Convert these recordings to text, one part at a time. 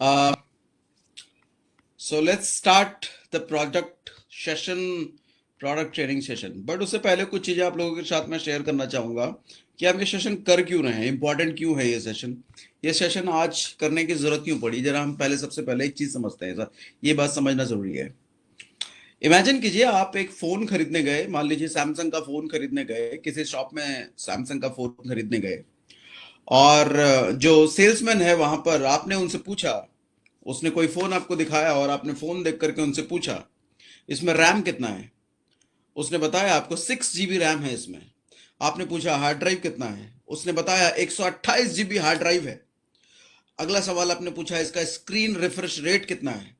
Uh, so let's start the product session, product training session. But उससे पहले कुछ चीजें आप लोगों के साथ में शेयर करना चाहूंगा कि हम ये सेशन कर क्यों रहे हैं, इंपॉर्टेंट क्यों है ये सेशन आज करने की जरूरत क्यों पड़ी। जरा हम पहले सबसे पहले एक चीज समझते हैं सर, ये बात समझना जरूरी है। इमेजिन कीजिए आप एक फोन खरीदने गए, मान लीजिए सैमसंग का फोन खरीदने गए, किसी शॉप में सैमसंग का फोन खरीदने गए और जो सेल्समैन है वहां पर आपने उनसे पूछा, उसने कोई फोन आपको दिखाया और आपने फोन देख करके उनसे पूछा इसमें रैम कितना है। उसने बताया आपको 6 GB रैम है इसमें। आपने पूछा हार्ड ड्राइव कितना है, उसने बताया 128 GB हार्ड ड्राइव है। अगला सवाल आपने पूछा इसका स्क्रीन रिफ्रेश रेट कितना है।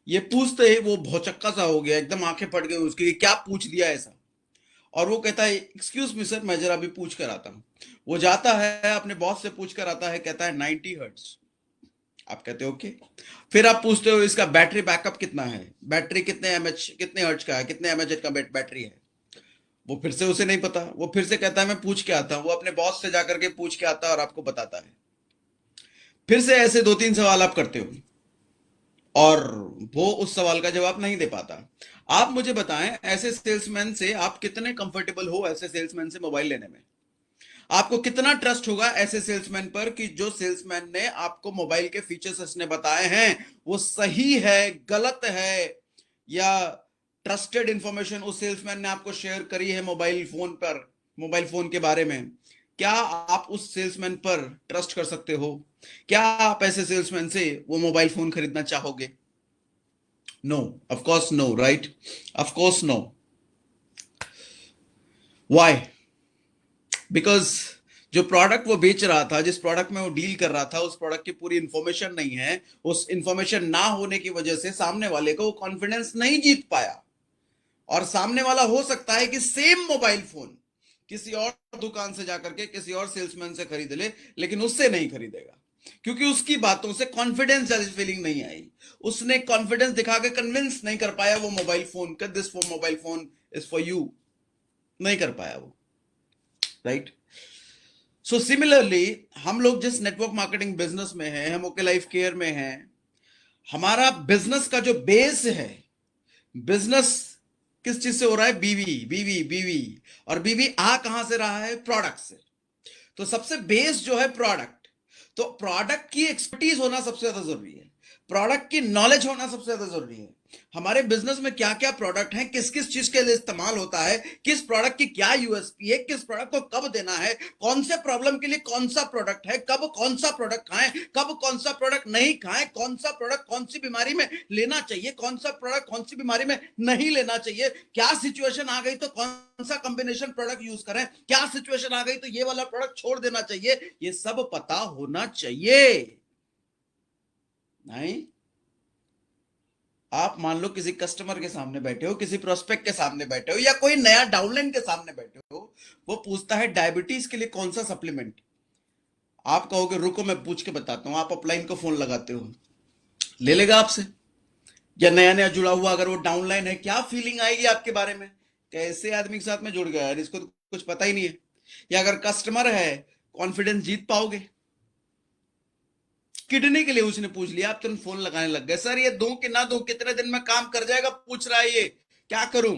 ये पूछते ही वो भौचक्का सा हो गया, एकदम आंखें फट गई उसकी, क्या पूछ दिया ऐसा। और वो कहता है एक्सक्यूज मी सर, मैं जरा अभी पूछ कर आता हूँ। वो जाता है अपने बॉस से पूछ कर आता है, कहता है 90 हर्ट्ज। आप कहते हो ओके। फिर आप पूछते हो इसका बैटरी बैकअप कितना है, बैटरी कितने एमएच, कितने हर्ट्ज का है, कितने एमएच का बैटरी है। वो फिर से उसे नहीं पता, वो फिर से कहता है मैं पूछ के आता हूं। वो अपने बॉस से जाकर के पूछ के आता है और आपको बताता है। फिर से ऐसे 2-3 सवाल आप करते हो और वो उस सवाल का जवाब नहीं दे पाता। आप मुझे बताएं, ऐसे सेल्समैन से आप कितने कंफर्टेबल हो, ऐसे सेल्समैन से मोबाइल लेने में आपको कितना ट्रस्ट होगा ऐसे सेल्समैन पर कि जो सेल्समैन ने आपको मोबाइल के फीचर्स उसने बताए हैं वो सही है, गलत है, या ट्रस्टेड इंफॉर्मेशन उस सेल्समैन ने आपको शेयर करी है मोबाइल फोन पर, मोबाइल फोन के बारे में। क्या आप उस सेल्समैन पर ट्रस्ट कर सकते हो? क्या आप ऐसे सेल्समैन से वो मोबाइल फोन खरीदना चाहोगे? No, of course no, right? Of course no. Why? Because जो प्रोडक्ट वो बेच रहा था, जिस प्रोडक्ट में वो डील कर रहा था, उस प्रोडक्ट की पूरी इंफॉर्मेशन नहीं है। उस इंफॉर्मेशन ना होने की वजह से सामने वाले को वो कॉन्फिडेंस नहीं जीत पाया। और सामने वाला हो सकता है कि सेम मोबाइल फोन किसी और दुकान से जाकर के किसी और सेल्समैन से खरीद ले, लेकिन उससे नहीं खरीदेगा क्योंकि उसकी बातों से कॉन्फिडेंस जैसी फीलिंग नहीं आई। उसने कॉन्फिडेंस दिखा के कन्विंस नहीं कर पाया वो मोबाइल फोन का, this mobile phone is for you, नहीं कर पाया वो, राइट? सो सिमिलरली हम लोग जिस नेटवर्क मार्केटिंग बिजनेस में हैं, हम ओके लाइफ केयर में हैं, हमारा बिजनेस का जो बेस है, बिजनेस किस चीज से हो रहा है? बीवी बीवी बीवी। और बीवी आ कहां से रहा है? प्रोडक्ट से। तो सबसे बेस जो है प्रोडक्ट, तो प्रोडक्ट की एक्सपर्टीज होना सबसे ज्यादा जरूरी है, प्रोडक्ट की नॉलेज होना सबसे ज्यादा जरूरी है। हमारे बिजनेस में क्या क्या प्रोडक्ट है, किस किस चीज के लिए इस्तेमाल होता है, किस प्रोडक्ट की क्या यूएसपी है, किस प्रोडक्ट को कब देना है, कौन से प्रॉब्लम के लिए कौन सा प्रोडक्ट है, कब कौन सा प्रोडक्ट खाएं, कब कौन सा प्रोडक्ट नहीं खाएं, कौन सा प्रोडक्ट कौन सी बीमारी में लेना चाहिए, कौन सा प्रोडक्ट कौन सी बीमारी में नहीं लेना चाहिए, क्या सिचुएशन आ गई तो कौन सा कॉम्बिनेशन प्रोडक्ट यूज करें, क्या सिचुएशन आ गई तो ये वाला प्रोडक्ट छोड़ देना चाहिए, ये सब पता होना चाहिए। नहीं, आप मान लो किसी कस्टमर के सामने बैठे हो, किसी प्रोस्पेक्ट के सामने बैठे हो, या कोई नया डाउनलाइन के सामने बैठे हो, वो पूछता है डायबिटीज के लिए कौन सा सप्लीमेंट। आप कहोगे रुको मैं पूछ के बताता हूं, आप अपलाइन को फोन लगाते हो, ले लेगा आपसे? या नया नया जुड़ा हुआ अगर वो डाउनलाइन है, क्या फीलिंग आएगी आपके बारे में? कैसे आदमी के साथ में जुड़ गया यार, इसको तो कुछ पता ही नहीं है। या अगर कस्टमर है, कॉन्फिडेंस जीत पाओगे? किडनी के लिए उसने पूछ लिया, आप तुरंत फोन लगाने लग गए, सर ये दूं कि ना दूं, कितने दिन में काम कर जाएगा पूछ रहा है, ये क्या करूं?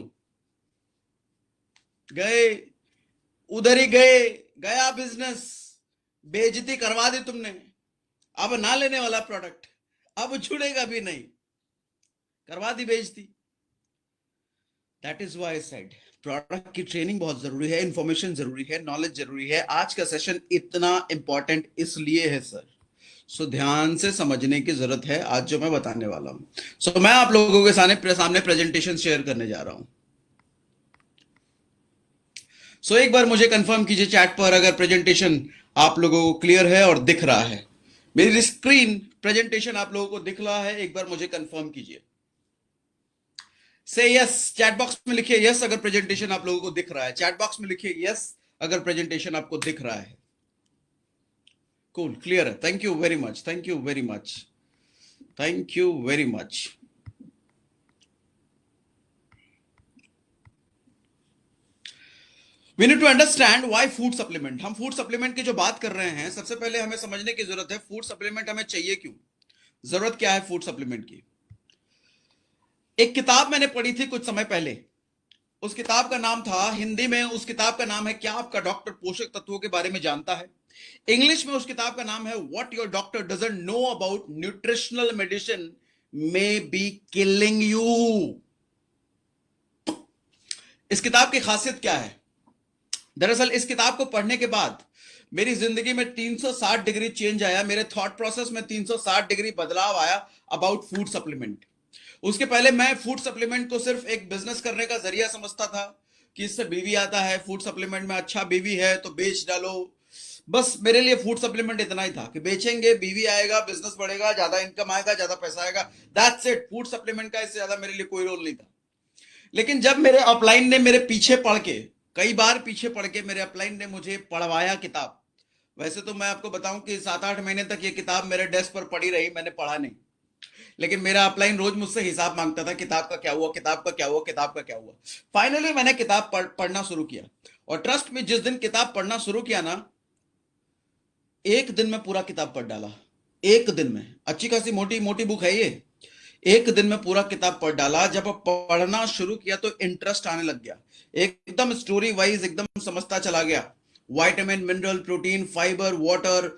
गए, उधर ही गए, गया बिजनेस, बेइज्जती करवा दी तुमने। अब ना लेने वाला प्रोडक्ट, अब छुड़ेगा भी नहीं, करवा दी बेइज्जती। That is why I said product की ट्रेनिंग बहुत जरूरी है, इंफॉर्मेशन जरूरी है, नॉलेज जरूरी है। आज का सेशन इतना इंपॉर्टेंट इसलिए है सर, सो ध्यान से समझने की जरूरत है आज जो मैं बताने वाला हूं। सो मैं आप लोगों के सामने प्रेजेंटेशन शेयर करने जा रहा हूं। सो एक बार मुझे कंफर्म कीजिए चैट पर अगर प्रेजेंटेशन आप लोगों को क्लियर है और दिख रहा है। मेरी स्क्रीन प्रेजेंटेशन आप लोगों को दिख रहा है? एक बार मुझे कंफर्म कीजिए, से यस। चैट बॉक्स में लिखिए यस अगर प्रेजेंटेशन आप लोगों को दिख रहा है, चैट बॉक्स में लिखिए यस अगर प्रेजेंटेशन आपको दिख रहा है। कूल, क्लियर है, thank you very much, thank you very much, thank you very much. We need to understand why food supplement. हम फूड सप्लीमेंट की जो बात कर रहे हैं, सबसे पहले हमें समझने की जरूरत है फूड सप्लीमेंट हमें चाहिए क्यों। जरूरत क्या है फूड सप्लीमेंट की। एक किताब मैंने पढ़ी थी कुछ समय पहले, उस किताब का नाम था, हिंदी में उस किताब का नाम है क्या आपका डॉक्टर पोषक तत्वों के बारे में जानता है। इंग्लिश में उस किताब का नाम है what your doctor doesn't know about nutritional medicine may be killing you. इस किताब की खासियत क्या है? दरअसल इस किताब को पढ़ने के बाद मेरी जिंदगी में 360 डिग्री चेंज आया, मेरे थॉट प्रोसेस में 360 डिग्री बदलाव आया अबाउट फूड सप्लीमेंट। उसके पहले मैं फूड सप्लीमेंट को सिर्फ एक बिजनेस करने का जरिया समझता था कि इससे बीवी आता है, फूड सप्लीमेंट में अच्छा बीवी है तो बेच डालो। बस मेरे लिए फूड सप्लीमेंट इतना ही था कि बेचेंगे, बीवी आएगा, बिजनेस बढ़ेगा, ज्यादा इनकम आएगा, ज्यादा पैसा आएगा, दैट्स इट। फूड सप्लीमेंट का इससे ज्यादा मेरे लिए कोई रोल नहीं था। लेकिन जब मेरे अपलाइन ने मेरे पीछे पढ़ के, कई बार पीछे पढ़ के मेरे अपलाइन ने मुझे पढ़वाया किताब। वैसे तो मैं आपको बताऊं कि 7-8 महीने तक ये किताब मेरे डेस्क पर पड़ी रही, मैंने पढ़ा नहीं। लेकिन मेरा अपलाइन रोज मुझसे हिसाब मांगता था, किताब का क्या हुआ, किताब का क्या हुआ, किताब का क्या हुआ। फाइनली मैंने किताब पढ़ना शुरू किया, और ट्रस्ट में जिस दिन किताब पढ़ना शुरू किया ना, एक दिन में पूरा किताब पढ़ डाला। एक दिन में, अच्छी खासी मोटी मोटी बुक है ये, एक दिन में पूरा किताब पढ़ डाला। जब पढ़ना शुरू किया तो इंटरेस्ट आने लग गया, एकदम स्टोरी वाइज एकदम समझता चला गया। Vitamin, mineral, protein, fibre, water,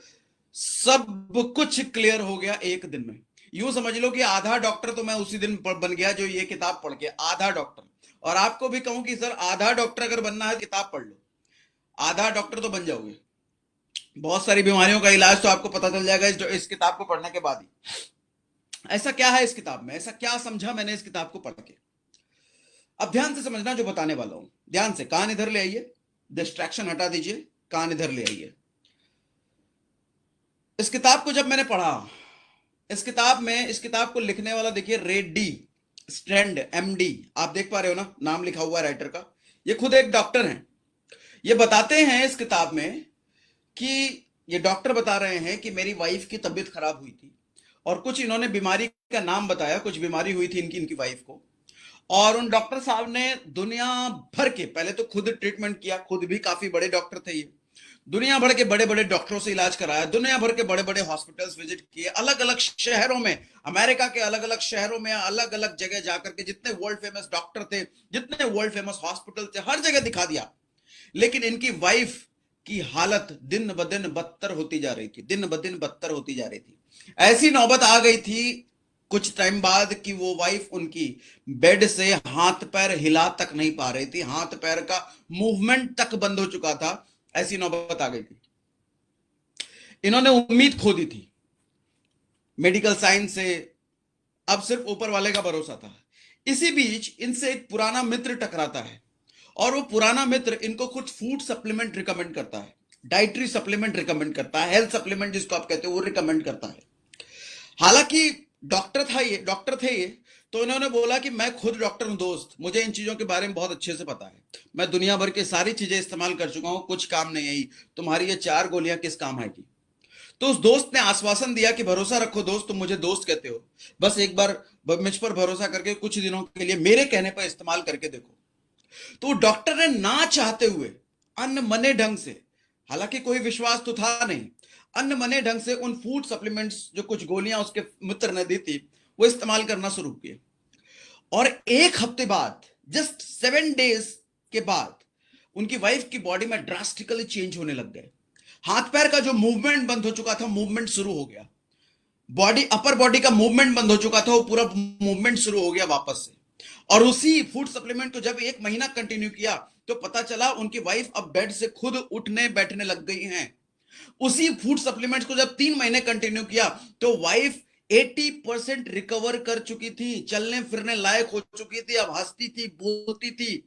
सब कुछ क्लियर हो गया एक दिन में। यूं समझ लो कि आधा डॉक्टर तो मैं उसी दिन बन गया, जो ये किताब पढ़ के आधा डॉक्टर। और आपको भी कहूं कि सर आधा डॉक्टर अगर बनना है किताब पढ़ लो, आधा डॉक्टर तो बन जाओगे। बहुत सारी बीमारियों का इलाज तो आपको पता चल जाएगा इस किताब को पढ़ने के बाद ही। ऐसा क्या है इस किताब में, ऐसा क्या समझा मैंने इस किताब को पढ़ के? अब ध्यान से समझना जो बताने वाला हूं, ध्यान से। कान इधर ले आइए, डिस्ट्रैक्शन हटा दीजिए, कान इधर ले आइए। इस किताब को जब मैंने पढ़ा, इस किताब को लिखने वाला देखिए, रेड्डी स्ट्रैंड एमडी, आप देख पा रहे हो ना, नाम लिखा हुआ है राइटर का। ये खुद एक डॉक्टर हैं। ये बताते हैं इस किताब में कि ये डॉक्टर बता रहे हैं कि मेरी वाइफ की तबीयत खराब हुई थी, और कुछ इन्होंने बीमारी का नाम बताया, कुछ बीमारी हुई थी इनकी वाइफ को। और उन डॉक्टर साहब ने दुनिया भर के, पहले तो खुद ट्रीटमेंट किया, खुद भी काफी बड़े डॉक्टर थे ये, दुनिया भर के बड़े बड़े डॉक्टरों से इलाज कराया, दुनिया भर के बड़े बड़े हॉस्पिटल्स विजिट किए, अलग अलग शहरों में, अमेरिका के अलग अलग शहरों में, अलग अलग जगह जाकर के जितने वर्ल्ड फेमस डॉक्टर थे, जितने वर्ल्ड फेमस हॉस्पिटल थे, हर जगह दिखा दिया। लेकिन इनकी वाइफ की हालत दिन ब दिन बदतर होती जा रही थी, दिन ब दिन बदतर होती जा रही थी। ऐसी नौबत आ गई थी कुछ टाइम बाद कि वो वाइफ उनकी बेड से हाथ पैर हिला तक नहीं पा रही थी, हाथ पैर का मूवमेंट तक बंद हो चुका था। ऐसी नौबत आ गई थी। इन्होंने उम्मीद खो दी थी मेडिकल साइंस से, अब सिर्फ ऊपर वाले का भरोसा था। इसी बीच इनसे एक पुराना मित्र टकराता है, और वो पुराना मित्र इनको कुछ फूड सप्लीमेंट रिकमेंड करता है, डाइटरी सप्लीमेंट रिकमेंड करता है, हेल्थ सप्लीमेंट जिसको आप कहते हो वो रिकमेंड करता है। हालांकि डॉक्टर थे ये, तो इन्होंने बोला कि मैं खुद डॉक्टर हूं दोस्त, मुझे इन चीजों के बारे में बहुत अच्छे से पता है, मैं दुनिया भर की सारी चीजें इस्तेमाल कर चुका हूं, कुछ काम नहीं आई, तुम्हारी ये 4 गोलियां किस काम आएगी। तो उस दोस्त ने आश्वासन दिया कि भरोसा रखो दोस्त, तुम मुझे दोस्त कहते हो, बस एक बार मुझ पर भरोसा करके कुछ दिनों के लिए मेरे कहने पर इस्तेमाल करके देखो। तो डॉक्टर ने ना चाहते हुए अनमने ढंग से, हालांकि कोई विश्वास तो था नहीं, अनमने ढंग से उन फूड सप्लीमेंट्स जो कुछ गोलियां उसके मित्र ने दी थी वो इस्तेमाल करना शुरू किए। और एक हफ्ते बाद, जस्ट 7 डेज के बाद, उनकी वाइफ की बॉडी में ड्रास्टिकली चेंज होने लग गए। हाथ पैर का जो मूवमेंट बंद हो चुका था, मूवमेंट शुरू हो गया। बॉडी, अपर बॉडी का मूवमेंट बंद हो चुका था, वो पूरा मूवमेंट शुरू हो गया वापस से। और उसी फूड सप्लीमेंट को जब 1 महीना कंटिन्यू किया तो पता चला उनकी वाइफ अब बेड से खुद उठने बैठने लग गई हैं। उसी फूड सप्लीमेंट को जब 3 महीने कंटिन्यू किया तो वाइफ 80% रिकवर कर चुकी थी, चलने फिरने लायक हो चुकी थी, अब हंसती थी, बोलती थी,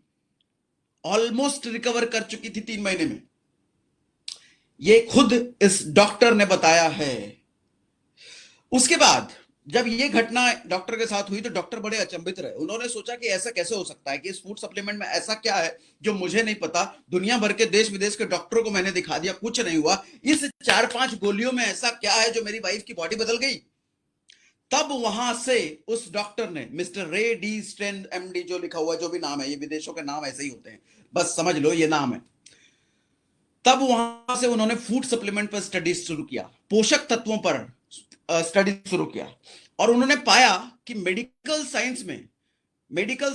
ऑलमोस्ट रिकवर कर चुकी थी 3 महीने में। ये खुद इस डॉक्टर ने बताया है। उसके बाद जब ये घटना डॉक्टर के साथ हुई तो डॉक्टर बड़े अचंभित रहे। उन्होंने सोचा कि ऐसा कैसे हो सकता है कि इस फूड सप्लीमेंट में ऐसा क्या है जो मुझे नहीं पता, दुनिया भर के देश विदेश के डॉक्टरों को मैंने दिखा दिया, कुछ नहीं हुआ, इस 4-5 गोलियों में ऐसा क्या है जो मेरी वाइफ की बॉडी बदल गई। तब वहां से उस डॉक्टर ने, मिस्टर रे डी स्ट्रेन एमडी जो लिखा हुआ है, जो भी नाम है, ये विदेशों के नाम ऐसे ही होते हैं, बस समझ लो ये नाम है। तब वहां से उन्होंने फूड सप्लीमेंट पर स्टडी शुरू किया, पोषक तत्वों पर, स्टडी शुरू किया और उन्होंने पाया कि मेडिकल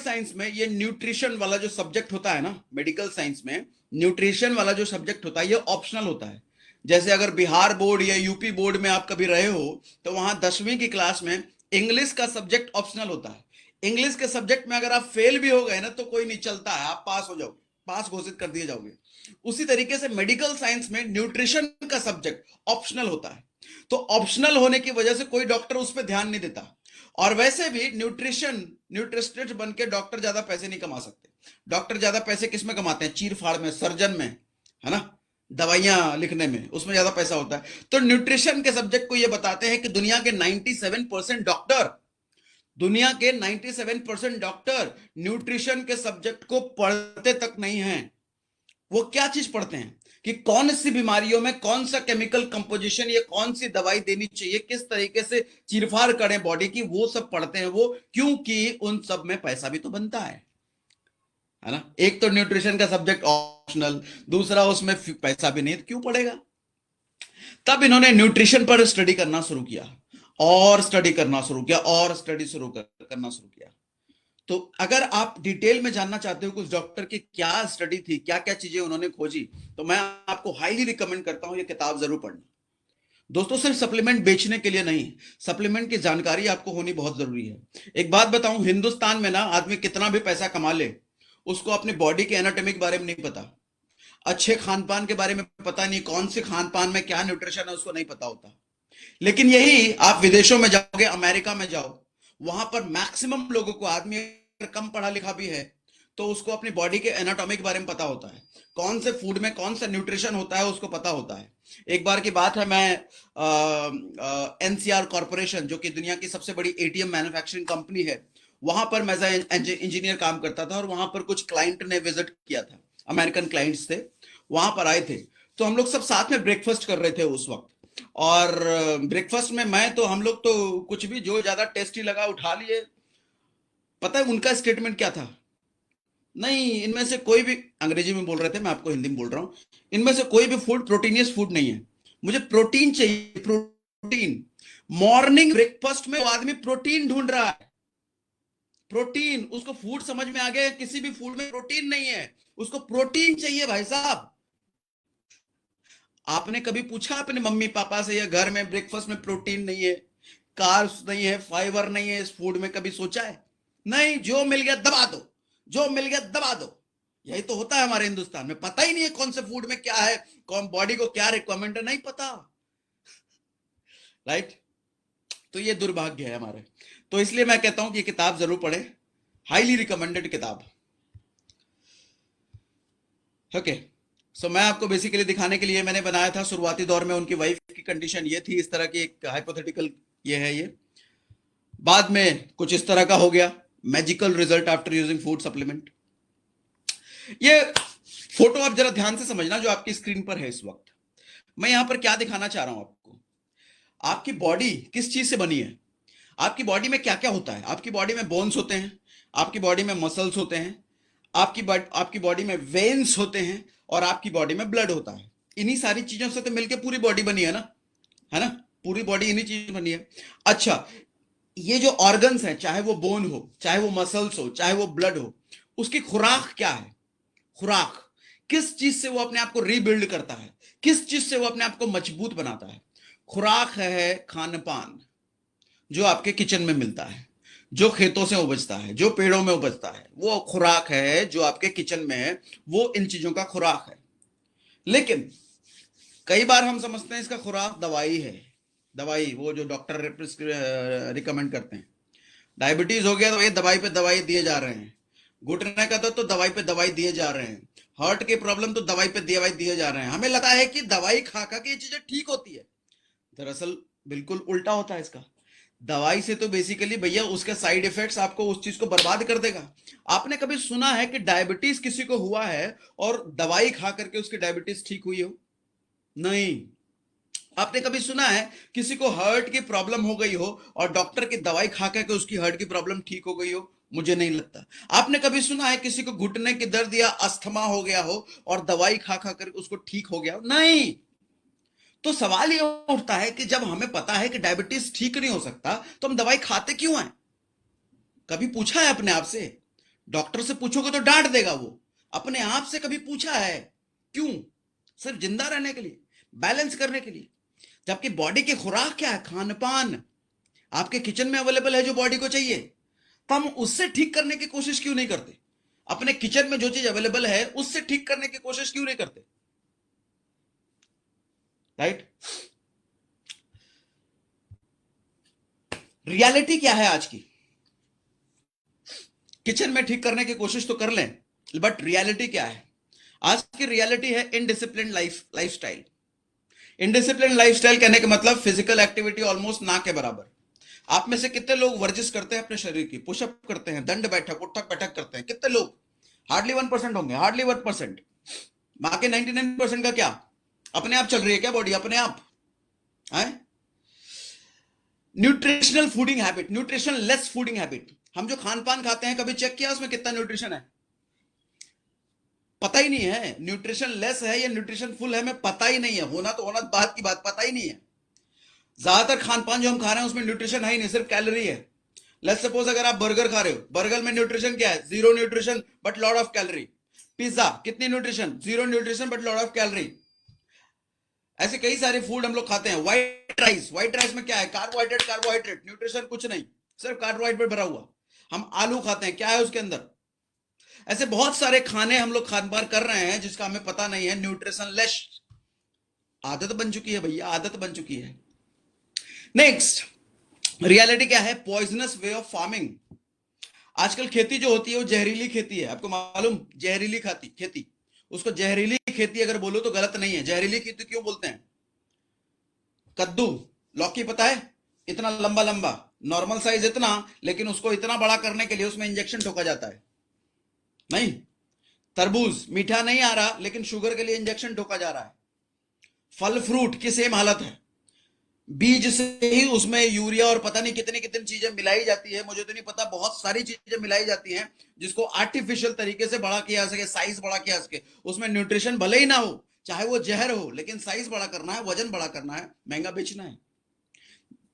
साइंस में ये न्यूट्रिशन वाला जो सब्जेक्ट होता है ना, मेडिकल साइंस में न्यूट्रिशन वाला जो सब्जेक्ट होता है ये ऑप्शनल होता है। जैसे अगर बिहार बोर्ड या यूपी बोर्ड में आप कभी रहे हो तो वहां 10वीं की क्लास में इंग्लिश का सब्जेक्ट ऑप्शनल होता है। इंग्लिश के सब्जेक्ट में अगर आप फेल भी हो गए ना तो कोई नहीं चलता है, आप पास हो जाओगे, पास घोषित कर दिए जाओगे। उसी तरीके से मेडिकल साइंस में न्यूट्रिशन का सब्जेक्ट ऑप्शनल होता है। तो ऑप्शनल होने की वजह से कोई डॉक्टर उस पर ध्यान नहीं देता। और वैसे भी न्यूट्रिशनिस्ट बन के डॉक्टर ज्यादा पैसे नहीं कमा सकते। डॉक्टर ज्यादा पैसे किस में कमाते हैं? चीर फाड़ में, सर्जन में, है ना, दवाइयां लिखने में, उसमें ज्यादा पैसा होता है। तो न्यूट्रिशन के सब्जेक्ट को ये बताते हैं कि दुनिया के 97% डॉक्टर न्यूट्रिशन के सब्जेक्ट को पढ़ते तक नहीं हैं। वो क्या चीज पढ़ते हैं कि कौन सी बीमारियों में कौन सा केमिकल कंपोजिशन, ये कौन सी दवाई देनी चाहिए, किस तरीके से चीरफाड़ करें बॉडी की, वो सब पढ़ते हैं वो, क्योंकि उन सब में पैसा भी तो बनता है ना। एक तो न्यूट्रिशन का सब्जेक्ट ऑप्शनल, दूसरा उसमें पैसा भी नहीं, तो क्यों पढ़ेगा। तब इन्होंने न्यूट्रिशन पर स्टडी करना शुरू किया और स्टडी करना शुरू किया और स्टडी करना शुरू किया। तो अगर आप डिटेल में जानना चाहते हो कुछ डॉक्टर की क्या स्टडी थी, क्या क्या चीजें उन्होंने खोजी, तो मैं आपको हाईली रिकमेंड करता हूं ये किताब जरूर पढ़ना। दोस्तों सिर्फ सप्लीमेंट बेचने के लिए नहीं, सप्लीमेंट की जानकारी आपको होनी बहुत जरूरी है। एक बात बताऊं, हिंदुस्तान में ना आदमी कितना भी पैसा कमा ले, उसको अपनी बॉडी के एनाटॉमिक बारे में नहीं पता, अच्छे खान पान के बारे में पता नहीं, कौन से खान पान में क्या न्यूट्रिशन है उसको नहीं पता होता। लेकिन यही आप विदेशों में जाओगे, अमेरिका में जाओ, वहां पर मैक्सिमम लोगों को, आदमी अगर कम पढ़ा लिखा भी है तो उसको अपनी बॉडी के एनाटॉमी के बारे में पता होता है, कौन से फूड में कौन सा न्यूट्रिशन होता है उसको पता होता है। एक बार की बात है, मैं एनसीआर कॉर्पोरेशन, जो कि दुनिया की सबसे बड़ी एटीएम मैन्युफैक्चरिंग कंपनी है, वहां पर मैं इंजीनियर काम करता था और वहां पर कुछ क्लाइंट ने विजिट किया था, अमेरिकन क्लाइंट्स थे, वहां पर आए थे। तो हम लोग सब साथ में ब्रेकफास्ट कर रहे थे उस वक्त, और ब्रेकफास्ट में हम लोग तो कुछ भी जो ज्यादा टेस्टी लगा उठा लिए। पता है उनका स्टेटमेंट क्या था? नहीं, इनमें से कोई भी, अंग्रेजी में बोल रहे थे, मैं आपको हिंदी में बोल रहा हूं, इनमें से कोई भी फूड प्रोटीनियस फूड नहीं है, मुझे प्रोटीन चाहिए, प्रोटीन। मॉर्निंग ब्रेकफास्ट में वो आदमी प्रोटीन ढूंढ रहा है, प्रोटीन। उसको फूड समझ में आ गया, किसी भी फूड में प्रोटीन नहीं है, उसको प्रोटीन चाहिए भाई साहब। आपने कभी पूछा अपने मम्मी पापा से या घर में ब्रेकफास्ट में प्रोटीन नहीं है, कार्ब्स नहीं है, फाइबर नहीं है इस फूड में, कभी सोचा है? नहीं, जो मिल गया दबा दो, जो मिल गया दबा दो। यही तो होता है हमारे हिंदुस्तान में, पता ही नहीं है कौन से फूड में क्या है, कौन बॉडी को क्या रिक्वायरमेंट है, नहीं पता, राइट। तो ये दुर्भाग्य है हमारे। तो इसलिए मैं कहता हूं कि ये किताब जरूर पढ़े, हाईली रिकमेंडेड किताब। ओके, सो मैं आपको बेसिकली दिखाने के लिए मैंने बनाया था, शुरुआती दौर में उनकी वाइफ की कंडीशन ये थी, इस तरह की एक हाइपोथेटिकल ये है, ये बाद में कुछ इस तरह का हो गया, magical result after using food supplement. ये फोटो आप जरा ध्यान से समझना जो आपकी स्क्रीन पर है इस वक्त। मैं यहां पर क्या दिखाना चाह रहा हूं आपको, आपकी बॉडी किस चीज से बनी है, आपकी बॉडी में क्या क्या होता है। आपकी बॉडी में बोन्स होते हैं, आपकी बॉडी में मसल्स होते हैं, आपकी बॉडी में वेन्स होते हैं, और आपकी बॉडी में ब्लड होता है। इन्हीं सारी चीजों से तो मिलकर पूरी बॉडी बनी है ना, है ना, पूरी बॉडी इन्हीं चीजों बनी है। अच्छा, ये जो ऑर्गन्स हैं, चाहे वो बोन हो, चाहे वो मसल्स हो, चाहे वो ब्लड हो, उसकी खुराक क्या है? खुराक किस चीज से वो अपने आप को रीबिल्ड करता है, किस चीज से वो अपने आप को मजबूत बनाता है? खुराक है खान पान, जो आपके किचन में मिलता है, जो खेतों से उपजता है, जो पेड़ों में उपजता है, वो खुराक है जो आपके किचन में है, वो इन चीजों का खुराक है। लेकिन कई बार हम समझते हैं इसका खुराक दवाई है, दवाई, वो जो डॉक्टर रिकमेंड करते हैं। डायबिटीज हो गया तो ये दवाई पे दवाई दिए जा रहे हैं, घुटने का तो दवाई पे दवाई दिए जा रहे हैं, हार्ट की प्रॉब्लम तो दवाई पे दवाई दिए जा रहे हैं। हमें लगता है कि दवाई खा खा के ये चीजें ठीक होती है, दरअसल बिल्कुल उल्टा होता है इसका। दवाई से तो बेसिकली भैया उसके साइड इफेक्ट्स आपको उस चीज को बर्बाद कर देगा। आपने कभी सुना है कि डायबिटीज किसी को हुआ है और दवाई खा करके उसकी डायबिटीज ठीक हुई हो? नहीं। आपने कभी सुना है किसी को हार्ट की प्रॉब्लम हो गई हो और डॉक्टर की दवाई खा के उसकी हार्ट की प्रॉब्लम ठीक हो गई हो? मुझे नहीं लगता। आपने कभी सुना है किसी को घुटने की दर्द या अस्थमा हो गया हो और दवाई खा खा कर उसको ठीक हो गया हो? नहीं। तो सवाल ये उठता है कि जब हमें पता है कि डायबिटीज ठीक नहीं हो सकता तो हम दवाई खाते क्यों हैं? कभी पूछा है अपने आप से? डॉक्टर से पूछोगे तो डांट देगा वो। अपने आप से कभी पूछा है क्यों? सिर्फ जिंदा रहने के लिए, बैलेंस करने के लिए। जबकि बॉडी की खुराक क्या है? खान पान आपके किचन में अवेलेबल है जो बॉडी को चाहिए, तो हम उससे ठीक करने की कोशिश क्यों नहीं करते? अपने किचन में जो चीज अवेलेबल है उससे ठीक करने की कोशिश क्यों नहीं करते? राइट? रियलिटी क्या है आज की? किचन में ठीक करने की कोशिश तो कर लें, बट रियलिटी क्या है? आज की रियलिटी है इनडिसिप्लिन लाइफस्टाइल। इनडिसिप्लिन लाइफस्टाइल कहने का मतलब फिजिकल एक्टिविटी ऑलमोस्ट ना के बराबर। आप में से कितने लोग वर्जिश करते हैं अपने शरीर की? पुशअप करते हैं, दंड बैठक, उठक बैठक करते हैं? कितने लोग? हार्डली 1% होंगे, हार्डली 1%। बाकी 99% का क्या? अपने आप चल रही है क्या बॉडी? अपने आप है? Nutritional fooding habit, nutrition less fooding habit. हम जो खान पान खाते हैं, कभी चेक किया उसमें कितना न्यूट्रिशन है? पता ही नहीं है। न्यूट्रिशन लेस है या न्यूट्रिशन फुल है, हमें पता ही नहीं है। होना तो होना बात की बात, पता ही नहीं है। ज्यादातर खान पान जो हम खा रहे हैं उसमें न्यूट्रिशन है ही नहीं, सिर्फ कैलोरी है। लेट्स सपोज अगर आप बर्गर खा रहे हो, बर्गर में न्यूट्रिशन क्या है? Zero nutrition but lot of calorie. Pizza कितनी nutrition? Zero nutrition but lot of calorie. ऐसे कई सारे फूड हम लोग खाते हैं। व्हाइट राइस, व्हाइट राइस में क्या है? कार्बोहाइड्रेट, कार्बोहाइड्रेट, न्यूट्रिशन कुछ नहीं, सिर्फ कार्बोहाइड्रेट भरा हुआ। हम आलू खाते हैं, क्या है उसके अंदर? ऐसे बहुत सारे खाने हम लोग खान पान कर रहे हैं जिसका हमें पता नहीं है, न्यूट्रिशन लेस। आदत बन चुकी है भैया, आदत बन चुकी है। नेक्स्ट, रियलिटी क्या है? Poisonous way of farming. आजकल खेती जो होती है वो जहरीली खेती है, आपको मालूम? जहरीली खेती। उसको जहरीली खेती अगर बोलो तो गलत नहीं है। जहरीली खेती क्यों बोलते हैं? कद्दू, लौकी पता है? इतना लंबा लंबा, नॉर्मल साइज इतना, लेकिन उसको इतना बड़ा करने के लिए उसमें इंजेक्शन ठोका जाता है। नहीं, तरबूज मीठा नहीं आ रहा लेकिन शुगर के लिए इंजेक्शन ठोका जा रहा है। फल फ्रूट की सेम हालत है। बीज से ही उसमें यूरिया और पता नहीं कितनी कितनी चीजें मिलाई जाती है, मुझे तो नहीं पता, बहुत सारी चीजें मिलाई जाती हैं जिसको आर्टिफिशियल तरीके से बड़ा किया सके, साइज बड़ा किया सके। उसमें न्यूट्रिशन भले ही ना हो, चाहे वो जहर हो, लेकिन साइज बड़ा करना है, वजन बड़ा करना है, महंगा बेचना है।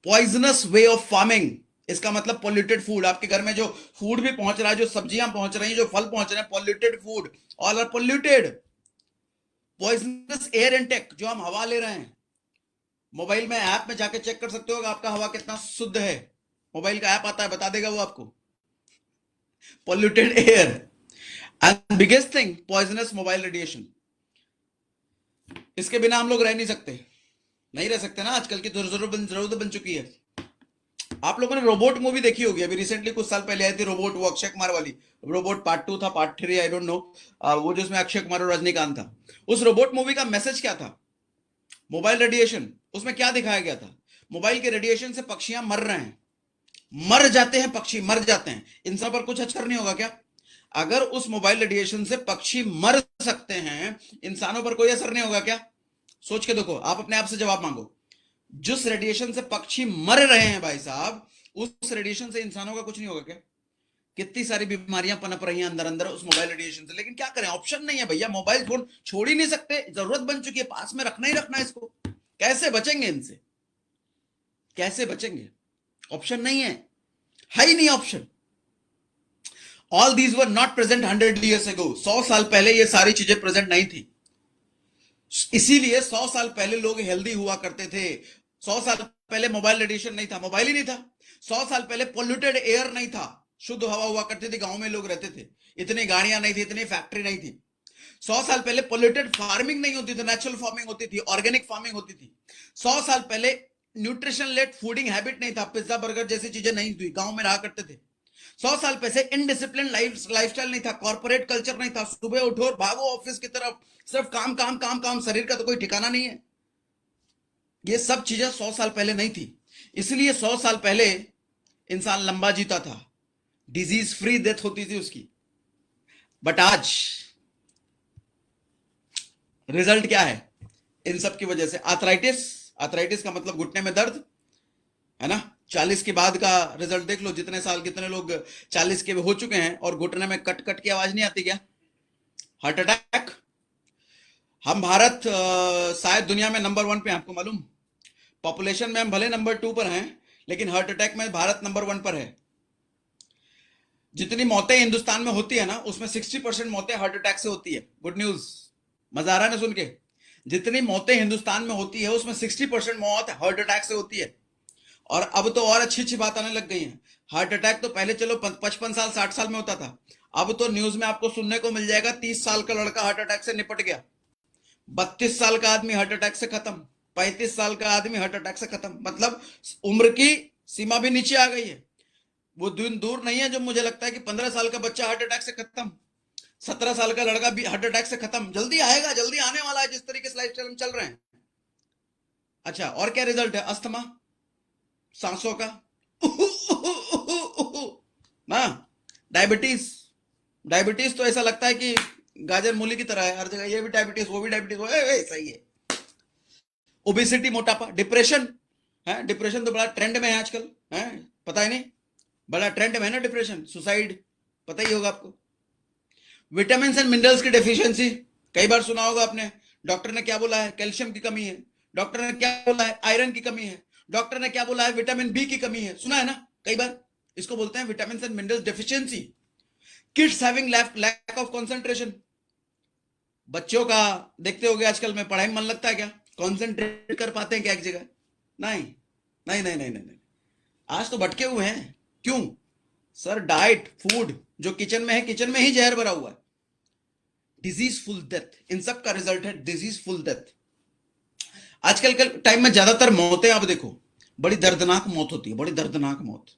पॉइजनस वे ऑफ फार्मिंग, इसका मतलब पॉल्यूटेड फूड। आपके घर में जो फूड भी पहुंच रहा है, जो सब्जियां पहुंच रही हैं, जो फल पहुंच रहे हैं, polluted food, all are polluted. Poisonous air intake, जो हम हवा ले रहे हैं, मोबाइल में ऐप में जाके चेक कर सकते हो कि आपका हवा कितना शुद्ध है। मोबाइल का ऐप आता है, बता देगा वो आपको। Polluted air. And biggest thing, poisonous mobile radiation. इसके बिना हम लोग रह नहीं सकते, नहीं रह सकते ना, आजकल की तो जरूरत बन चुकी है। आप लोगों ने रोबोट मूवी देखी होगी, अभी रिसेंटली कुछ साल पहले आई थी रोबोट, वो अक्षय कुमार वाली। रोबोट पार्ट 2 था, पार्ट 3 आई डोंट नो। वो जिसमें अक्षय कुमार और रजनीकांत था। उस रोबोट मूवी का मैसेज क्या था? Mobile radiation. उसमें क्या दिखाया गया था? मोबाइल के रेडिएशन से पक्षियां मर रहे हैं, मर जाते हैं, पक्षी मर जाते हैं। इंसान पर कुछ असर नहीं होगा क्या? अगर उस मोबाइल रेडिएशन से पक्षी मर सकते हैं, इंसानों पर कोई असर नहीं होगा क्या? सोच के देखो, आप अपने आप से जवाब मांगो। जिस रेडिएशन से पक्षी मर रहे हैं भाई साहब, उस रेडिएशन से इंसानों का कुछ नहीं होगा क्या? कितनी सारी बीमारियां पनप रही हैं अंदर अंदर उस मोबाइल रेडिएशन से। लेकिन क्या करें, ऑप्शन नहीं है भैया। मोबाइल फोन छोड़ ही नहीं सकते, जरूरत बन चुकी है, पास में रखना ही रखना है इसको। कैसे बचेंगे इनसे? कैसे बचेंगे? ऑप्शन नहीं है ही नहीं option. All these were not present 100 years ago। 100 साल पहले ये सारी चीजें प्रेजेंट नहीं थी। इसीलिए 100 साल पहले लोग हेल्दी हुआ करते थे। 100 साल पहले मोबाइल रेडिएशन नहीं था, मोबाइल ही नहीं था। 100 साल पहले पोल्यूटेड एयर नहीं था, शुद्ध हवा हुआ करती थी, गांव में लोग रहते थे, इतनी गाड़ियां नहीं थी, इतनी फैक्ट्री नहीं थी। 100 साल पहले पोल्यूटेड फार्मिंग नहीं होती थी, नेचुरल फार्मिंग होती थी, ऑर्गेनिक फार्मिंग होती थी। 100 साल पहले न्यूट्रिशन लेड फूडिंग हैबिट नहीं था, पिज्जा बर्गर जैसी चीजें नहीं थी, गांव में रहा करते थे। 100 साल पहले इनडिसिप्लिन लाइफस्टाइल नहीं था, कॉर्पोरेट कल्चर नहीं था, सुबह उठो भागो ऑफिस की तरफ, सिर्फ काम काम काम काम, शरीर का तो कोई ठिकाना नहीं है। ये सब चीजें 100 साल पहले नहीं थी। इसलिए 100 साल पहले इंसान लंबा जीता था, डिजीज फ्री डेथ होती थी उसकी। बट आज रिजल्ट क्या है? इन सब की वजह से आर्थराइटिस, आर्थराइटिस का मतलब घुटने में दर्द है ना। 40 के बाद का रिजल्ट देख लो, जितने साल कितने लोग 40 के हो चुके हैं और घुटने में कट कट की आवाज नहीं आती क्या? Heart attack. हम भारत शायद दुनिया में नंबर 1 पे हैं, आपको मालूम? पॉपुलेशन में हम भले नंबर 2 पर हैं, लेकिन हार्ट अटैक में भारत नंबर 1 पर है। जितनी मौतें हिंदुस्तान में होती है ना, उसमें 60% मौतें हार्ट अटैक से होती है। गुड न्यूज, मजा आ रहा है ना सुन के? जितनी मौतें हिंदुस्तान में होती है उसमें 60% मौत हार्ट अटैक से होती है। और अब तो और अच्छी अच्छी बात आने लग गई है। हार्ट अटैक तो पहले चलो 55 साल 60 साल में होता था, अब तो न्यूज में आपको सुनने को मिल जाएगा 30 साल का लड़का हार्ट अटैक से निपट गया, 32 साल का आदमी हार्ट अटैक से खत्म, 35 साल का आदमी हार्ट अटैक से खत्म। मतलब उम्र की सीमा भी नीचे आ गई है। वो दिन दूर नहीं है जो मुझे लगता है कि 15 साल का बच्चा हार्ट अटैक से खत्म, 17 साल का लड़का भी हार्ट अटैक से खत्म। जल्दी आएगा, जल्दी आने वाला है जिस तरीके से लाइफ स्टाइल में चल रहे हैं। अच्छा, और क्या रिजल्ट है? अस्थमा, सांसों का ना, डायबिटीज। डायबिटीज तो ऐसा लगता है कि गाजर मूली की तरह है हर जगह, ये भी डायबिटीज वो भी डायबिटीज, सही है। ओबेसिटी, मोटापा, डिप्रेशन है। डिप्रेशन तो बड़ा ट्रेंड में है आजकल, है? पता ही नहीं, बड़ा ट्रेंड में है ना डिप्रेशन, सुसाइड, पता ही होगा आपको। विटामिन एंड मिनरल्स की डेफिशिएंसी, कई बार सुना होगा आपने। डॉक्टर ने क्या बोला है? कैल्शियम की कमी है। डॉक्टर ने क्या बोला है? आयरन की कमी है। डॉक्टर ने क्या बोला है? विटामिन बी की कमी है। सुना है ना कई बार? इसको बोलते हैं vitamin and minerals deficiency. Kids having lack of concentration. बच्चों का देखते होगे आजकल में पढ़ाई में मन लगता है क्या? कंसंट्रेट कर पाते हैं क्या एक जगह? नहीं नहीं नहीं नहीं नहीं, नहीं। आज तो भटके हुए हैं। क्यों? सर, डाइट, फूड जो किचन में है, किचन में ही जहर भरा हुआ है। डिजीजफुल डेथ, इन सब का रिजल्ट है डिजीजफुल डेथ। आजकल के टाइम में ज्यादातर मौतें आप देखो, बड़ी दर्दनाक मौत होती है, बड़ी दर्दनाक मौत।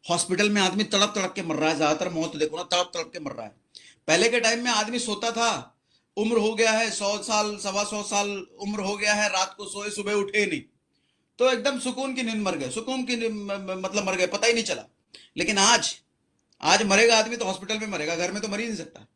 हॉस्पिटल में आदमी तड़प तड़प के मर रहा है, ज्यादातर मौत देखो ना, तड़प तड़प के मर रहा है। पहले के टाइम में आदमी सोता था, उम्र हो गया है 100 साल, 125 साल उम्र हो गया है, रात को सोए सुबह उठे नहीं, तो एकदम सुकून की नींद मर गए, सुकून की मतलब मर गए, पता ही नहीं चला। लेकिन आज, आज मरेगा आदमी तो हॉस्पिटल में मरेगा, घर में तो मर ही नहीं सकता।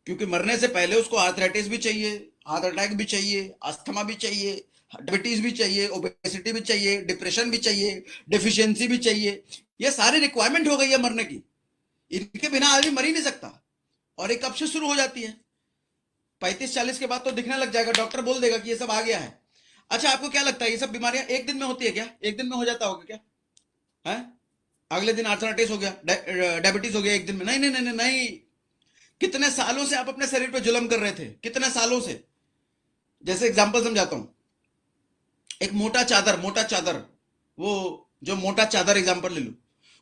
क्योंकि मरने से पहले उसको आर्थराइटिस भी चाहिए, हार्ट अटैक भी चाहिए, अस्थमा भी चाहिए, डायबिटीज भी चाहिए, ओबेसिटी भी चाहिए, डिप्रेशन भी चाहिए, डेफिशिएंसी भी चाहिए। ये सारी रिक्वायरमेंट हो गई है मरने की। इनके बिना आदमी मर ही नहीं सकता। और ये कब से शुरू हो जाती है? 35-40 के बाद तो दिखने लग जाएगा, डॉक्टर बोल देगा कि ये सब आ गया है। अच्छा, आपको क्या लगता है ये सब बीमारियां एक दिन में होती है क्या? एक दिन में हो जाता होगा क्या? है? अगले दिन आर्थराइटिस हो गया, डायबिटीज हो गया एक दिन में? नहीं नहीं नहीं नहीं, नहीं। कितने सालों से आप अपने शरीर पे जुल्म कर रहे थे, कितने सालों से। जैसे एग्जांपल समझाता हूं, एक मोटा चादर, मोटा चादर, वो जो मोटा चादर एग्जांपल ले लो,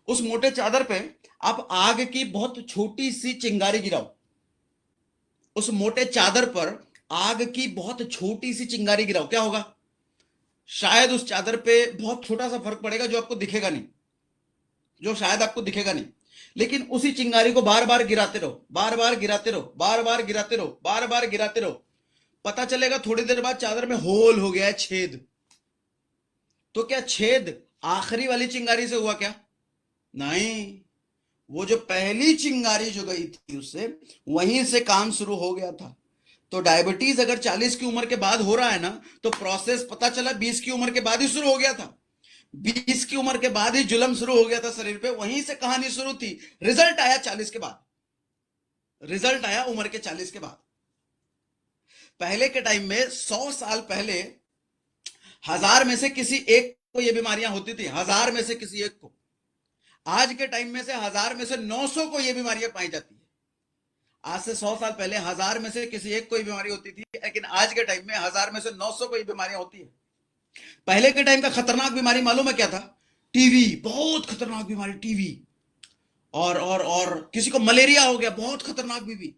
उस मोटे चादर पे आप आग की बहुत छोटी सी चिंगारी गिराओ, उस मोटे चादर पर आग की बहुत छोटी सी चिंगारी गिराओ, क्या होगा? शायद उस चादर पे बहुत छोटा सा फर्क पड़ेगा जो आपको दिखेगा नहीं, जो शायद आपको दिखेगा नहीं। लेकिन उसी चिंगारी को बार बार गिराते रहो, बार बार गिराते रहो, बार बार गिराते रहो, बार बार गिराते रहो, पता चलेगा थोड़ी देर बाद चादर में होल हो गया है, छेद। तो क्या छेद आखिरी वाली चिंगारी से हुआ क्या? नहीं, वो जो पहली चिंगारी जो गई थी उससे, वहीं से काम शुरू हो गया था। तो डायबिटीज अगर 40 की उम्र के बाद हो रहा है ना, तो प्रोसेस पता चला 20 की उम्र के बाद ही शुरू हो गया था। 20 की उम्र के बाद ही जुलम शुरू हो गया था शरीर पे, वहीं से कहानी शुरू थी। रिजल्ट आया 40 के बाद, रिजल्ट आया उम्र के 40 के बाद। पहले के टाइम में 100 साल पहले 1000 में से किसी एक को ये बीमारियां होती थी, 1000 में से किसी एक को। आज के टाइम में से 1000 में से 900 को ये बीमारियां पाई जाती है। आज से 100 साल पहले 1000 में से किसी एक को ये बीमारी होती थी, लेकिन आज के टाइम में 1000 में से 900 को ये बीमारियां होती है। पहले के टाइम का खतरनाक बीमारी मालूम है क्या था? टीवी, बहुत खतरनाक बीमारी, टीवी। और किसी को मलेरिया हो गया, बहुत खतरनाक बीमारी,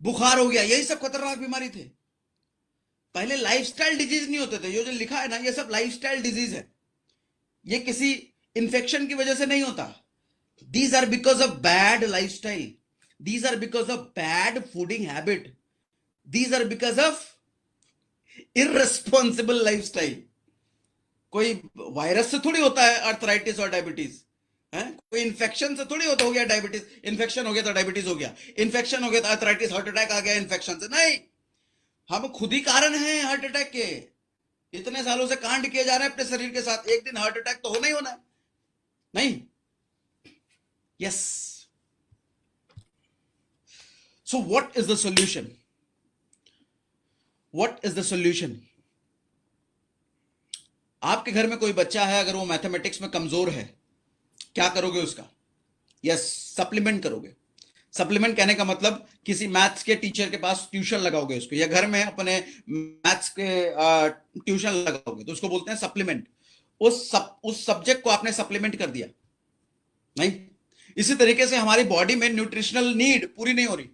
बुखार हो गया, यही सब खतरनाक बीमारी थे। पहले लाइफस्टाइल डिजीज नहीं होते थे, ये जो लिखा है ना, ये सब लाइफस्टाइल डिजीज है। ये किसी इंफेक्शन की वजह से नहीं होता। These are because of bad lifestyle, these are because of bad fooding habit, these are because of irresponsible lifestyle. कोई वायरस से थोड़ी होता है अर्थराइटिस और डायबिटीज, है? कोई इन्फेक्शन से थोड़ी होता हो गया डायबिटीज, इन्फेक्शन हो गया तो डायबिटीज हो गया, इन्फेक्शन हो गया तो अर्थराइटिस, हार्ट अटैक आ गया इन्फेक्शन से। नहीं, हम खुद ही कारण हैं हार्ट अटैक के। इतने सालों से कांड किए जा रहे हैं अपने शरीर के साथ, एक दिन हार्ट अटैक तो होना ही होना है। नहीं? Yes. So what is the solution? What is the solution? आपके घर में कोई बच्चा है, अगर वो मैथमेटिक्स में कमजोर है, क्या करोगे उसका? यस, सप्लीमेंट करोगे। सप्लीमेंट कहने का मतलब किसी मैथ्स के टीचर के पास ट्यूशन लगाओगे उसको, या घर में अपने मैथ्स के ट्यूशन लगाओगे, तो उसको बोलते हैं सप्लीमेंट। उस सब्जेक्ट को आपने सप्लीमेंट कर दिया नहीं। इसी तरीके से हमारी बॉडी में न्यूट्रिशनल नीड पूरी नहीं हो रही,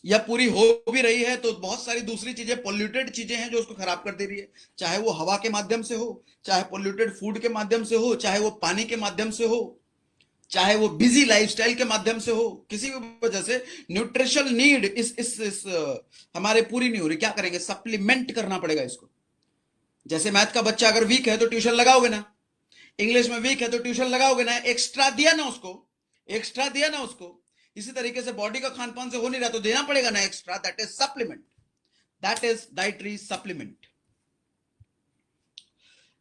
या पूरी हो भी रही है तो बहुत सारी दूसरी चीजें, पोल्यूटेड चीजें हैं जो उसको खराब कर दे रही है। चाहे वो हवा के माध्यम से हो, चाहे पोल्यूटेड फूड के माध्यम से हो, चाहे वो पानी के माध्यम से हो, चाहे वो बिजी लाइफस्टाइल के माध्यम से हो, किसी भी वजह से न्यूट्रिशनल नीड इस हमारे पूरी नहीं हो रही। क्या करेंगे? सप्लीमेंट करना पड़ेगा इसको। जैसे मैथ का बच्चा अगर वीक है तो ट्यूशन लगाओगे ना, इंग्लिश में वीक है तो ट्यूशन लगाओगे ना, एक्स्ट्रा दिया ना उसको, एक्स्ट्रा दिया ना उसको। इसी तरीके से बॉडी का खान पान से हो नहीं रहा तो देना पड़ेगा ना extra, that is supplement, that is dietary supplement.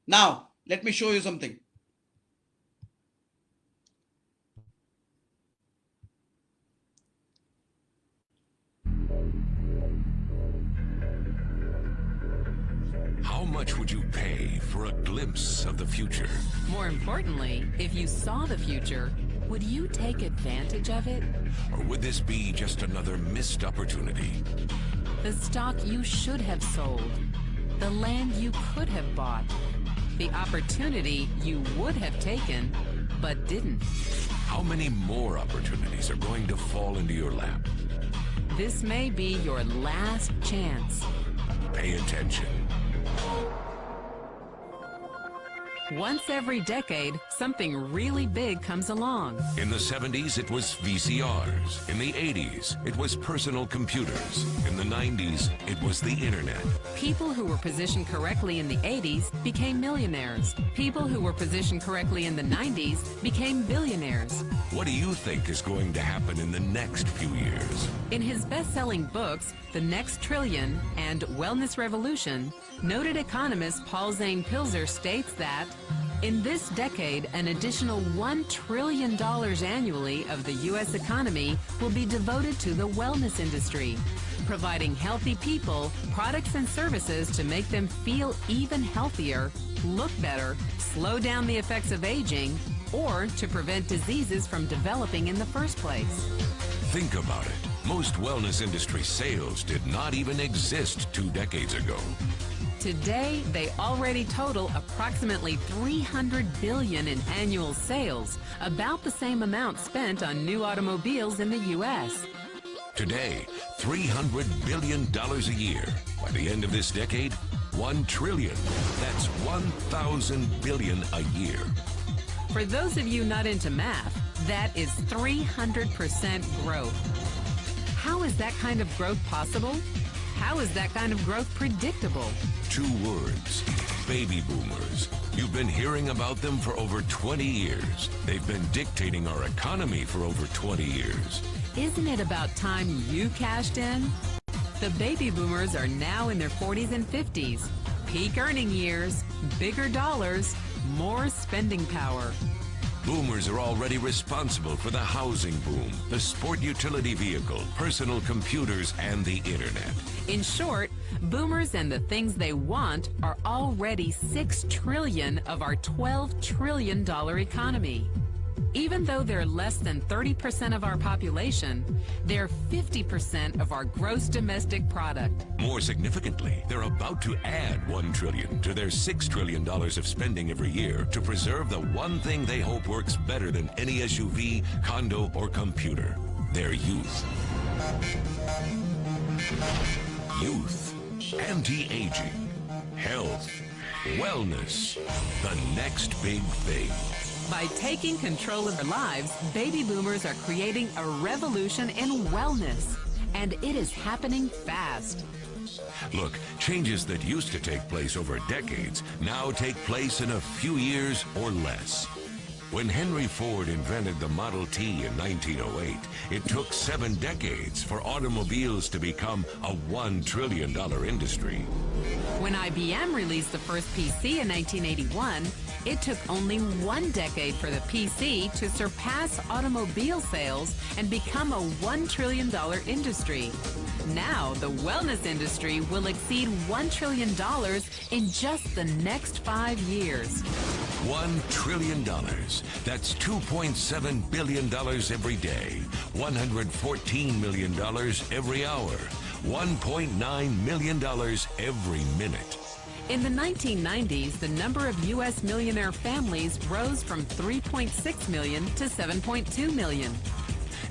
Now let me show you something. How much would you pay for a glimpse of the future? More importantly, if you saw the future, would you take advantage of it? Or would this be just another missed opportunity? The stock you should have sold, the land you could have bought, the opportunity you would have taken, but didn't. How many more opportunities are going to fall into your lap? This may be your last chance. Pay attention. Once every decade, something really big comes along. In the 70s, it was VCRs. In the 80s, it was personal computers. In the 90s, it was the internet. People who were positioned correctly in the 80s became millionaires. People who were positioned correctly in the 90s became billionaires. What do you think is going to happen in the next few years? In his best-selling books, The Next Trillion and Wellness Revolution, noted economist Paul Zane Pilzer states that in this decade, an additional $1 trillion annually of the U.S. economy will be devoted to the wellness industry, providing healthy people products and services to make them feel even healthier, look better, slow down the effects of aging, or to prevent diseases from developing in the first place. Think about it. Most wellness industry sales did not even exist 2 decades ago. Today, they already total approximately $300 billion in annual sales, about the same amount spent on new automobiles in the U.S. Today, $300 billion a year. By the end of this decade, $1 trillion. That's 1,000 billion a year. For those of you not into math, that is 300% growth. How is that kind of growth possible? How is that kind of growth predictable? 2 words, baby boomers. You've been hearing about them for over 20 years. They've been dictating our economy for over 20 years. Isn't it about time you cashed in? The baby boomers are now in their 40s and 50s. Peak earning years, bigger dollars, more spending power. Boomers are already responsible for the housing boom, the sport utility vehicle, personal computers, and the internet. In short, boomers and the things they want are already $6 trillion of our $12 trillion economy. Even though they're less than 30% of our population, they're 50% of our gross domestic product. More significantly, they're about to add $1 trillion to their $6 trillion of spending every year to preserve the one thing they hope works better than any SUV, condo, or computer: their youth. Youth, anti-aging, health, wellness, the next big thing. By taking control of their lives, baby boomers are creating a revolution in wellness, and it is happening fast. Look, changes that used to take place over decades now take place in a few years or less. When Henry Ford invented the Model T in 1908, it took 7 decades for automobiles to become a $1 trillion industry. When IBM released the first PC in 1981, It took only 1 decade for the PC to surpass automobile sales and become a $1 trillion industry. Now, the wellness industry will exceed $1 trillion in just the next 5 years. $1 trillion. That's $2.7 billion every day. $114 million every hour. $1.9 million every minute. In the 1990s, the number of U.S. millionaire families rose from 3.6 million to 7.2 million.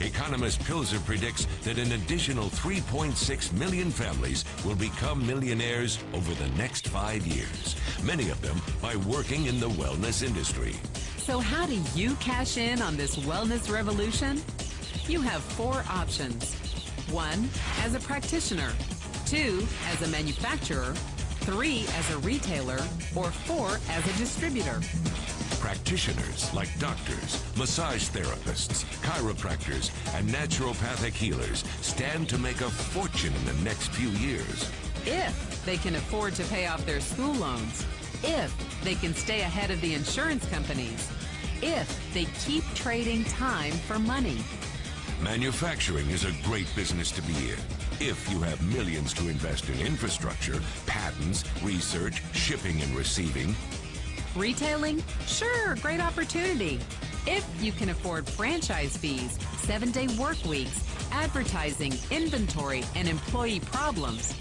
Economist Pilzer predicts that an additional 3.6 million families will become millionaires over the next 5 years, many of them by working in the wellness industry. So how do you cash in on this wellness revolution? You have 4 options. 1, as a practitioner. 2, as a manufacturer. 3, as a retailer. Or 4, as a distributor. Practitioners like doctors, massage therapists, chiropractors, and naturopathic healers stand to make a fortune in the next few years. If they can afford to pay off their school loans. If they can stay ahead of the insurance companies. If they keep trading time for money. Manufacturing is a great business to be in. If you have millions to invest in infrastructure, patents, research, shipping and receiving. Retailing? Sure, great opportunity. If you can afford franchise fees, 7-day work weeks, advertising, inventory, and employee problems.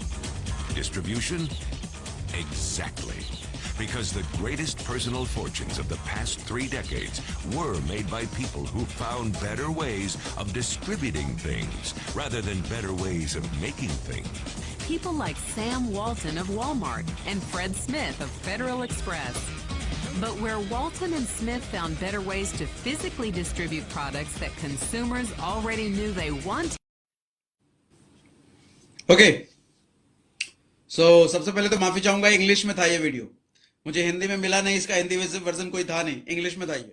Distribution? Exactly. Because the greatest personal fortunes of the past 3 decades were made by people who found better ways of distributing things rather than better ways of making things. People like Sam Walton of Walmart and Fred Smith of Federal Express. But where Walton and Smith found better ways to physically distribute products that consumers already knew they wanted. Okay. So सबसे पहले तो माफी चाहूंगा, English में था ये video, मुझे हिंदी में मिला नहीं, इसका हिंदी वर्जन कोई था नहीं, इंग्लिश में था ये।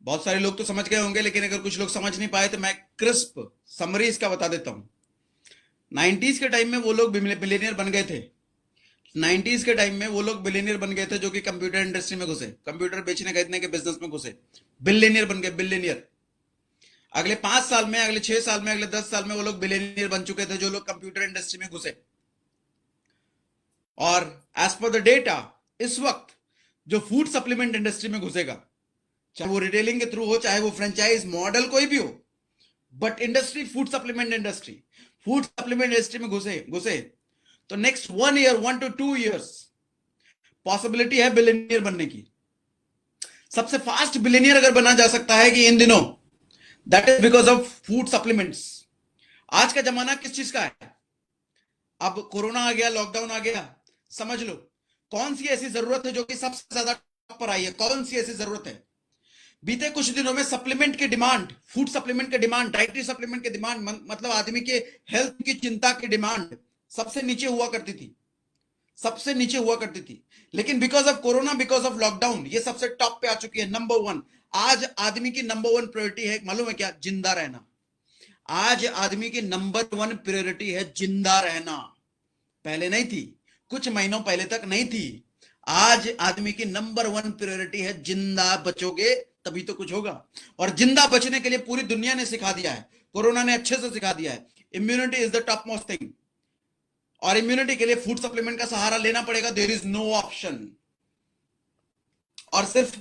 बहुत सारे लोग तो समझ गए होंगे, लेकिन अगर कुछ लोग समझ नहीं पाए तो मैं क्रिस्प समरी इसका बता देता हूं। 90s के टाइम में वो लोग बिलियनियर बन गए थे। 90s के टाइम में वो लोग बिलियनियर बन गए थे जो कि कंप्यूटर इंडस्ट्री में घुसे, कंप्यूटर बेचने खरीदने के बिजनेस में घुसे, बिलियनियर बन गए, बिलियनियर। अगले 5 साल में, अगले 6 साल में, अगले 10 साल में वो लोग बिलियनियर बन चुके थे जो लोग कंप्यूटर इंडस्ट्री में घुसे। और एज पर द डेटा, इस वक्त जो फूड सप्लीमेंट इंडस्ट्री में घुसेगा, चाहे वो रिटेलिंग के थ्रू हो, चाहे वो फ्रेंचाइज मॉडल कोई भी हो, but industry food supplement industry में घुसे तो next 1 year, 1 to 2 years possibility है बिलियनियर बनने की। सबसे फास्ट बिलियनियर अगर बना जा सकता है कि इन दिनों, that is because of food supplements. आज का जमाना किस चीज का है? अब कोरोना आ गया, लॉकडाउन आ गया, समझ लो कौन सी ऐसी जरूरत है जो कि सबसे ज्यादा टॉप पर आई है? कौन सी ऐसी जरूरत है? बीते कुछ दिनों में सप्लीमेंट की डिमांड, फूड सप्लीमेंट की डिमांड, डाइटरी सप्लीमेंट की डिमांड, मतलब आदमी के हेल्थ की चिंता की डिमांड सबसे नीचे हुआ करती थी, सबसे नीचे हुआ करती थी। लेकिन because of corona, because of lockdown, ये सबसे टॉप पे आ चुकी है, नंबर 1। आज आदमी की नंबर 1 प्रायोरिटी है, मालूम है क्या? जिंदा रहना। आज आदमी की नंबर 1 प्रायोरिटी है जिंदा रहना। पहले नहीं थी, कुछ महीनों पहले तक नहीं थी। आज आदमी की नंबर 1 प्रायोरिटी है जिंदा बचोगे तभी तो कुछ होगा। और जिंदा बचने के लिए पूरी दुनिया ने सिखा दिया है, कोरोना ने अच्छे से सिखा दिया है, immunity is the top most thing. और इम्यूनिटी के लिए फूड सप्लीमेंट का सहारा लेना पड़ेगा, देयर इज नो ऑप्शन। और सिर्फ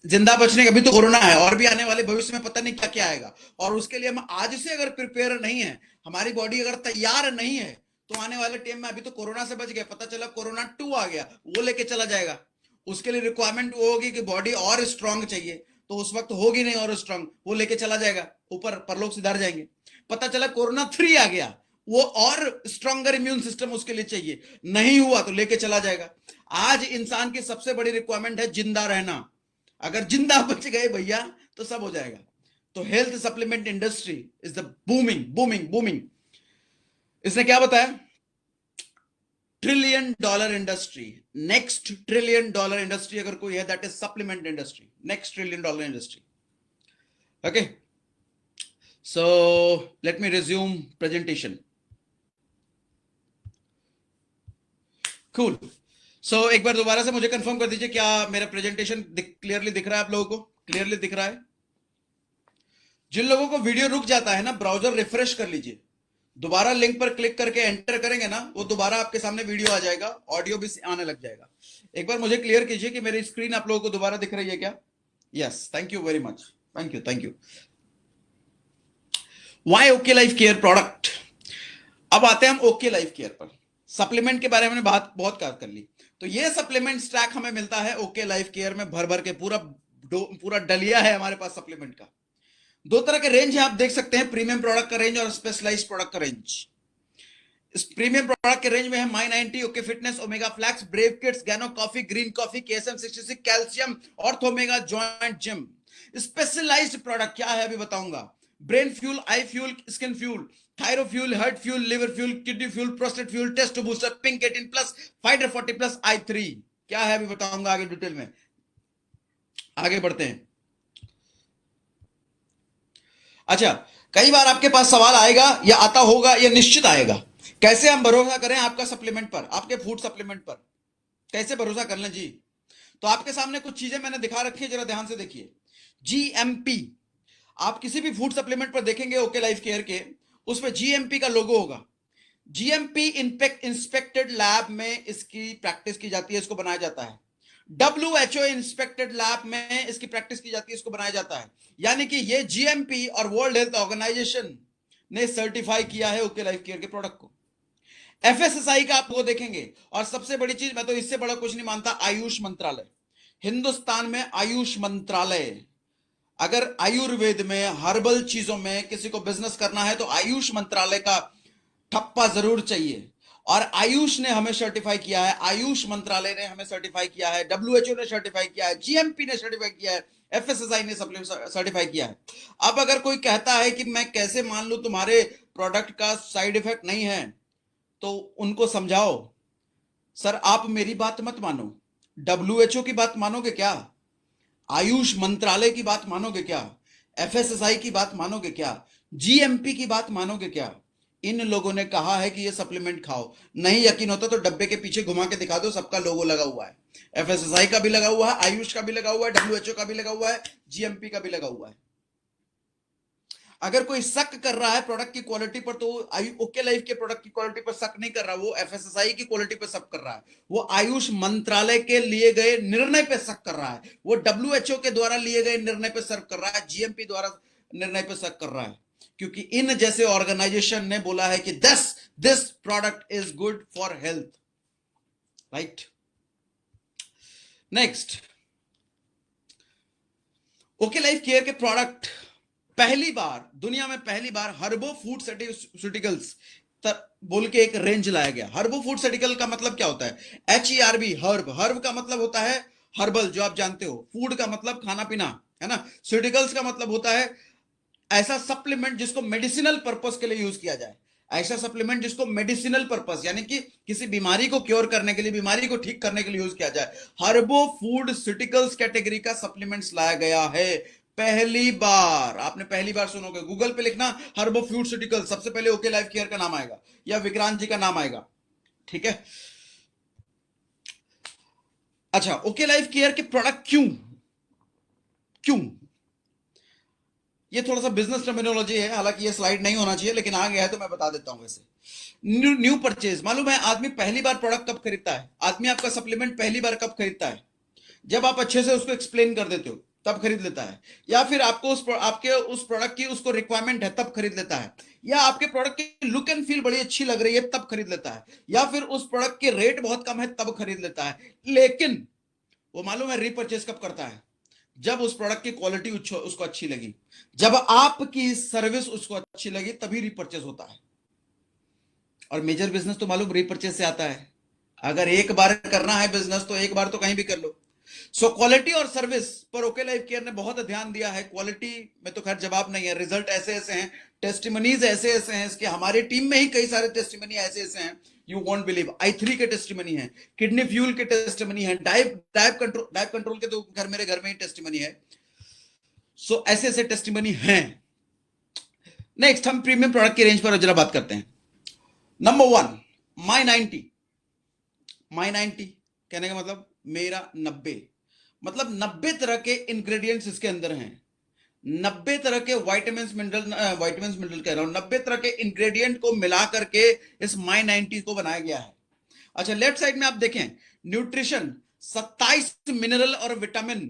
जिंदा बचने का भी तो कोरोना है, और भी आने वाले भविष्य में पता नहीं क्या क्या आएगा। और उसके लिए हम आज से अगर प्रिपेयर नहीं है, हमारी बॉडी अगर तैयार नहीं है, तो आने वाले टाइम में, अभी तो कोरोना से बच गए, पता चला कोरोना 2 आ गया, वो लेके चला जाएगा। उसके लिए रिक्वायरमेंट वो होगी कि बॉडी और स्ट्रांग चाहिए, तो उस वक्त होगी नहीं और स्ट्रांग, वो लेके चला जाएगा, ऊपर परलोक सिधार जाएंगे। पता चला कोरोना 3 आ गया, वो और स्ट्रॉन्गर इम्यून सिस्टम उसके लिए चाहिए, नहीं हुआ तो लेके चला जाएगा। आज इंसान की सबसे बड़ी रिक्वायरमेंट है जिंदा रहना। अगर जिंदा बच गए भैया तो सब हो जाएगा। तो health supplement industry is the booming booming booming. इसने क्या बताया? $1 trillion industry, next $1 trillion industry अगर कोई है, that is supplement industry, next $1 trillion industry. Okay, so let me resume presentation. Cool. सो एक बार दोबारा से मुझे कंफर्म कर दीजिए, क्या मेरा प्रेजेंटेशन क्लियरली दिख रहा है आप लोगों को? क्लियरली दिख रहा है? जिन लोगों को वीडियो रुक जाता है ना, ब्राउजर रिफ्रेश कर लीजिए, दोबारा लिंक पर क्लिक करके एंटर करेंगे ना, वो दोबारा आपके सामने वीडियो आ जाएगा, ऑडियो भी आने लग जाएगा। एक बार मुझे क्लियर कीजिए कि मेरी स्क्रीन आप लोगों को दोबारा दिख रही है क्या? Yes, thank you very much, thank you, thank you. Why okay life care product. अब आते हैं हम ओके लाइफ केयर पर। सप्लीमेंट के बारे में बात बहुत कर ली, तो ये सप्लीमेंट स्टैक हमें मिलता है ओके लाइफ केयर में भर भर के, पूरा डलिया है हमारे पास सप्लीमेंट का। दो तरह के रेंज है, आप देख सकते हैं, प्रीमियम प्रोडक्ट का रेंज और स्पेशलाइज्ड प्रोडक्ट का रेंज। इस प्रीमियम प्रोडक्ट के रेंज में है my 90, okay fitness, omega flax, brave kids, gano coffee, green coffee, KSM 66, calcium, orthomega, joint gym. Specialised product क्या है अभी बताऊंगा। Brain fuel, eye fuel, skin fuel, thyro fuel, heart fuel, liver fuel, kidney fuel, prostate fuel, test booster, pink 18 plus, fighter 40 plus, i3 क्या है अभी बताऊंगा आगे detail में। आगे बढ़ते हैं। अच्छा, कई बार आपके पास सवाल आएगा या आता होगा, या निश्चित आएगा, कैसे हम भरोसा करें आपका सप्लीमेंट पर, आपके फूड सप्लीमेंट पर कैसे भरोसा कर लें जी? तो आपके सामने कुछ चीजें मैंने दिखा रखी है, जरा ध्यान से देखिए। जीएमपी, आप किसी भी फूड सप्लीमेंट पर देखेंगे ओके लाइफ केयर के, उसमें जीएमपी का लोगो होगा। जीएमपी इंस्पेक्टेड लैब में इसकी प्रैक्टिस की जाती है, इसको बनाया जाता है। WHO इंस्पेक्टेड लैब में इसकी प्रैक्टिस की जाती है, इसको बनाया जाता है। यानी कि ये जीएमपी और वर्ल्ड हेल्थ ऑर्गेनाइजेशन ने सर्टिफाई किया है ओके लाइफ केयर के प्रोडक्ट को। एफएसएसआई का आप वो देखेंगे, और सबसे बड़ी चीज, मैं तो इससे बड़ा कुछ नहीं मानता, आयुष मंत्रालय। हिंदुस्तान में आयुष मंत्रालय, अगर आयुर्वेद में, हर्बल चीजों में किसी को बिजनेस करना है तो आयुष मंत्रालय का ठप्पा जरूर चाहिए। और आयुष ने हमें सर्टिफाई किया है, आयुष मंत्रालय ने हमें सर्टिफाई किया है, डब्ल्यूएचओ ने सर्टिफाई किया है, जीएमपी ने सर्टिफाई किया है, एफएसएसआई ने सर्टिफाई किया है। अब अगर कोई कहता है कि मैं कैसे मान लूं तुम्हारे प्रोडक्ट का साइड इफेक्ट नहीं है, तो उनको समझाओ, सर आप मेरी बात मत मानो, डब्ल्यूएचओ की बात मानोगे क्या? आयुष मंत्रालय की बात मानोगे क्या? एफएसएसआई की बात मानोगे क्या? जीएमपी की बात मानोगे क्या? इन लोगों ने कहा है कि ये सप्लीमेंट खाओ। नहीं यकीन होता तो डब्बे के पीछे घुमा के दिखा दो, सबका लोगो लगा हुआ है, एफएसएसआई का भी लगा हुआ है, आयुष का भी लगा हुआ है, डब्ल्यूएचओ का भी लगा हुआ है, जीएमपी का भी लगा हुआ है। अगर कोई शक कर रहा है प्रोडक्ट की क्वालिटी पर, तो ओके लाइफ के प्रोडक्ट की क्वालिटी पर शक नहीं कर रहा, वो एफएसएसआई की क्वालिटी पर शक कर रहा है, वो आयुष मंत्रालय के लिए गए निर्णय पर शक कर रहा है, वो डब्ल्यूएचओ के द्वारा लिए गए निर्णय पर शक कर रहा है, जीएमपी द्वारा निर्णय पर शक कर रहा है, क्योंकि इन जैसे ऑर्गेनाइजेशन ने बोला है कि this product is good for health, right. Next, okay life care के प्रोडक्ट दुनिया में पहली बार हर्बो फूडस्यूटिकल्स बोल के एक रेंज लाया गया। हर्बो फूडस्यूटिकल का मतलब क्या होता है? HERB, हर्ब का मतलब होता है हर्बल, जो आप जानते हो। फूड का मतलब खाना पीना है ना। स्यूटिकल्स का मतलब होता है ऐसा सप्लीमेंट जिसको मेडिसिनल पर्पस के लिए यूज किया जाए, ऐसा सप्लीमेंट जिसको मेडिसिनल पर्पस यानी कि किसी बीमारी को क्योर करने के लिए, बीमारी को ठीक करने के लिए यूज किया जाए। हर्बो फूडस्यूटिकल्स कैटेगरी का सप्लीमेंट्स लाया गया है पहली बार। आपने पहली बार सुनोगे, गूगल पे लिखना हर्बो फूडस्यूटिकल्स, सबसे पहले ओके लाइफ केयर का नाम आएगा या विक्रांत जी का नाम आएगा, ठीक है। अच्छा, ओके लाइफ केयर के प्रोडक्ट क्यों ये थोड़ा सा बिजनेस टर्मिनोलॉजी है, हालांकि ये स्लाइड नहीं होना चाहिए, लेकिन आ गया है तो मैं बता देता हूं। वैसे न्यू परचेज, मालूम है आदमी पहली बार प्रोडक्ट कब खरीदता है? आदमी आपका सप्लीमेंट पहली बार कब खरीदता है? जब आप अच्छे से उसको एक्सप्लेन कर देते हो तब खरीद लेता है, या फिर आपको आपके उस प्रोडक्ट की उसको रिक्वायरमेंट है तब खरीद लेता है, या आपके प्रोडक्ट की लुक एंड फील बड़ी अच्छी लग रही है तब खरीद लेता है, या फिर उस प्रोडक्ट के रेट बहुत कम है तब खरीद लेता है। लेकिन वो मालूम है रीपरचेज कब करता है? जब उस प्रोडक्ट की क्वालिटी उसको अच्छी लगी, जब आपकी सर्विस उसको अच्छी लगी, तभी रीपरचेज होता है। और मेजर बिजनेस तो मालूम रीपरचेज से आता है। अगर एक बार करना है बिजनेस तो एक बार तो कहीं भी कर लो। सो क्वालिटी और सर्विस पर ओके लाइफ केयर ने बहुत ध्यान दिया है। क्वालिटी में तो खैर जवाब नहीं है, रिजल्ट ऐसे ऐसे हैं, टेस्टिमनीज ऐसे ऐसे हैं, इसके हमारी टीम में ही कई सारे टेस्टिमनी ऐसे ऐसे हैं, यू वोंट बिलीव। i3 के टेस्टिमनी है, किडनी फ्यूल के टेस्टिमनी है, डाइव कंट्रोल के तो मेरे घर में ही टेस्टिमनी है। सो ऐसे ऐसे टेस्टिमनी हैं। नेक्स्ट, हम प्रीमियम प्रोडक्ट की रेंज पर जरा बात करते हैं। नंबर 1, माई 90 कहने का मतलब मेरा 90, मतलब 90 तरह के इंग्रेडिएंट्स इसके अंदर हैं, 90 तरह के वाइटामिन मिनरल कह रहा हूं, 90 तरह के इंग्रेडिएंट को मिला करके इस माई 90 को बनाया गया है। अच्छा, लेफ्ट साइड में आप देखें न्यूट्रिशन, 27 मिनरल और विटामिन,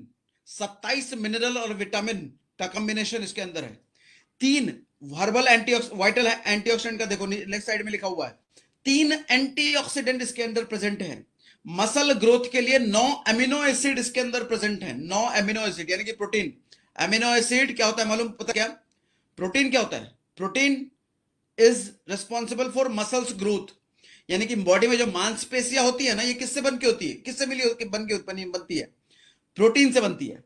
27 मिनरल और विटामिन का कॉम्बिनेशन इसके अंदर है। 3 हर्बल वाइटल एंटीऑक्सीडेंट का देखो नेक्स्ट साइड में लिखा हुआ है, 3 एंटीऑक्सीडेंट इसके अंदर प्रेजेंट है। मसल ग्रोथ के लिए 9 अमीनो एसिड इसके अंदर प्रेजेंट है, 9 अमीनो एसिड यानी कि प्रोटीन। अमीनो एसिड क्या होता है मालूम, पता क्या? प्रोटीन क्या होता है? Protein is responsible for muscles growth, यानी कि बॉडी में जो मांसपेशियां होती है ना, ये किससे बन के होती है, किससे मिली बन के बनती है? प्रोटीन से बनती है।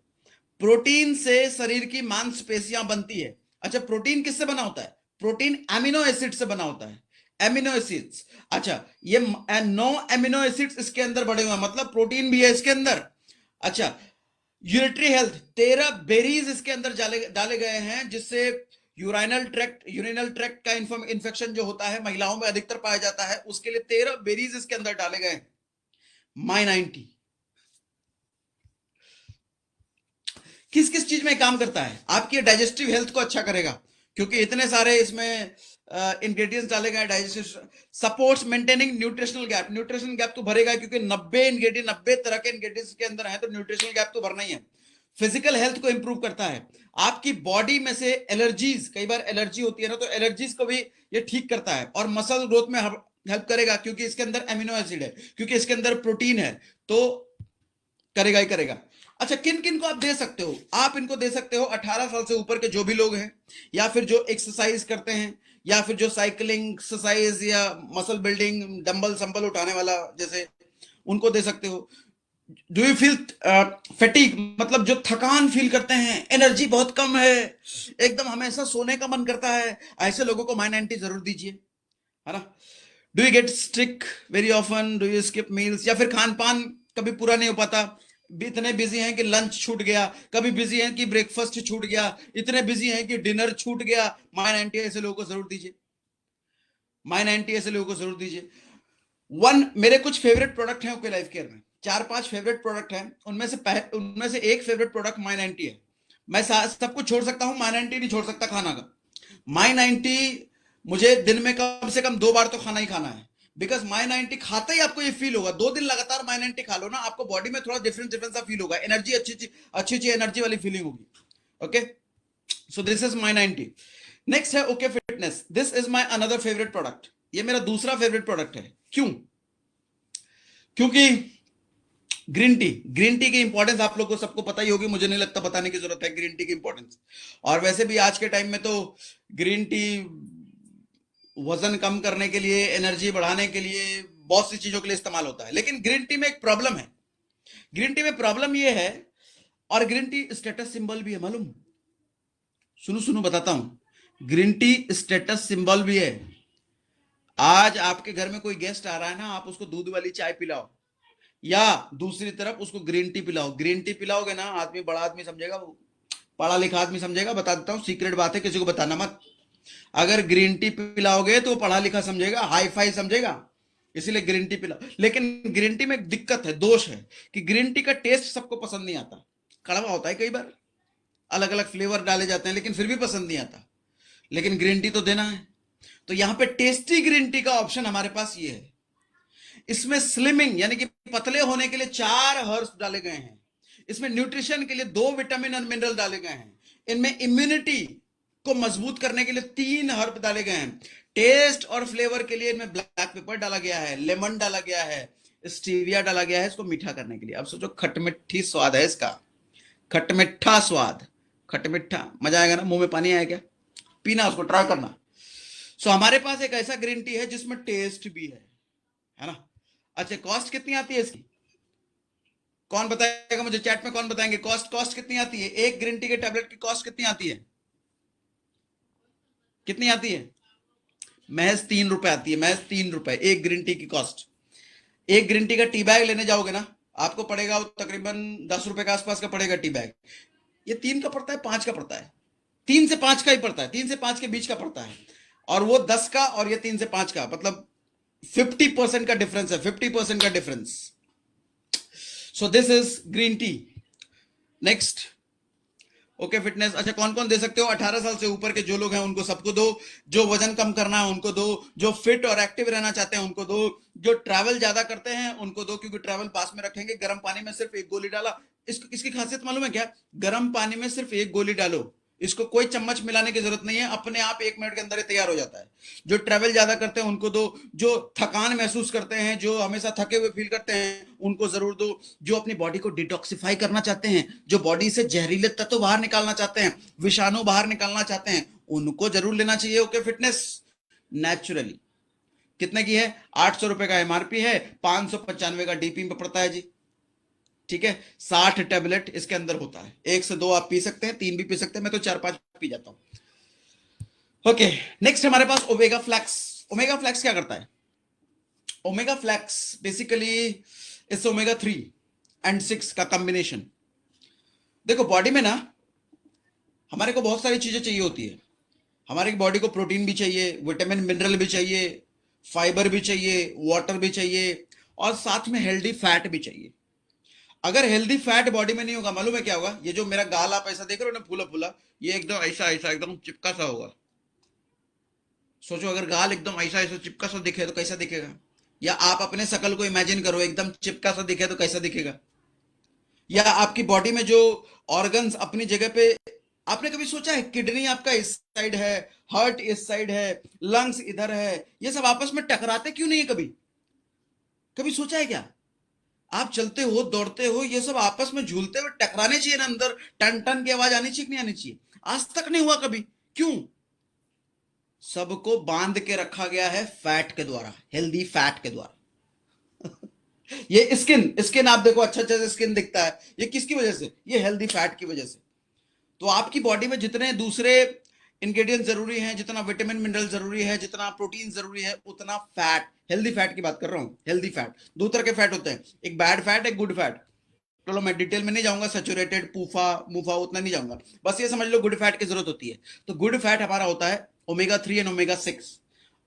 प्रोटीन से शरीर की मांसपेशियां बनती है। अच्छा, प्रोटीन किससे बना होता है? प्रोटीन अमीनो एसिड से बना होता है, एमिनो एसिड्स। अच्छा, ये 9 अमीनो एसिड्स इसके अंदर बड़े हुए हैं, मतलब प्रोटीन भी है इसके अंदर। अच्छा, यूरिनरी हेल्थ, 13 बेरीज इसके अंदर डाले गए हैं, जिससे यूरिनल ट्रैक्ट का इंफेक्शन जो होता है महिलाओं में अधिकतर पाया जाता है, उसके लिए 13 बेरीज इसके अंदर डाले गए हैं। माई 90 किस किस चीज में काम करता है? आपकी डाइजेस्टिव हेल्थ को अच्छा करेगा, क्योंकि इतने सारे इसमें इंग्रेडिएंट्स डाले गए। Digestive supports maintaining nutritional gap, nutritional gap तो भरेगा, क्योंकि 90 तरह के इंग्रेडिएंट्स के अंदर है, तो न्यूट्रिशनल गैप तो भरना ही है। फिजिकल हेल्थ को इंप्रूव करता है। आपकी बॉडी में से एलर्जीज, कई बार एलर्जी होती है ना, तो एलर्जीज को भी ये ठीक करता है। और मसल ग्रोथ में हेल्प करेगा, क्योंकि इसके अंदर एमिनो एसिड है, क्योंकि इसके अंदर प्रोटीन है, तो करेगा ही करेगा। अच्छा, किन किन को आप दे सकते हो? आप इनको दे सकते हो 18 साल से ऊपर के जो भी लोग हैं, या फिर जो एक्सरसाइज करते हैं, या फिर जो साइकिलिंग एक्सरसाइज या मसल बिल्डिंग, डंबल संबल उठाने वाला जैसे, उनको दे सकते हो। डू यू फील फैटिग, मतलब जो थकान फील करते हैं, एनर्जी बहुत कम है, एकदम हमेशा सोने का मन करता है, ऐसे लोगों को माई 90 जरूर दीजिए, है ना। Do you get sick very often, do you skip meals, या फिर खान पान कभी पूरा नहीं हो पाता, इतने बिजी हैं कि लंच छूट गया, कभी बिजी हैं कि ब्रेकफास्ट छूट गया, इतने बिजी हैं कि डिनर छूट गया, माई 90 ऐसे लोगों को जरूर दीजिए, माई 90 ऐसे लोगों को जरूर दीजिए। मेरे कुछ फेवरेट प्रोडक्ट हैं ओके लाइफ केयर में, 4-5 फेवरेट प्रोडक्ट हैं, उनमें से एक फेवरेट प्रोडक्ट माई 90 है। मैं सब कुछ छोड़ सकता हूं, माई 90 नहीं छोड़ सकता खाना का। माई 90 मुझे दिन में कम से कम 2 बार तो खाना ही खाना है, बिकॉज माई 90 खाते ही आपको ये फील होगा, 2 दिन लगातार माई 90 खा लो ना, आपको बॉडी में थोड़ा डिफरेंट सा फील होगा, एनर्जी अच्छी एनर्जी वाली फीलिंग होगी। Okay, so this is my 90। Next है okay fitness, this is my another favourite product, ये मेरा दूसरा फेवरेट प्रोडक्ट है। क्यों? क्योंकि ग्रीन टी की इंपॉर्टेंस आप लोग को सबको पता ही होगी, मुझे नहीं लगता बताने की जरूरत है ग्रीन टी की इंपॉर्टेंस। और वैसे भी आज के टाइम में तो ग्रीन टी वजन कम करने के लिए, एनर्जी बढ़ाने के लिए, बहुत सी चीजों के लिए इस्तेमाल होता है। लेकिन ग्रीन टी में एक प्रॉब्लम है, ग्रीन टी में प्रॉब्लम यह है, और ग्रीन टी स्टेटस सिंबल भी है, मालूम? सुनो बताता हूं, ग्रीन टी स्टेटस सिंबल भी है। आज आपके घर में कोई गेस्ट आ रहा है ना, आप उसको दूध वाली चाय पिलाओ, या दूसरी तरफ उसको ग्रीन टी पिलाओ। ग्रीन टी पिलाओगे ना, आदमी बड़ा आदमी समझेगा, वो पढ़ा लिखा आदमी समझेगा। बता देता हूं, सीक्रेट बात है, किसी को बताना मत। अगर ग्रीन टी पिलाओगे तो पढ़ा लिखा समझेगा, हाई फाई समझेगा, इसीलिए ग्रीन टी पिलाओ। लेकिन ग्रीन टी में एक दिक्कत है, दोष है, कि ग्रीन टी का टेस्ट सबको पसंद नहीं आता, कड़वा होता है, कई बार अलग अलग फ्लेवर डाले जाते हैं, लेकिन फिर भी पसंद नहीं आता। लेकिन ग्रीन टी तो देना है, तो यहां पे टेस्टी ग्रीन टी का ऑप्शन हमारे पास ये है। इसमें स्लिमिंग यानी कि पतले होने के लिए 4 हर्ब्स डाले गए हैं, इसमें न्यूट्रिशन के लिए 2 विटामिन और मिनरल डाले गए हैं, इनमें इम्यूनिटी को मजबूत करने के लिए 3 हर्ब डाले गए हैं, टेस्ट और फ्लेवर के लिए इनमें ब्लैक पेपर डाला गया है, लेमन डाला गया है, स्टीविया डाला गया है इसको मीठा करने के लिए। अब सोचो, खटमिट्ठी स्वाद है इसका, खटमिट्ठा स्वाद, खटमिट्ठा, मजा आएगा ना, मुंह में पानी आएगा, पीना, उसको ट्राई करना। सो हमारे पास एक ऐसा ग्रीन टी है जिसमें टेस्ट भी है ना। अच्छा, कॉस्ट कितनी आती है इसकी? कौन बताएगा मुझे चैट में, कौन बताएंगे कॉस्ट कितनी आती है? एक ग्रीन टी के टैबलेट की कॉस्ट कितनी आती है? कितनी आती है? महज 3 रुपए आती है, महज 3 रुपए एक ग्रीन टी की कॉस्ट। एक ग्रीन टी का टी बैग लेने जाओगे ना, आपको पड़ेगा तकरीबन 10 रुपए के आसपास का पड़ेगा टी बैग। ये 3 का पड़ता है, 5 का पड़ता है, 3 से 5 का ही पड़ता है, 3 से 5 के बीच का पड़ता है, और वो 10 का और ये 3 से 5 का, मतलब 50% का डिफरेंस है, 50% का difference. So this is green tea. Next, okay fitness. अच्छा, कौन कौन दे सकते हो? 18 साल से ऊपर के जो लोग हैं उनको सबको दो, जो वजन कम करना है उनको दो, जो फिट और एक्टिव रहना चाहते हैं उनको दो, जो ट्रैवल ज्यादा करते हैं उनको दो, क्योंकि ट्रैवल पास में रखेंगे। गर्म पानी में सिर्फ एक गोली डाला। इसकी खासियत मालूम है क्या? गर्म पानी में सिर्फ एक गोली डालो, इसको कोई चम्मच मिलाने की जरूरत नहीं है, अपने आप 1 मिनट के अंदर ही तैयार हो जाता है। जो ट्रैवल ज्यादा करते हैं उनको दो, जो थकान महसूस करते हैं, जो हमेशा थके हुए फील करते हैं उनको जरूर दो, जो अपनी बॉडी को डिटॉक्सिफाई करना चाहते हैं, जो बॉडी से जहरीले तत्व बाहर निकालना चाहते हैं, विषाणु बाहर निकालना चाहते हैं, उनको जरूर लेना चाहिए। Okay fitness naturally. कितने की है? 800 रुपए का एमआरपी है, 595 का डीपी में पड़ता है जी। ठीक है, 60 टेबलेट इसके अंदर होता है। 1 से 2 आप पी सकते हैं, 3 भी पी सकते हैं, मैं तो 4-5 पी जाता हूं। ओके, नेक्स्ट हमारे पास ओमेगा फ्लैक्स। ओमेगा फ्लैक्स क्या करता है? ओमेगा फ्लैक्स बेसिकली इस ओमेगा 3 एंड 6 का कॉम्बिनेशन। देखो, बॉडी में ना हमारे को बहुत सारी चीजें चाहिए होती है। हमारी बॉडी को प्रोटीन भी चाहिए, विटामिन मिनरल भी चाहिए, फाइबर भी चाहिए, वाटर भी चाहिए, और साथ में हेल्दी फैट भी चाहिए। अगर हेल्दी फैट बॉडी में नहीं होगा, मालूम है क्या होगा? ये जो मेरा गाल आप ऐसा देख रहे हो ना, फूला फूला, ये एकदम ऐसा ऐसा एकदम चिपका सा होगा। सोचो, अगर गाल एकदम ऐसा ऐसा चिपका सा दिखे तो कैसा दिखेगा? या आप अपने शकल को इमेजिन करो, एकदम चिपका सा दिखे तो कैसा दिखेगा? या आपकी बॉडी में जो ऑर्गन्स अपनी जगह पे, आपने कभी सोचा है किडनी आपका इस साइड है, हार्ट इस साइड है, लंग्स इधर है, ये सब आपस में टकराते क्यों नहीं है? कभी कभी सोचा है क्या? आप चलते हो, दौड़ते हो, ये सब आपस में झूलते हुए टकराने चाहिए ना, अंदर टन टन की आवाज आनी चाहिए कि नहीं आनी चाहिए? आज तक नहीं हुआ कभी। क्यों? सबको बांध के रखा गया है फैट के द्वारा, हेल्दी फैट के द्वारा। ये स्किन स्किन आप देखो, अच्छा अच्छा स्किन दिखता है, ये किसकी वजह से? ये हेल्दी फैट की वजह से। तो आपकी बॉडी में जितने दूसरे इंग्रेडिएंट जरूरी हैं, जितना विटामिन मिनरल जरूरी है, जितना प्रोटीन जरूरी है, उतना फैट, हेल्दी फैट की बात कर रहा हूं। हेल्दी फैट, दो तरह के फैट होते हैं, एक बैड फैट, एक गुड फैट। चलो मैं डिटेल में नहीं जाऊंगा, सैचुरेटेड, पूफा मुफा उतना नहीं जाऊंगा, बस ये समझ लो गुड फैट की जरूरत होती है। तो गुड फैट हमारा होता है ओमेगा 3 एंड ओमेगा 6।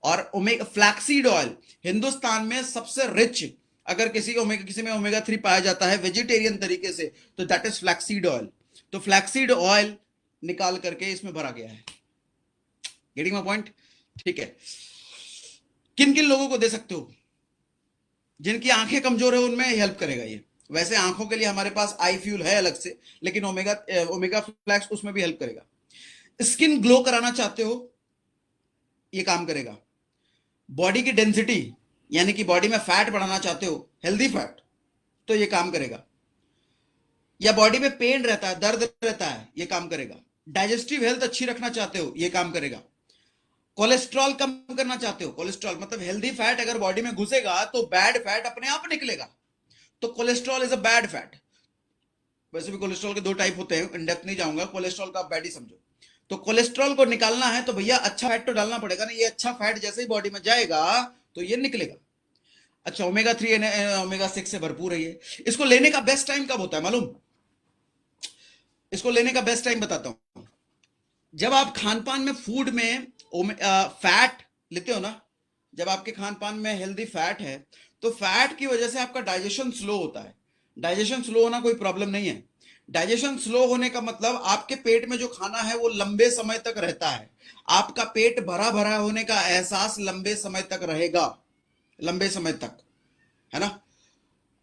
और ओमेगा फ्लैक्सीड ऑयल हिंदुस्तान में सबसे रिच, अगर किसी में ओमेगा 3 पाया जाता है वेजिटेरियन तरीके से, तो दैट इज फ्लैक्सीड ऑयल। तो फ्लैक्सीड ऑयल निकाल करके इसमें भरा गया है। Getting my point? ठीक है। किन किन लोगों को दे सकते हो? जिनकी आंखें कमजोर है उनमें हेल्प करेगा ये। वैसे आंखों के लिए हमारे पास आई फ्यूल है अलग से, लेकिन ओमेगा फ्लैक्स उसमें भी हेल्प करेगा। स्किन ग्लो कराना चाहते हो, ये काम करेगा। बॉडी की डेंसिटी, यानी कि बॉडी में फैट बढ़ाना चाहते हो, हेल्दी फैट, तो ये काम करेगा। या बॉडी में पेन रहता है, दर्द रहता है, ये काम करेगा। डाइजेस्टिव हेल्थ अच्छी रखना चाहते हो, ये काम करेगा। कोलेस्ट्रॉल कम करना चाहते हो, कोलेस्ट्रॉल मतलब हेल्दी फैट अगर बॉडी में घुसेगा तो बैड फैट अपने आप निकलेगा। तो cholesterol is a bad fat. वैसे भी कोलेस्ट्रॉल के 2 टाइप होते हैं, इन डेप्थ नहीं जाऊंगा, कोलेस्ट्रॉल का बैड ही समझो। तो कोलेस्ट्रॉल को निकालना है तो भैया अच्छा फैट तो डालना पड़ेगा ना। ये अच्छा फैट जैसे ही बॉडी में जाएगा तो ये निकलेगा। अच्छा, ओमेगा 3 ओमेगा 6 से भरपूर है ये। इसको लेने का बेस्ट टाइम कब होता है मालूम? इसको लेने का बेस्ट टाइम बताता हूं। जब आप खान पान में, फूड में फैट लेते हो ना, जब आपके खान पान में हेल्दी फैट है तो फैट की वजह से आपका डाइजेशन स्लो होता है। डाइजेशन स्लो होना कोई प्रॉब्लम नहीं है। डाइजेशन स्लो होने का मतलब आपके पेट में जो खाना है वो लंबे समय तक रहता है। आपका पेट भरा भरा होने का एहसास लंबे समय तक रहेगा, लंबे समय तक, है ना।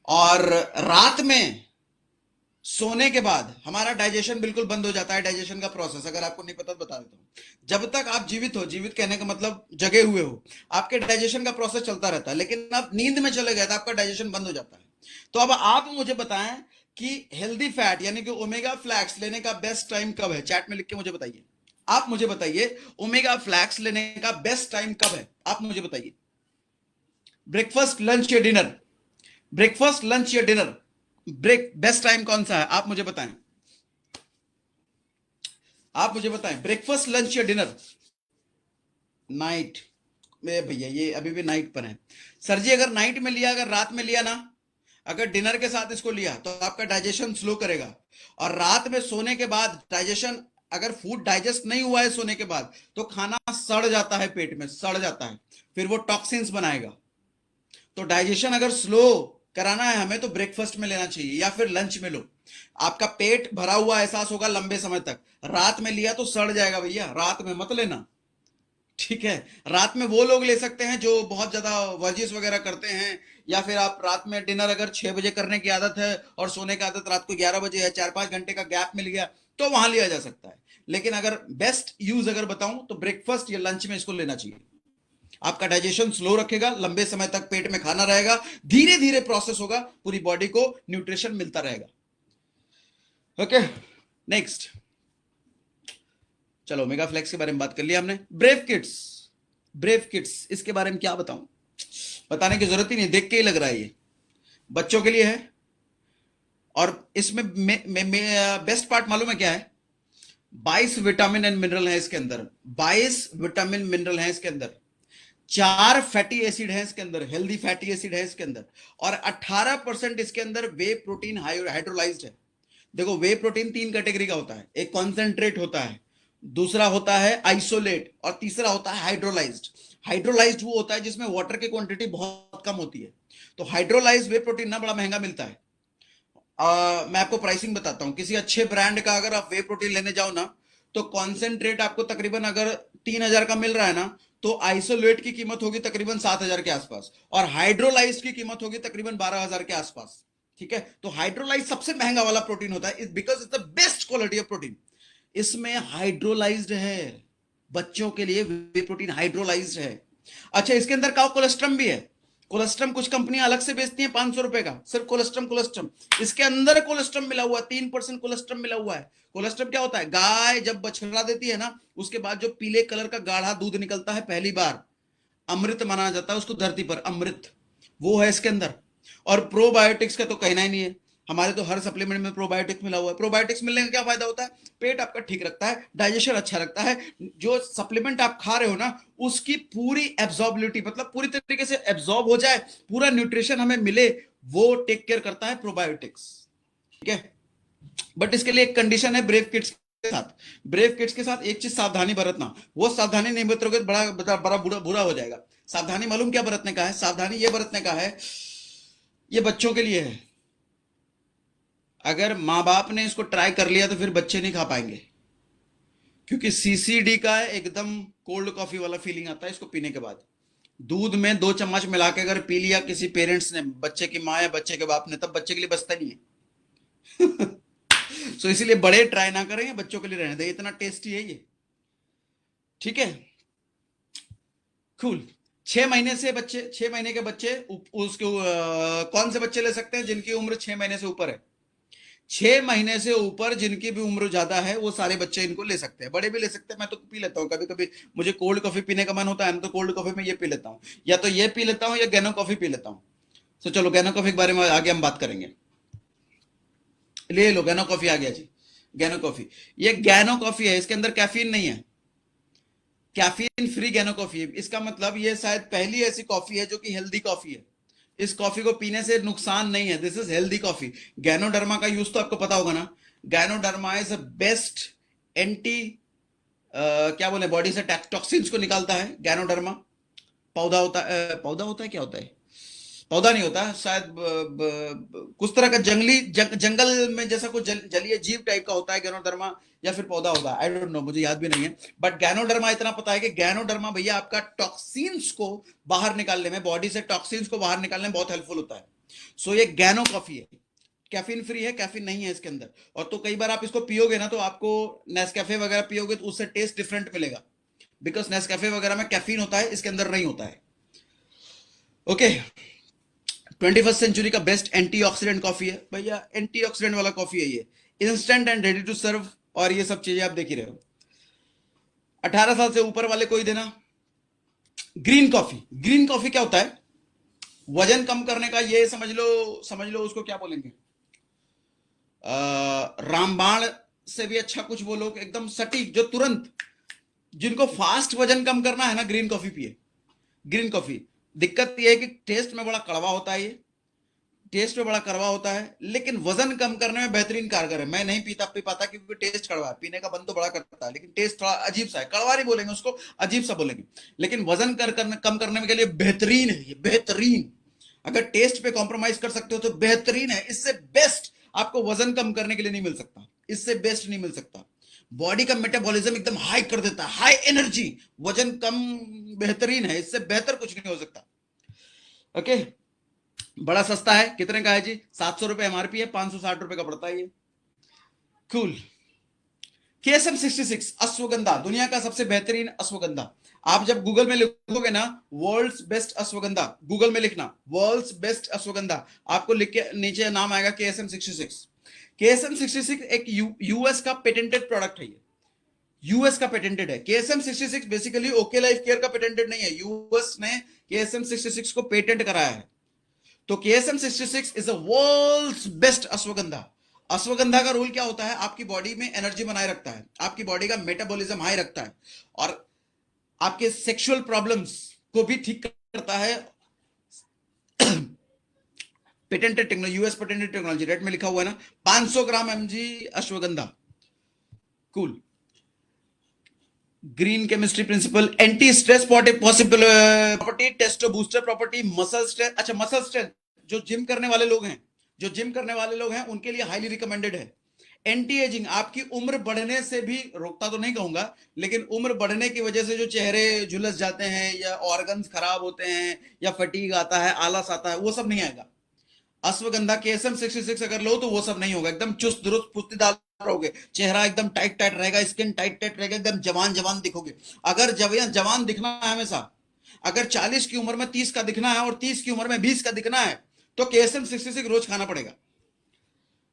और रात में सोने के बाद हमारा डाइजेशन बिल्कुल बंद हो जाता है। डाइजेशन का प्रोसेस अगर आपको नहीं पता तो बता देता हूं। जब तक आप जीवित हो, जीवित कहने का मतलब जगे हुए हो, आपके डाइजेशन का प्रोसेस चलता रहता है। लेकिन आप नींद में चले गए तो आपका डाइजेशन बंद हो जाता है। तो अब आप मुझे बताएं कि हेल्दी फैट यानी कि ओमेगा फ्लैक्स लेने का बेस्ट टाइम कब है? चैट में लिख के मुझे बताइए। आप मुझे बताइए ओमेगा फ्लैक्स लेने का बेस्ट टाइम कब है? आप मुझे बताइए। ब्रेकफास्ट, लंच या डिनर? ब्रेकफास्ट, लंच या डिनर? बेस्ट टाइम कौन सा है? आप मुझे बताएं। आप मुझे बताएं, ब्रेकफास्ट, लंच या डिनर? नाइट में भैया, ये अभी भी नाइट पर है। सर जी अगर नाइट में लिया, अगर रात में लिया ना, अगर डिनर के साथ इसको लिया तो आपका डाइजेशन स्लो करेगा। और रात में सोने के बाद डाइजेशन, अगर फूड डाइजेस्ट नहीं हुआ है सोने के बाद तो खाना सड़ जाता है, पेट में सड़ जाता है, फिर वो टॉक्सिन्स बनाएगा। तो डाइजेशन अगर स्लो कराना है हमें तो ब्रेकफास्ट में लेना चाहिए या फिर लंच में लो। आपका पेट भरा हुआ एहसास होगा लंबे समय तक। रात में लिया तो सड़ जाएगा भैया, रात में मत लेना, ठीक है। रात में वो लोग ले सकते हैं जो बहुत ज्यादा वर्जिश वगैरह करते हैं, या फिर आप रात में डिनर अगर 6 बजे करने की आदत है और सोने की आदत रात को 11 बजे है, 4-5 घंटे का गैप मिल गया तो वहां लिया जा सकता है। लेकिन अगर बेस्ट यूज अगर बताऊं तो ब्रेकफास्ट या लंच में इसको लेना चाहिए। आपका डाइजेशन स्लो रखेगा, लंबे समय तक पेट में खाना रहेगा, धीरे धीरे प्रोसेस होगा, पूरी बॉडी को न्यूट्रिशन मिलता रहेगा। ओके, नेक्स्ट चलो ओमेगा फ्लेक्स के बारे में बात कर लिया हमने। ब्रेव किड्स, ब्रेव किड्स इसके बारे में क्या बताऊं, बताने की जरूरत ही नहीं, देख के ही लग रहा है ये बच्चों के लिए है। और इसमें बेस्ट पार्ट मालूम है क्या है? 22 विटामिन एंड मिनरल है इसके अंदर, 22 विटामिन मिनरल है इसके अंदर, 4 फैटी एसिड है इसके अंदर, हेल्दी फैटी एसिड है इसके अंदर, और 18% इसके अंदर वे प्रोटीन हाइड्रोलाइज्ड है। देखो वे प्रोटीन 3 कैटेगरी का होता है, एक कॉन्सेंट्रेट होता है, दूसरा होता है आइसोलेट, और तीसरा होता है हाइड्रोलाइज्ड। हाइड्रोलाइज्ड वो होता है जिसमें वाटर की क्वांटिटी बहुत कम होती है। तो हाइड्रोलाइज्ड वे प्रोटीन ना बड़ा महंगा मिलता है। मैं आपको प्राइसिंग बताता हूं, किसी अच्छे ब्रांड का अगर आप वे प्रोटीन लेने जाओ ना, तो कॉन्सेंट्रेट आपको तकरीबन अगर 3,000 का मिल रहा है ना, तो आइसोलेट की कीमत होगी तकरीबन 7,000 के आसपास, और हाइड्रोलाइज्ड की कीमत होगी तकरीबन 12,000 के आसपास, ठीक है। तो हाइड्रोलाइज सबसे महंगा वाला प्रोटीन होता है, because it's the best quality of protein. इसमें हाइड्रोलाइज्ड है, बच्चों के लिए वे प्रोटीन हाइड्रोलाइज्ड है। अच्छा, इसके अंदर का कोलेस्ट्रम भी है। कोलेस्ट्रम कुछ कंपनियां अलग से बेचती हैं 500 रुपए का, सिर्फ कोलेस्ट्रम। इसके अंदर कोलेस्ट्रम मिला हुआ है, 3% कोलेस्ट्रम मिला हुआ है। कोलेस्ट्रम क्या होता है? गाय जब बछड़ा देती है ना, उसके बाद जो पीले कलर का गाढ़ा दूध निकलता है पहली बार, अमृत माना जाता है उसको धरती पर, अमृत, वो है इसके अंदर। और प्रोबायोटिक्स का तो कहना ही नहीं है, हमारे तो हर सप्लीमेंट में प्रोबायोटिक्स मिला हुआ है। प्रोबायोटिक्स मिलने का क्या फायदा होता है? पेट आपका ठीक रखता है, डाइजेशन अच्छा रखता है, जो सप्लीमेंट आप खा रहे हो ना उसकी पूरी एब्जॉर्बिलिटी, मतलब पूरी तरीके से एब्जॉर्ब हो जाए, पूरा न्यूट्रिशन हमें मिले, वो टेक केयर करता है प्रोबायोटिक्स, ठीक है। बट इसके लिए एक कंडीशन है ब्रेव किड्स के साथ। ब्रेव किड्स के साथ एक चीज सावधानी बरतना, वो सावधानी नहीं बरतोगे बड़ा बुरा हो जाएगा। सावधानी मालूम क्या बरतने का है? सावधानी ये बरतने का है, ये बच्चों के लिए है। अगर माँ बाप ने इसको ट्राई कर लिया तो फिर बच्चे नहीं खा पाएंगे, क्योंकि सीसीडी का एकदम कोल्ड कॉफी वाला फीलिंग आता है इसको पीने के बाद। दूध में 2 चम्मच मिला के अगर पी लिया किसी पेरेंट्स ने, बच्चे की माँ या बच्चे के बाप ने, तब बच्चे के लिए बचता नहीं है। सो इसीलिए बड़े ट्राई ना करें, बच्चों के लिए रहने दें, इतना टेस्टी है ये, ठीक है। कूल। 6 महीने से बच्चे, 6 महीने के बच्चे उसके कौन से बच्चे ले सकते हैं? जिनकी उम्र 6 महीने से ऊपर है। 6 महीने से ऊपर जिनकी भी उम्र ज्यादा है वो सारे बच्चे इनको ले सकते हैं, बड़े भी ले सकते हैं। मैं तो पी लेता हूँ कभी कभी, मुझे कोल्ड कॉफी पीने का मन होता है ना, तो कोल्ड कॉफी में ये पी लेता हूँ, या तो ये पी लेता हूँ या गैनो कॉफी पी लेता हूँ। तो चलो गैनो कॉफी के बारे में आगे हम बात करेंगे। ले लो, गैनो कॉफी आ गया जी, गैनो कॉफी। ये गैनो कॉफी है, इसके अंदर कैफीन नहीं है, कैफीन फ्री गैनो कॉफी है। इसका मतलब ये शायद पहली ऐसी कॉफी है जो कि हेल्दी कॉफी है। इस कॉफी को पीने से नुकसान नहीं है, this is healthy coffee. Ganoderma का यूज तो आपको पता होगा ना, ganoderma is a best anti क्या बोले, बॉडी से टॉक्सिन्स को निकालता है। गैनोडर्मा पौधा होता है, पौधा होता है, क्या होता है, पौधा नहीं होता शायद, कुछ तरह का जंगल में जैसा कुछ जलीय जीव टाइप का होता है गैनोडर्मा, या फिर पौधा होता है, आई डोंट नो, मुझे याद भी नहीं है। बट गैनोडर्मा इतना पता है कि गैनोडर्मा भैया आपका टॉक्सिन्स को बाहर निकालने में, बॉडी से टॉक्सिन्स को बाहर निकालने में बहुत हेल्पफुल होता है। सो ये गैनो कॉफी है, कैफीन फ्री है, कैफीन नहीं है इसके अंदर। और तो कई बार आप इसको पियोगे ना, तो आपको नेस्कैफे वगैरह पियोगे तो उससे टेस्ट डिफरेंट मिलेगा, बिकॉज नेस्कैफे वगैरह में कैफीन होता है, इसके अंदर नहीं होता है। ओके, 21st सेंचुरी का बेस्ट एंटीऑक्सीडेंट कॉफी है भैया, एंटीऑक्सीडेंट वाला कॉफी है ये, instant and ready to serve, और ये सब चीजें आप देख ही रहे हो। 18 साल से ऊपर वाले को ही देना। ग्रीन कॉफी, ग्रीन कॉफी क्या होता है? वजन कम करने का, ये समझ लो उसको क्या बोलेंगे, रामबाण से भी अच्छा कुछ बोलो, एकदम सटीक, जो तुरंत, जिनको फास्ट वजन कम करना है ना, ग्रीन कॉफी पिए। ग्रीन कॉफी, दिक्कत यह है कि टेस्ट में बड़ा कड़वा होता है, ये टेस्ट में बड़ा कड़वा होता है, लेकिन वजन कम करने में बेहतरीन कारगर है। मैं नहीं पी पाता क्योंकि टेस्ट कड़वा है, पीने का मन तो बड़ा करता है, लेकिन टेस्ट थोड़ा अजीब सा है, कड़वा नहीं बोलेंगे उसको, अजीब सा बोलेंगे, लेकिन वजन कम करने के लिए बेहतरीन है ये, बेहतरीन। अगर टेस्ट पे कॉम्प्रोमाइज कर सकते हो तो बेहतरीन है। इससे बेस्ट आपको वजन कम करने के लिए नहीं मिल सकता, इससे बेस्ट नहीं मिल सकता। बॉडी का मेटाबॉलिज्म एकदम हाई कर देता है, हाई एनर्जी, वजन कम, बेहतरीन है, इससे बेहतर कुछ नहीं हो सकता। ओके, बड़ा सस्ता है। कितने का है जी? 700 रुपए एमआरपी है, 560 रुपए का पड़ता है ये। कूल। KSM 66 अश्वगंधा, दुनिया का सबसे बेहतरीन अश्वगंधा। आप जब गूगल में लिखोगे ना वर्ल्ड्स बेस्ट अश्वगंधा, गूगल में लिखना वर्ल्ड्स बेस्ट अश्वगंधा, आपको लिख के नीचे नाम आएगा KSM 66। KSM 66 एक यूएस का पेटेंटेड प्रोडक्ट है, ये यूएस का पेटेंटेड है। KSM 66 basically okay life care का पेटेंटेड नहीं है, यूएस ने KSM 66 को पेटेंट कराया है। तो KSM 66 is a world's best ashwagandha. Ashwagandha का रोल क्या होता है? आपकी बॉडी में एनर्जी बनाए रखता है, आपकी बॉडी का मेटाबॉलिज्म हाई रखता है, और आपके सेक्सुअल प्रॉब्लम्स को भी ठीक करता है। Patented technology, US patented technology, rate में लिखा हुआ है ना, 500 gram mg ashwagandha. Cool. Green chemistry principle, anti stress possible property, testo booster property, muscle strength. अच्छा, मसल स्ट्रेंथ जो जिम करने वाले लोग हैं, जो जिम करने वाले लोग हैं उनके लिए हाईली रिकमेंडेड है। एंटी एजिंग, आपकी उम्र बढ़ने से भी रोकता तो नहीं कहूंगा, लेकिन उम्र बढ़ने की वजह से जो चेहरे झुलस जाते हैं या ऑर्गन्स खराब होते हैं या फटीग आता है, आलस आता है, वो सब नहीं आएगा। अश्वगंधा KSM 66 अगर लो तो वो सब नहीं होगा, एकदम चुस्त दुरुस्त फुर्तीदार रहोगे, चेहरा एकदम टाइट टाइट रहेगा, स्किन टाइट टाइट रहेगा, एकदम जवान जवान दिखोगे। अगर जवान दिखना है हमेशा, अगर 40 की उम्र में 30 का दिखना है और 30 की उम्र में 20 का दिखना है तो KSM 66 रोज खाना पड़ेगा।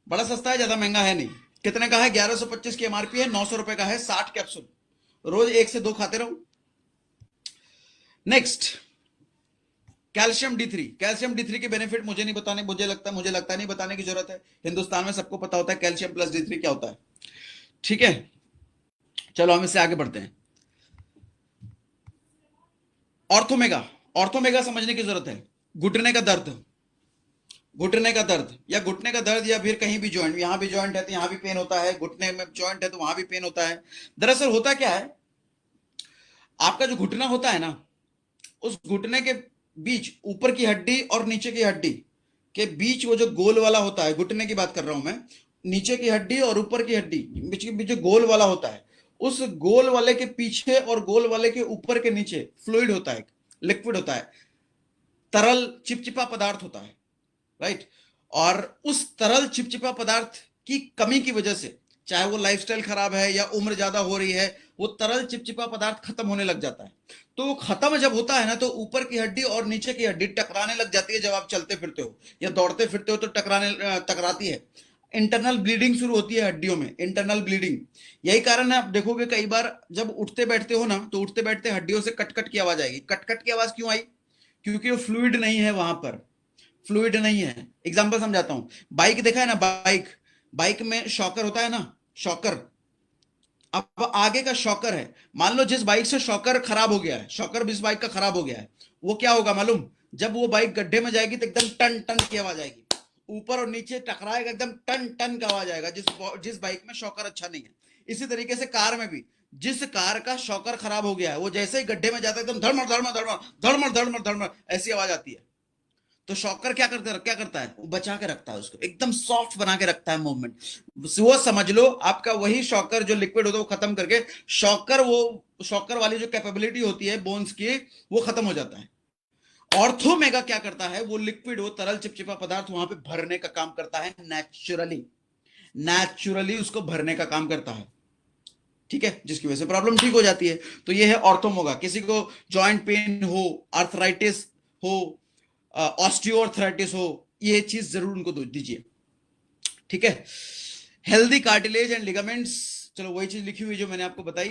बड़ा सस्ता है, ज्यादा महंगा है नहीं। कितने का है? 1125 की एमआरपी है, 900 रुपए का है, 60 कैप्सूल, रोज 1 से 2 खाते रहो। Next, calcium D3। Calcium D3 के बेनिफिट मुझे नहीं बताने, मुझे लगता नहीं बताने की जरूरत है, हिंदुस्तान में सबको पता होता है कैल्शियम प्लस D3 क्या होता है। ठीक है, चलो हम इससे आगे बढ़ते हैं। ऑर्थोमेगा, ऑर्थोमेगा समझने की जरूरत है। घुटने का दर्द, घुटने का दर्द या घुटने का दर्द या फिर कहीं भी जॉइंट, यहां भी जॉइंट है तो यहां भी पेन होता है, घुटने में जॉइंट है तो वहां भी पेन होता है। दरअसल होता क्या है, आपका जो घुटना होता है ना, उस घुटने के बीच ऊपर की हड्डी और नीचे की हड्डी के बीच वो जो गोल वाला होता है, घुटने की बात कर रहा हूं मैं, नीचे की हड्डी और ऊपर की हड्डी बीच के बीच जो गोल वाला होता है, उस गोल वाले के पीछे और गोल वाले के ऊपर के नीचे फ्लूइड होता है, लिक्विड होता है, तरल चिपचिपा पदार्थ होता है, राइट। और उस तरल चिपचिपा पदार्थ की कमी की वजह से, चाहे वो लाइफस्टाइल खराब है या उम्र ज्यादा हो रही है, वो तरल चिपचिपा पदार्थ खत्म होने लग जाता है। तो वो खत्म जब होता है ना, तो ऊपर की हड्डी और नीचे की हड्डी टकराने लग जाती है। जब आप चलते फिरते हो या दौड़ते फिरते हो तो टकराती है, इंटरनल ब्लीडिंग शुरू होती है हड्डियों में, इंटरनल ब्लीडिंग। यही कारण है, आप देखोगे कई बार जब उठते बैठते हो ना, तो उठते बैठते हड्डियों से कटकट की आवाज आएगी। कटकट की आवाज क्यों आई? क्योंकि वो फ्लूइड नहीं है वहां पर, फ्लूइड नहीं है। एग्जांपल समझाता हूं, बाइक देखा है ना, बाइक, बाइक में शॉकर होता है ना, शॉकर। अब आगे का शॉकर है, मान लो जिस बाइक से शॉकर खराब हो गया है, शॉकर जिस बाइक का खराब हो गया है, वो क्या होगा मालूम? जब वो बाइक गड्ढे में जाएगी तो एकदम टन टन की आवाज आएगी, ऊपर और नीचे टकराएगा, एकदम टन टन का आवाज आएगा, जिस बाइक में शॉकर अच्छा नहीं है। इसी तरीके से कार में भी, जिस कार का शॉकर खराब हो गया है, वो जैसे ही गड्ढे में जाता है एकदम धड़मड़ धड़मड़ धड़मड़ धड़मड़ धड़मड़ धड़मड़ ऐसी आवाज आती है। तो शॉकर क्या करता है? वो बचा के रखता है उसको, एकदम सॉफ्ट बना के रखता है मूवमेंट। वो समझ लो आपका वही शॉकर जो लिक्विड होता है वो खत्म करके शॉकर वाली जो कैपेबिलिटी होती है बोन्स की, वो खत्म हो जाता है। ऑर्थोमेगा क्या करता है? वो लिक्विड, वो तरल चिपचिपा पदार्थ वहां पे भरने का काम करता है, नेचुरली उसको भरने का काम करता है। ठीक है, जिसकी वजह से प्रॉब्लम ठीक हो जाती है। तो ये है ऑर्थोमेगा। किसी को जॉइंट पेन हो, आर्थराइटिस हो, ऑस्टियोआर्थराइटिस हो, ये चीज जरूर उनको दीजिए। ठीक है, हेल्दी कार्टिलेज एंड लिगामेंट्स, चलो वही चीज लिखी हुई जो मैंने आपको बताई।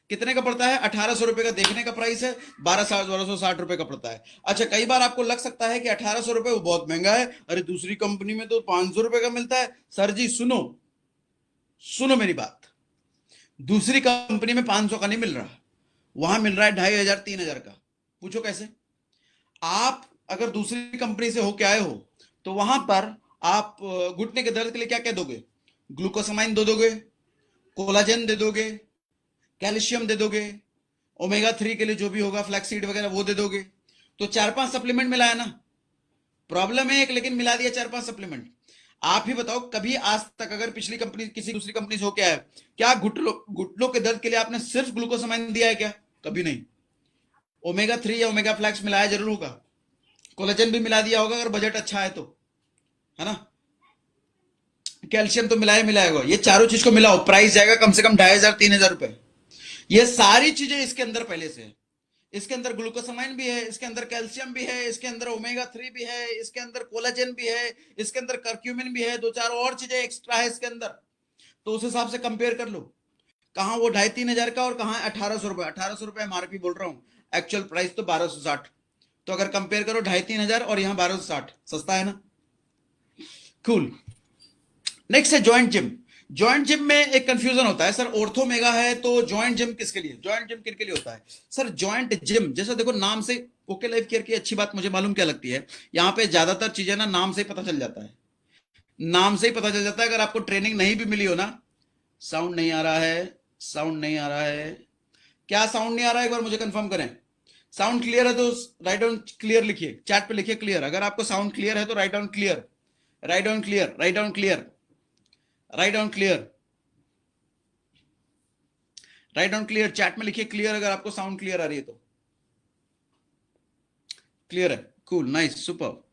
कितने का पड़ता है? 1800 रुपए का देखने का प्राइस है, 1260 रुपए का पड़ता है। अच्छा, कई बार आपको लग सकता है कि 1800 रुपए वो बहुत महंगा है, अरे दूसरी कंपनी में तो 500 रुपए का मिलता है। सर जी सुनो मेरी बात, दूसरी कंपनी में 500 का नहीं मिल रहा, वहां मिल रहा है 2500 3000 का। पूछो कैसे? आप अगर दूसरी कंपनी से होके आए हो तो वहां पर आप घुटने के दर्द के लिए क्या क्या दोगे? ग्लूकोसामाइन दे दोगे, कोलाजन दे दोगे, कैल्शियम दे दोगे, ओमेगा 3 के लिए जो भी होगा फ्लैक्सीड वगैरह वो दे दोगे। तो 4-5 सप्लीमेंट मिला है ना, प्रॉब्लम है एक, लेकिन मिला दिया 4-5 सप्लीमेंट। आप ही बताओ, कभी आज तक अगर पिछली कंपनी किसी दूसरी कंपनी से होके आया, क्या घुटनों के दर्द के लिए आपने सिर्फ ग्लूकोसामाइन दिया है क्या? कभी नहीं। ओमेगा 3 या ओमेगा फ्लैक्स मिलाया जरूर होगा, कोलेजन भी मिला दिया होगा अगर बजट अच्छा है तो, है ना। कैल्शियम तो मिलाया होगा। ये चारों चीज को मिलाओ, प्राइस जाएगा कम से कम 2500-3000 रुपए। ये सारी चीजें इसके अंदर पहले से है। इसके अंदर ग्लूकोसामाइन भी है, इसके अंदर कैल्शियम भी है, इसके अंदर ओमेगा 3 भी है, इसके अंदर कोलेजन भी है, इसके अंदर कर्क्यूमिन भी है, 2-4 और चीजें एक्स्ट्रा है इसके अंदर। तो उस हिसाब से कंपेयर कर लो, कहां वो 2500-3000 का और कहां 1800 रुपए। 1800 रुपए एमआरपी बोल रहा हूं, एक्चुअल प्राइस तो 1260। तो अगर कंपेयर करो 2500-3000 और यहां 1260, सस्ता है ना। कूल। नेक्स्ट है जॉइंट जिम। जॉइंट जिम में एक कंफ्यूजन होता है, सर ऑर्थो मेगा है तो जॉइंट जिम किसके लिए, जॉइंट जिम किन के लिए होता है? सर जॉइंट जिम जैसा देखो नाम से, ओके लाइफ केयर की अच्छी बात मुझे मालूम क्या लगती है, यहां पे ज्यादातर चीजें ना नाम से ही पता चल जाता है। नाम से ही पता चल जाता है। अगर आपको ट्रेनिंग नहीं भी मिली हो ना, साउंड नहीं आ रहा है, साउंड नहीं आ रहा है, क्या साउंड नहीं आ रहा है? एक बार मुझे कंफर्म करें। साउंड क्लियर है तो राइट डाउन क्लियर लिखिए, चैट पे लिखिए क्लियर। अगर आपको साउंड क्लियर है तो write down clear, write down clear, write down clear, write down clear, write down clear. Chat में लिखिए क्लियर अगर आपको साउंड क्लियर आ रही है तो। क्लियर है, कूल, नाइस, सुपर,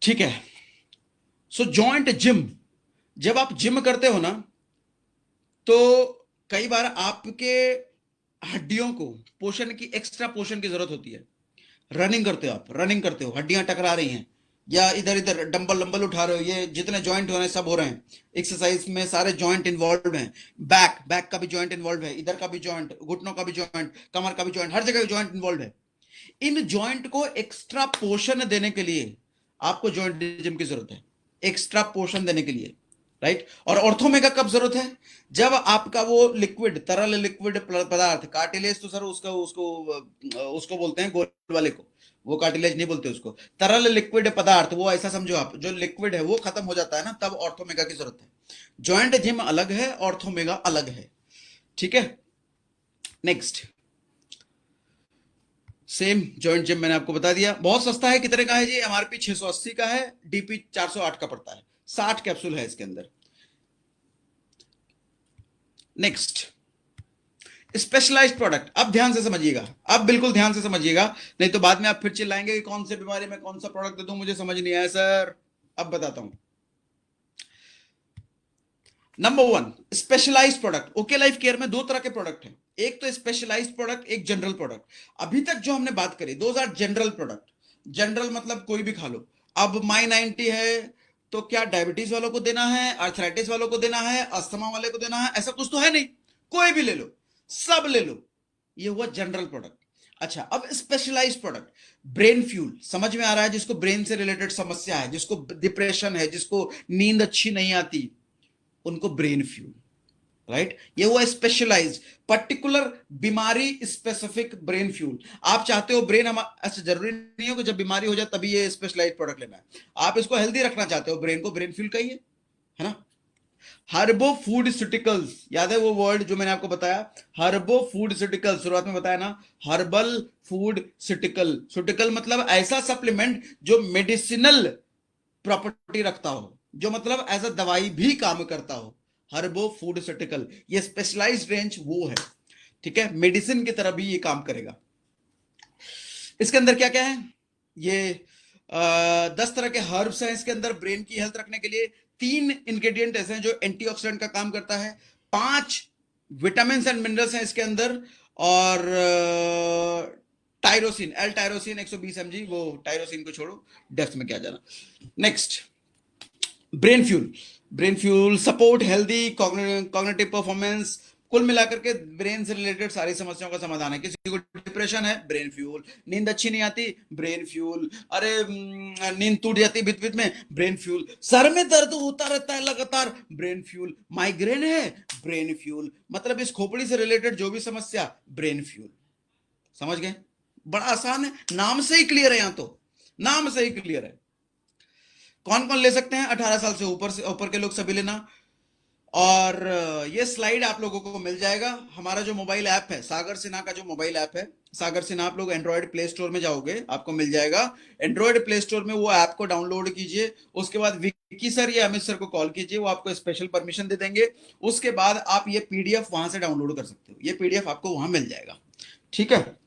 ठीक है। सो जॉइंट जिम, जब आप जिम करते हो ना तो कई बार आपके हड्डियों को पोषण की, एक्स्ट्रा पोषण की जरूरत होती है। रनिंग करते हो आप, रनिंग करते हो, हड्डियां टकरा रही हैं या इधर इधर डंबल डंबल उठा रहे हो, ये जितने जॉइंट हो रहे हैं सब हो रहे हैं एक्सरसाइज में, सारे जॉइंट इन्वॉल्व हैं। बैक का भी जॉइंट इन्वॉल्व है, इधर का भी जॉइंट, घुटनों का भी जॉइंट, कमर का भी जॉइंट, हर जगह जॉइंट इन्वॉल्व है। इन जॉइंट को एक्स्ट्रा पोषण देने के लिए आपको जॉइंट जिम की जरूरत है, एक्स्ट्रा पोषण देने के लिए, राइट। और ऑर्थोमेगा कब जरूरत है? जब आपका वो लिक्विड, तरल लिक्विड पदार्थ, कार्टिलेज तो सर उसका उसको बोलते हैं गोल वाले को, वो कार्टिलेज नहीं बोलते उसको, तरल लिक्विड पदार्थ, वो ऐसा समझो आप, जो लिक्विड है वो खत्म हो जाता है ना, तब ऑर्थोमेगा की जरूरत है। जॉइंट जिम अलग है, ऑर्थोमेगा अलग है, ठीक है। नेक्स्ट, सेम जॉइंट जिम मैंने आपको बता दिया, बहुत सस्ता है। कितने का है जी? एमआरपी 680 का है, डीपी 408 का पड़ता है, 60 कैप्सूल है इसके अंदर। Next, specialised product. अब ध्यान से समझिएगा, अब बिल्कुल ध्यान से समझिएगा, नहीं तो बाद में आप फिर चिल्लाएंगे कि कौन से बीमारी में कौन सा प्रोडक्ट दे दूं, मुझे समझ नहीं आया सर। अब बताता हूं। Number 1, specialised product. Okay life care में दो तरह के प्रोडक्ट हैं, एक तो स्पेशलाइज्ड प्रोडक्ट, एक जनरल प्रोडक्ट। अभी तक जो हमने बात करी, those are general product. General मतलब कोई भी खा लो। अब माई 90 है तो क्या डायबिटीज वालों को देना है, आर्थराइटिस वालों को देना है, अस्थमा वाले को देना है, ऐसा कुछ तो है नहीं, कोई भी ले लो, सब ले लो, ये हुआ जनरल प्रोडक्ट। अच्छा, अब स्पेशलाइज्ड प्रोडक्ट, ब्रेन फ्यूल, समझ में आ रहा है? जिसको ब्रेन से रिलेटेड समस्या है, जिसको डिप्रेशन है, जिसको नींद अच्छी नहीं आती, उनको ब्रेन फ्यूल, राइट। ये हुआ स्पेशलाइज्ड, पर्टिकुलर बीमारी स्पेसिफिक ब्रेन फ्यूल। आप चाहते हो ब्रेन, हम ऐसा जरूरी नहीं हो कि जब बीमारी हो जाए तभी ये स्पेशलाइज्ड प्रोडक्ट लेना है। आप इसको हेल्दी रखना चाहते हो, ब्रेन को ब्रेन फ्यूल कहिए, है ना। हर्बो फूडस्यूटिकल्स, याद है वो वर्ड जो मैंने आपको बताया, हर्बो फूडस्यूटिकल्स, शुरुआत में बताया ना, हर्बल फूडस्यूटिकल। सुटिकल मतलब ऐसा सप्लीमेंट जो मेडिसिनल प्रॉपर्टी रखता हो, जो मतलब एज अ दवाई भी काम करता हो, हर्बो फूडस्यूटिकल। ये स्पेशलाइज्ड रेंज वो है, ठीक है, मेडिसिन की तरह भी ये काम करेगा। इसके अंदर क्या क्या है? ये 10 तरह के हर्ब्स हैं इसके अंदर, ब्रेन की हेल्थ रखने के लिए। 3 इंग्रेडिएंट ऐसे हैं जो एंटीऑक्सीडेंट का काम करता है। 5 विटामिन एंड मिनरल्स हैं इसके अंदर, और टायरोसिन, एल टायरोसिन 120 mg, वो टायरोसिन को छोड़ो, डेप्थ में क्या जाना। Next, brain fuel. Brain fuel support healthy cognitive performance, कुल मिलाकर के ब्रेन से रिलेटेड सारी समस्याओं का समाधान है। किसी को डिप्रेशन है, ब्रेन फ्यूल। नींद अच्छी नहीं आती, ब्रेन फ्यूल। अरे नींद टूट जाती बीच बीच में, ब्रेन फ्यूल। सर में दर्द होता रहता है लगातार, ब्रेन फ्यूल। माइग्रेन है, ब्रेन फ्यूल। मतलब इस खोपड़ी से रिलेटेड जो भी समस्या, ब्रेन फ्यूल। समझ गए? बड़ा आसान है, नाम से ही क्लियर है, यहां तो नाम से ही क्लियर है। कौन कौन ले सकते हैं? 18 साल से ऊपर के लोग सभी लेना। और ये स्लाइड आप लोगों को मिल जाएगा। हमारा जो मोबाइल ऐप है, सागर सिन्हा का जो मोबाइल ऐप है, सागर सिन्हा, आप लोग एंड्रॉयड प्ले स्टोर में जाओगे, आपको मिल जाएगा। एंड्रॉयड प्ले स्टोर में वो ऐप को डाउनलोड कीजिए। उसके बाद विक्की सर या अमित सर को कॉल कीजिए, वो आपको स्पेशल परमिशन दे देंगे। उसके बाद आप ये पीडीएफ वहां से डाउनलोड कर सकते हो। ये पीडीएफ आपको वहां मिल जाएगा, ठीक है।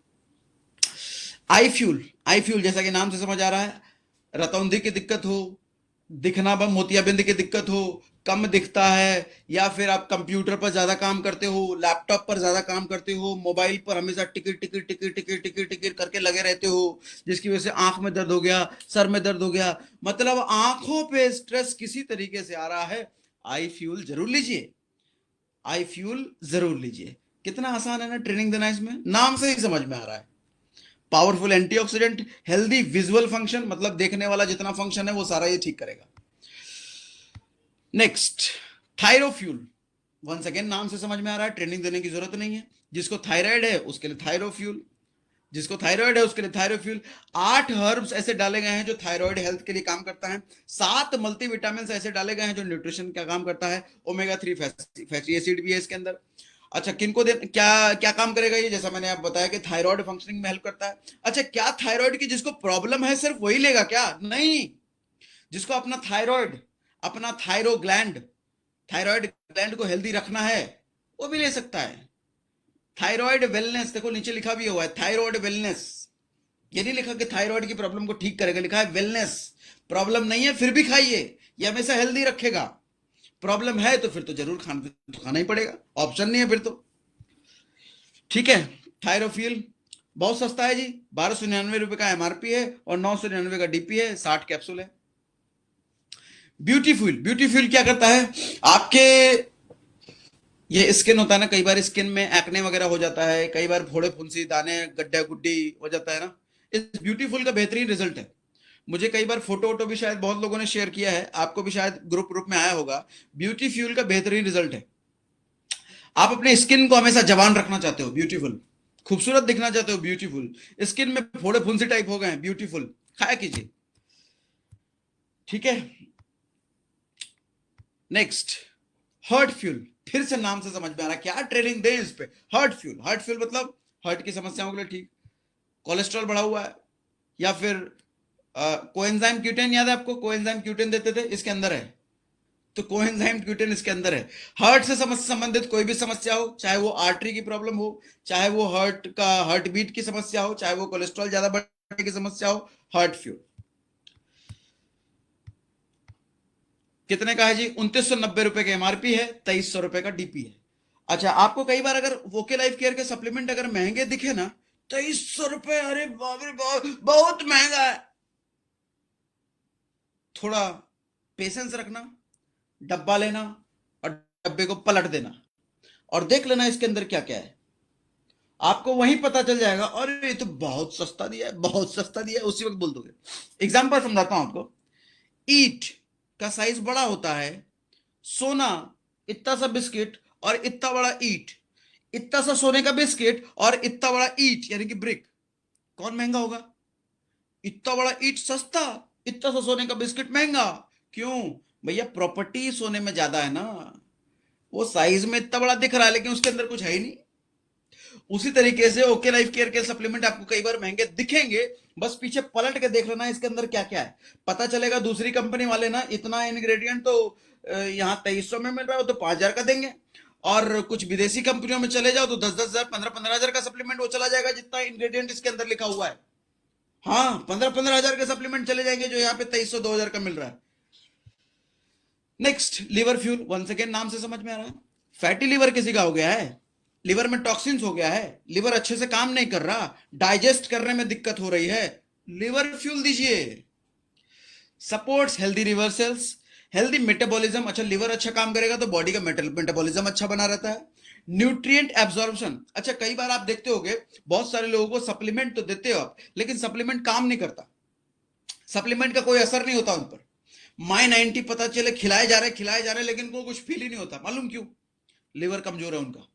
आई फ्यूल, आई फ्यूल जैसा कि नाम से समझ आ रहा है, रतौंधी की दिक्कत हो, दिखना बम मोतियाबिंद की दिक्कत हो, कम दिखता है, या फिर आप कंप्यूटर पर ज्यादा काम करते हो, लैपटॉप पर ज्यादा काम करते हो, मोबाइल पर हमेशा ticket ticket ticket ticket ticket ticket करके लगे रहते हो, जिसकी वजह से आंख में दर्द हो गया, सर में दर्द हो गया, मतलब आंखों पे स्ट्रेस किसी तरीके से आ रहा है, आई फ्यूल जरूर लीजिए। आई फ्यूल जरूर लीजिए। कितना आसान है ना ट्रेनिंग देना, इसमें नाम से ही समझ में आ रहा है। Powerful antioxidant, healthy visual function, मतलब देखने वाला जितना फंक्शन है वो सारा ये ठीक करेगा। नेक्स्ट, थायरोफ्यूल। वंस अगेन नाम से समझ में आ रहा है, ट्रेनिंग देने की जरूरत नहीं है। जिसको थायराइड है उसके लिए थायरोफ्यूल, जिसको थायराइड है उसके लिए थायरोफ्यूल। 8 हर्ब्स ऐसे डाले गए हैं जो थायराइड हेल्थ के लिए काम करता है। 7 मल्टीविटामिन ऐसे डाले गए हैं जो न्यूट्रिशन का काम करता है। ओमेगा 3 फैटी एसिड भी है इसके अंदर। अच्छा, किनको दे, क्या क्या काम करेगा ये, जैसा मैंने आप बताया कि थायराइड फंक्शनिंग में हेल्प करता है। अच्छा, क्या थायराइड की जिसको प्रॉब्लम है सिर्फ वही लेगा क्या? नहीं, जिसको अपना थायराइड, अपना थायराइड ग्लैंड को हेल्दी रखना है वो भी ले सकता है। थायराइड वेलनेस, देखो नीचे लिखा भी हुआ है थायराइड वेलनेस। ये नहीं लिखा कि थायराइड की प्रॉब्लम को ठीक करेगा, लिखा है वेलनेस। प्रॉब्लम नहीं है फिर भी खाइए, ये हमेशा हेल्दी रखेगा। प्रॉब्लम है तो फिर तो जरूर खाना ही पड़ेगा, ऑप्शन नहीं है फिर तो, ठीक है। थायरोफिल बहुत सस्ता है जी, 1299 का एमआरपी है और 999 का डीपी है, 60 कैप्सूल है। ब्यूटीफुल, ब्यूटीफुल क्या करता है, आपके ये स्किन होता है ना, कई बार स्किन में एक्ने वगैरह हो जाता है, कई बार फोड़े फुंसी, दाने, गड्ढा गुड्डी हो जाता है ना, इस ब्यूटीफुल का बेहतरीन रिजल्ट है। मुझे कई बार फोटो वोटो भी शायद बहुत लोगों ने शेयर किया है, आपको भी शायद ग्रुप में आया होगा। ब्यूटी फ्यूल का बेहतरीन रिजल्ट है। आप अपने स्किन को हमेशा जवान रखना चाहते हो, ब्यूटीफुल, खूबसूरत दिखना चाहते हो, ब्यूटीफुल, स्किन में फोड़े फुंसी टाइप हो गए हैं, ब्यूटीफुल खाया कीजिए, ठीक है। Next, heart fuel. फिर से नाम से समझ में आ रहा है, क्या ट्रेनिंग दें इस पे। हर्ट फ्यूल, हर्ट फ्यूल मतलब हर्ट की समस्याओं के लिए ठीक, कोलेस्ट्रॉल बढ़ा हुआ है, या फिर कोएंजाइम क्यूटेन, याद है आपको, कोएंजाइम क्यूटेन देते थे, इसके अंदर है। तो कोएंजाइम क्यूटेन इसके अंदर है। हार्ट से संबंधित कोई भी समस्या हो, चाहे वो आर्टरी की प्रॉब्लम हो, चाहे वो हार्ट बीट की समस्या हो, चाहे वो कोलेस्ट्रॉल ज्यादा बढ़ने की समस्या हो, हार्ट फ्यूल। कितने का है जी? 2990 रुपए का एमआरपी है, 2300 रुपए का डीपी है। अच्छा, आपको कई बार अगर वोके लाइफ केयर के सप्लीमेंट अगर महंगे दिखे ना, 2300 रुपए, अरे बाप रे बाप, बहुत महंगा है, थोड़ा पेशेंस रखना, डब्बा लेना और डब्बे को पलट देना और देख लेना इसके अंदर क्या क्या है, आपको वहीं पता चल जाएगा। और ये तो बहुत सस्ता दिया है, बहुत सस्ता दिया है, उसी वक्त बोल दोगे। एग्जांपल समझाता हूं आपको। ईट का साइज बड़ा होता है, सोना इतना सा बिस्किट और इतना बड़ा ईट, इतना सा सोने का बिस्किट और इतना बड़ा ईट यानी कि ब्रिक, कौन महंगा होगा? इतना बड़ा ईट सस्ता, इतना सा सोने का बिस्किट महंगा। क्यों भैया? प्रॉपर्टी सोने में ज्यादा है ना, वो साइज में इतना बड़ा दिख रहा है लेकिन उसके अंदर कुछ है ही नहीं। उसी तरीके से ओके लाइफ केयर के सप्लीमेंट आपको कई बार महंगे दिखेंगे, बस पीछे पलट के देख लेना इसके अंदर क्या क्या है, पता चलेगा। दूसरी कंपनी वाले ना इतना इंग्रेडिएंट तो यहाँ 2300 में मिल रहा है, तो 5000 का देंगे। और कुछ विदेशी कंपनियों में चले जाओ तो 10-10 हजार, 15-15 हजार का सप्लीमेंट वो चला जाएगा जितना इंग्रेडिएंट इसके अंदर लिखा हुआ है। हाँ, 15-15 हजार के सप्लीमेंट चले जाएंगे जो यहाँ पे 2300-2000 का मिल रहा है। Next, liver fuel. Once again नाम से समझ में आ रहा है, फैटी लिवर किसी का हो गया है, लिवर में टॉक्सिन्स हो गया है, लिवर अच्छे से काम नहीं कर रहा, डाइजेस्ट करने में दिक्कत हो रही है, लिवर फ्यूल दीजिए। Supports healthy reversals, healthy metabolism. अच्छा, लिवर अच्छा काम करेगा तो बॉडी का मेटाबॉलिज्म अच्छा बना रहता है। Nutrient absorption. अच्छा, कई बार आप देखते होंगे बहुत सारे लोगों को सप्लीमेंट तो देते हो आप, लेकिन सप्लीमेंट काम नहीं करता, सप्लीमेंट का कोई असर नहीं होता उन पर। माई 90 पता चले खिलाए जा रहे लेकिन उनको कुछ फील ही नहीं होता। मालूम क्यों? लिवर कमजोर है उनका।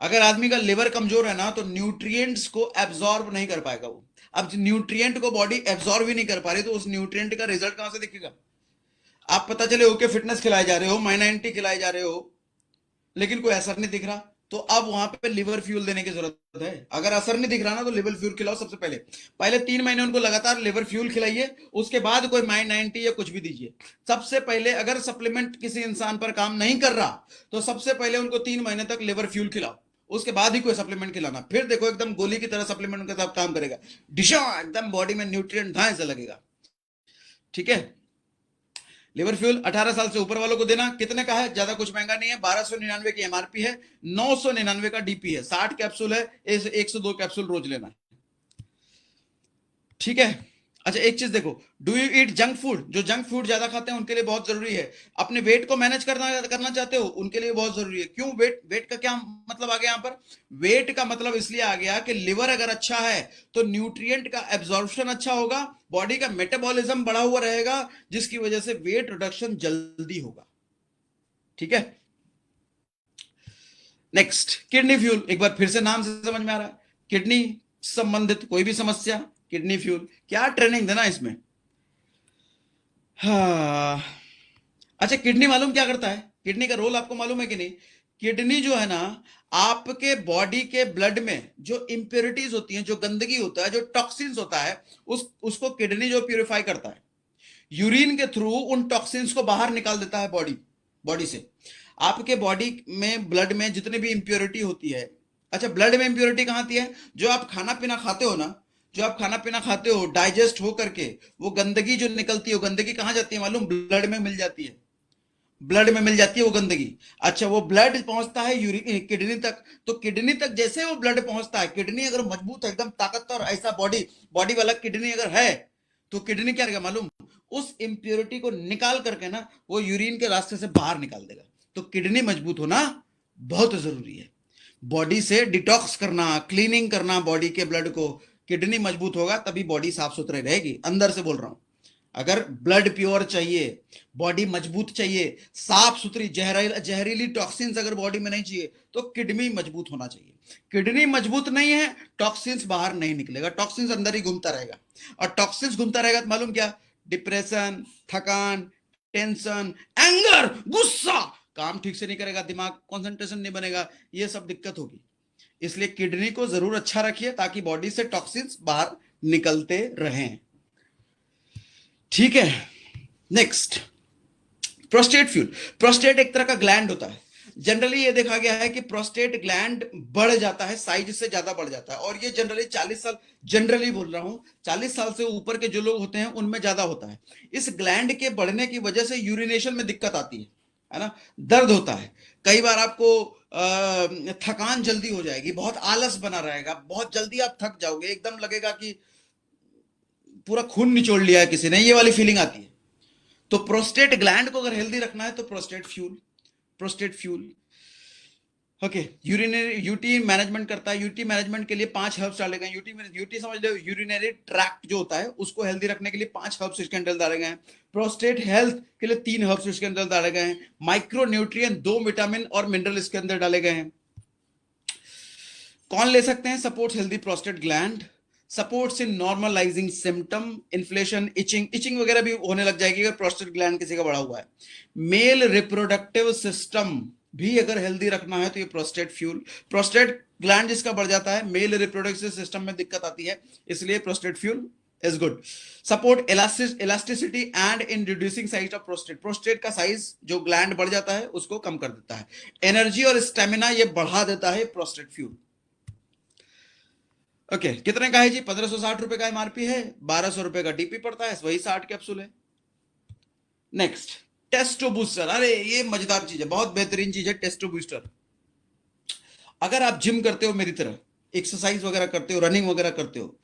अगर आदमी का लिवर कमजोर है ना तो न्यूट्रिएंट्स को एब्जॉर्ब नहीं कर पाएगा वो। अब न्यूट्रिएंट को बॉडी एब्जॉर्ब ही नहीं कर पा रही तो उस न्यूट्रिएंट का रिजल्ट कहां से दिखेगा? आप पता चले ओके फिटनेस खिलाए जा रहे हो, माइनॉरिटी खिलाए जा रहे हो, लेकिन कोई असर नहीं दिख रहा, तो अब वहां पे लिवर फ्यूल देने की जरूरत है। अगर असर नहीं दिख रहा ना तो लिवर फ्यूल खिलाओ सबसे पहले। पहले 3 महीने उनको लगातार लिवर फ्यूल खिलाइए, उसके बाद कोई माइनॉरिटी या कुछ भी दीजिए। सबसे पहले अगर सप्लीमेंट किसी इंसान पर काम नहीं कर रहा तो सबसे पहले उनको 3 महीने तक लिवर फ्यूल खिलाओ, उसके बाद ही कोई सप्लीमेंट खिलाना। फिर देखो एकदम गोली की तरह सप्लीमेंट के साथ काम करेगा, डिशा एकदम बॉडी में न्यूट्रिएंट धाए से लगेगा। ठीक है, लिवर फ्यूल 18 साल से ऊपर वालों को देना। कितने का है? ज्यादा कुछ महंगा नहीं है, 1299 की एमआरपी है, 999 का डीपी है, 60 कैप्सूल है, 102 कैप्सूल रोज लेना है। ठीक है। अच्छा एक चीज देखो, do you eat junk food? जो जंक फूड ज्यादा खाते हैं उनके लिए बहुत जरूरी है। अपने वेट को मैनेज करना चाहते हो, उनके लिए बहुत जरूरी है। क्यों? वेट का क्या मतलब आ गया यहां पर? वेट का मतलब इसलिए आ गया कि लिवर अगर अच्छा है तो न्यूट्रिएंट का एब्जॉर्प्शन अच्छा होगा, बॉडी का मेटाबॉलिज्म बढ़ा हुआ रहेगा, जिसकी वजह से वेट रिडक्शन जल्दी होगा। ठीक है। Next, kidney fuel. एक बार फिर से नाम से समझ में आ रहा है, किडनी संबंधित कोई भी समस्या, किडनी फ्यूल। क्या ट्रेनिंग देना इसमें? हाँ। अच्छा, किडनी मालूम क्या करता है? किडनी का रोल आपको मालूम है कि नहीं? किडनी जो है ना, आपके बॉडी के ब्लड में जो इंप्योरिटीज होती हैं, जो गंदगी होता है, जो टॉक्सिन्स होता है, उसको किडनी जो प्यूरिफाई करता है, यूरिन के थ्रू उन टॉक्सिन्स को बाहर निकाल देता है बॉडी से। आपके बॉडी में ब्लड में जितनी भी इंप्योरिटी होती है, अच्छा ब्लड में इंप्योरिटी कहां आती है? जो आप खाना पीना खाते हो ना, जो आप खाना पीना खाते हो, डाइजेस्ट हो करके वो गंदगी जो निकलती है, वो गंदगी कहां जाती है मालूम? ब्लड में मिल जाती है, ब्लड में मिल जाती है वो गंदगी। अच्छा, वो ब्लड पहुंचता है किडनी तक। तो किडनी तक जैसे वो ब्लड पहुंचता है, किडनी अगर मजबूत है, एकदम ताकतवर ऐसा बॉडी बॉडी वाला किडनी अगर है, तो किडनी क्या करेगा मालूम? उस इंप्योरिटी को निकाल करके ना वो यूरिन के रास्ते से बाहर निकाल देगा। तो किडनी मजबूत होना बहुत जरूरी है। बॉडी से डिटॉक्स करना, क्लीनिंग करना बॉडी के ब्लड को। किडनी मजबूत होगा तभी बॉडी साफ सुथरी रहेगी, अंदर से बोल रहा हूं। अगर ब्लड प्योर चाहिए, बॉडी मजबूत चाहिए, साफ सुथरी, जहरीली टॉक्सिन्स अगर बॉडी में नहीं चाहिए, तो किडनी मजबूत होना चाहिए। किडनी मजबूत नहीं है, टॉक्सिन्स बाहर नहीं निकलेगा, टॉक्सिन्स अंदर ही घूमता रहेगा। और टॉक्सिन्स घूमता रहेगा तो मालूम क्या? डिप्रेशन, थकान, टेंशन, एंगर, गुस्सा, काम ठीक से नहीं करेगा, दिमाग कंसंट्रेशन नहीं बनेगा, ये सब दिक्कत होगी। इसलिए किडनी को जरूर अच्छा रखिए ताकि बॉडी से टॉक्सिन्स बाहर निकलते रहें। ठीक है। Next, prostate fuel. प्रोस्टेट एक तरह का ग्लैंड होता है। जनरली ये देखा गया है कि प्रोस्टेट ग्लैंड बढ़ जाता है, साइज से ज्यादा बढ़ जाता है, और ये जनरली 40 साल, जनरली बोल रहा हूं, 40 साल से ऊपर के जो लोग होते हैं उनमें ज्यादा होता है। इस ग्लैंड के बढ़ने की वजह से यूरिनेशन में दिक्कत आती है ना, दर्द होता है। कई बार आपको थकान जल्दी हो जाएगी, बहुत आलस बना रहेगा, बहुत जल्दी आप थक जाओगे, एकदम लगेगा कि पूरा खून निचोड़ लिया है किसी ने, ये वाली फीलिंग आती है। तो प्रोस्टेट ग्लैंड को अगर हेल्दी रखना है तो prostate fuel. Okay. Urinary UT management करता है। यूटी मैनेजमेंट के लिए 5 हर्ब्स डाले गए। यूटी समझ लो, यूरिनरी ट्रैक्ट जो होता है उसको हेल्दी रखने के लिए 5 हर्ब्स इसके अंदर डाले गए हैं। प्रोस्टेट हेल्थ के लिए 3 हर्ब्स इसके अंदर डाले गए हैं। माइक्रो न्यूट्रिएंट 2 विटामिन और मिनरल इसके अंदर डाले गए हैं। कौन ले सकते हैं? Supports healthy prostate gland, supports in normalising symptom, inflation, itching वगैरह भी होने लग जाएगी अगर प्रोस्टेट ग्लैंड किसी का बढ़ा हुआ है। मेल रिप्रोडक्टिव सिस्टम भी अगर हेल्दी रखना है तो ये प्रोस्टेट फ्यूल। प्रोस्टेट ग्लैंड जिसका बढ़ जाता है, मेल रिप्रोडक्टिव सिस्टम में दिक्कत आती है, इसलिए prostate fuel is good. Support elasticity and in reducing size of prostate. Prostate का साइज जो ग्लैंड बढ़ जाता है उसको कम कर देता है। एनर्जी और स्टेमिना ये बढ़ा देता है प्रोस्टेट फ्यूल। ओके कितने का है जी? 1560 रुपए का एमआरपी है, 1200 रुपए का डीपी पड़ता है, वही 60 कैप्सूल है। Next, Testo booster. अरे ये मजेदार चीज है, बहुत बेहतरीन चीज है टेस्टो बूस्टर। अगर आप जिम करते हो मेरी तरह, एक्सरसाइज वगैरह करते हो, रनिंग वगैरह करते हो,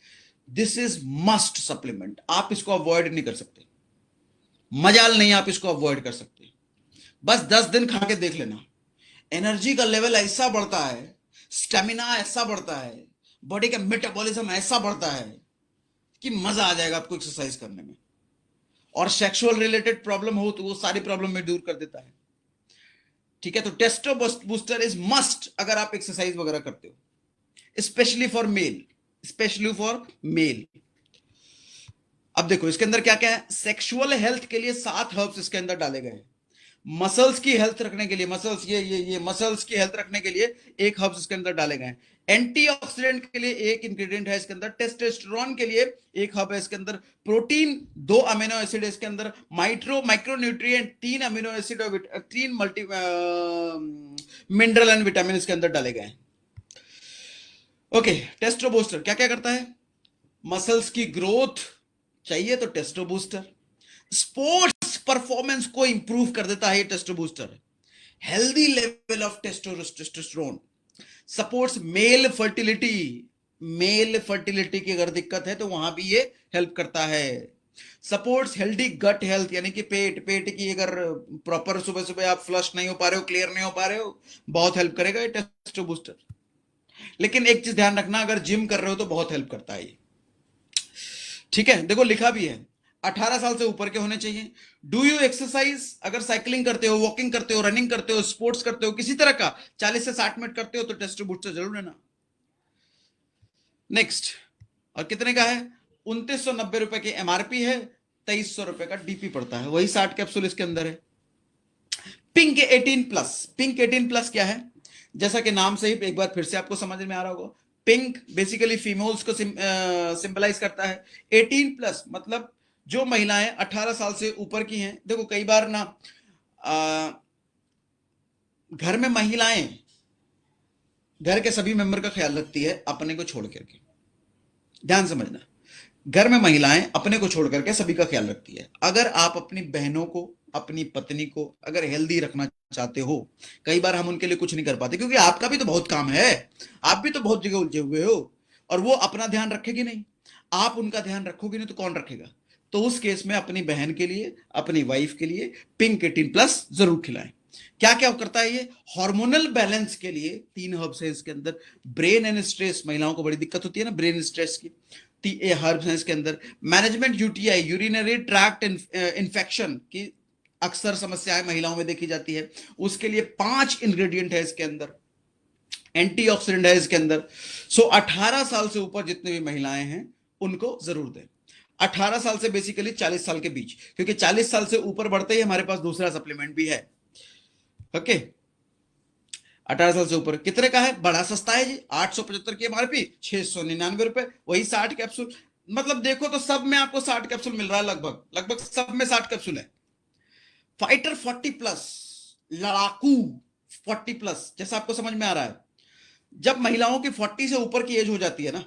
दिस इज मस्ट सप्लीमेंट। आप इसको अवॉइड नहीं कर सकते, मजाल नहीं आप इसको अवॉइड कर सकते। बस 10 दिन खा के देख लेना, एनर्जी का लेवल ऐसा बढ़ता है, स्टेमिना ऐसा बढ़ता है, बॉडी का मेटाबॉलिज्म ऐसा बढ़ता है कि मजा आ जाएगा आपको एक्सरसाइज करने में। और सेक्सुअल रिलेटेड प्रॉब्लम हो तो वो सारी प्रॉब्लम में दूर कर देता है। ठीक है, तो टेस्टो बूस्टर इज मस्ट अगर आप एक्सरसाइज वगैरह करते हो, स्पेशली फॉर मेल। अब देखो इसके अंदर क्या क्या है, सेक्सुअल हेल्थ के लिए 7 हर्ब्स इसके अंदर डाले गए हैं। मसल्स की हेल्थ रखने के लिए, मसल्स ये मसल्स की हेल्थ रखने के लिए एक हर्ब्स इसके अंदर डाले गए हैं। एंटीऑक्सीडेंट के लिए एक इंग्रेडिएंट है इसके अंदर, टेस्टोस्टेरोन के लिए एक हर्ब है इसके अंदर, प्रोटीन 2 अमीनो एसिड है इसके अंदर, माइक्रोन्यूट्रिएंट 3 अमीनो एसिड और 3 मल्टी मिनरल एंड विटामिन इसके अंदर डाले गए हैं। ओके, टेस्टो बूस्टर क्या क्या करता है, मसल्स की ग्रोथ चाहिए तो टेस्टो बूस्टर, स्पोर्ट्स परफॉर्मेंस को इंप्रूव कर देता है ये Testo booster, healthy level of testosterone, supports mail fertility, mail fertility की अगर दिक्कत है तो वहां भी ये हेल्प करता है, सपोर्ट्स हेल्दी गट हेल्थ, यानी कि पेट की अगर प्रॉपर सुबह सुबह आप फ्लश नहीं हो पा रहे हो, क्लियर नहीं हो पा रहे हो, बहुत हेल्प करेगा ये टेस्टो बूस्टर। लेकिन एक चीज ध्यान रखना, अगर जिम कर रहे हो तो बहुत हेल्प करता है ये, ठीक है। देखो लिखा भी है 18 साल से ऊपर के होने चाहिए। डू यू एक्सरसाइज, अगर साइकिलिंग करते हो, वॉकिंग करते हो, रनिंग करते हो, स्पोर्ट्स करते हो, किसी तरह का 40 से 60 मिनट करते हो तो टेस्टो बूस्टर जरूर लेना। नेक्स्ट, और कितने का है, 2990 रुपए की एमआरपी है, 2300 रुपए का डीपी पड़ता है, वही 60 कैप्सूल इसके अंदर है। पिंक 18+, पिंक 18+ क्या है, जैसा कि नाम से ही एक बार फिर से आपको समझ में आ रहा होगा, पिंक बेसिकली फीमेल्स को सिंबलाइज करता है, 18+ मतलब जो महिलाएं 18 साल से ऊपर की हैं। देखो कई बार ना घर में महिलाएं घर के सभी मेंबर का ख्याल रखती है अपने को छोड़ करके, ध्यान समझना, घर में महिलाएं अपने को छोड़ करके सभी का ख्याल रखती है। अगर आप अपनी बहनों को, अपनी पत्नी को अगर हेल्दी रखना चाहते हो, कई बार हम उनके लिए कुछ नहीं कर पाते क्योंकि आपका भी तो बहुत काम है, आप भी तो बहुत जगह उलझे हुए हो, और वो अपना ध्यान रखेगी नहीं, आप उनका ध्यान रखोगे नहीं तो कौन रखेगा। तो उस केस में अपनी बहन के लिए, अपनी वाइफ के लिए पिंक 18+ जरूर खिलाएं। क्या क्या करता है ये, हार्मोनल बैलेंस के लिए 3 हर्ब्स है इसके अंदर, ब्रेन एंड स्ट्रेस, महिलाओं को बड़ी दिक्कत होती है ना ब्रेन स्ट्रेस की, हर्ब्स हैं इसके अंदर, management UTI, urinary tract infection की अक्सर समस्याएं महिलाओं में देखी जाती है, उसके लिए 5 इंग्रेडिएंट है इसके अंदर, एंटीऑक्सीडेंट है इसके अंदर। सो 18 साल से ऊपर जितने भी महिलाएं हैं उनको जरूर दें, 18 साल से बेसिकली 40 साल के बीच, क्योंकि 40 साल से ऊपर बढ़ते ही हमारे पास दूसरा सप्लीमेंट भी है। ओके, 18 साल से ऊपर कितने का है, बड़ा सस्ता है जी, 875 की एमआरपी, 699 रुपए, वही 60 कैप्सूल, मतलब देखो तो सब में आपको 60 कैप्सूल मिल रहा है, लगभग लगभग सब में 60 कैप्सूल है। फाइटर 40+, लड़ाकू 40+, जैसा आपको समझ में आ रहा है, जब महिलाओं की 40 से ऊपर की एज हो जाती है ना,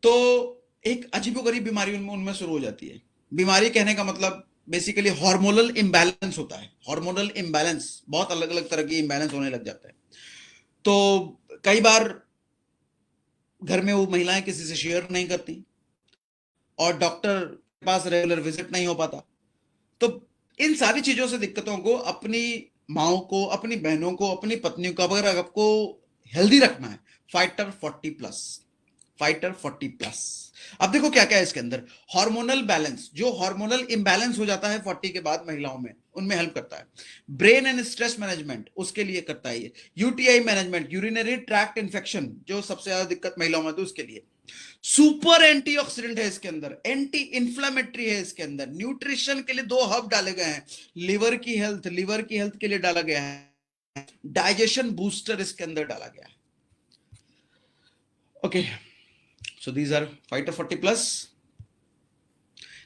तो एक अजीबोगरीब बीमारी उनमें शुरू हो जाती है। बीमारी कहने का मतलब बेसिकली हार्मोनल इम्बैलेंस होता है, हार्मोनल इम्बैलेंस, बहुत अलग अलग तरह की इम्बैलेंस होने लग जाता है। तो कई बार घर में वो महिलाएं किसी से शेयर नहीं करती और डॉक्टर के पास रेगुलर विजिट नहीं हो पाता, तो इन सारी चीजों से दिक्कतों को अपनी माओ को, अपनी बहनों को, अपनी पत्नियों को अगर आपको हेल्दी रखना है, फाइटर 40+, फाइटर 40+। अब देखो क्या क्या है इसके अंदर, हार्मोनल बैलेंस, जो हार्मोनल इंबैलेंस हो जाता है 40 के बाद महिलाओं में, उनमें हेल्प करता है, ब्रेन एंड स्ट्रेस मैनेजमेंट उसके लिए करता है ये, UTI management, urinary tract infection जो सबसे ज्यादा दिक्कत महिलाओं में तो उसके लिए, सुपर एंटीऑक्सीडेंट है इसके अंदर, एंटी इंफ्लेमेटरी है इसके अंदर, न्यूट्रिशन के लिए 2 हर्ब डाले गए हैं, लिवर की हेल्थ के लिए डाला गया है, डाइजेशन बूस्टर इसके अंदर डाला गया है। Okay, so these are fighter 40+।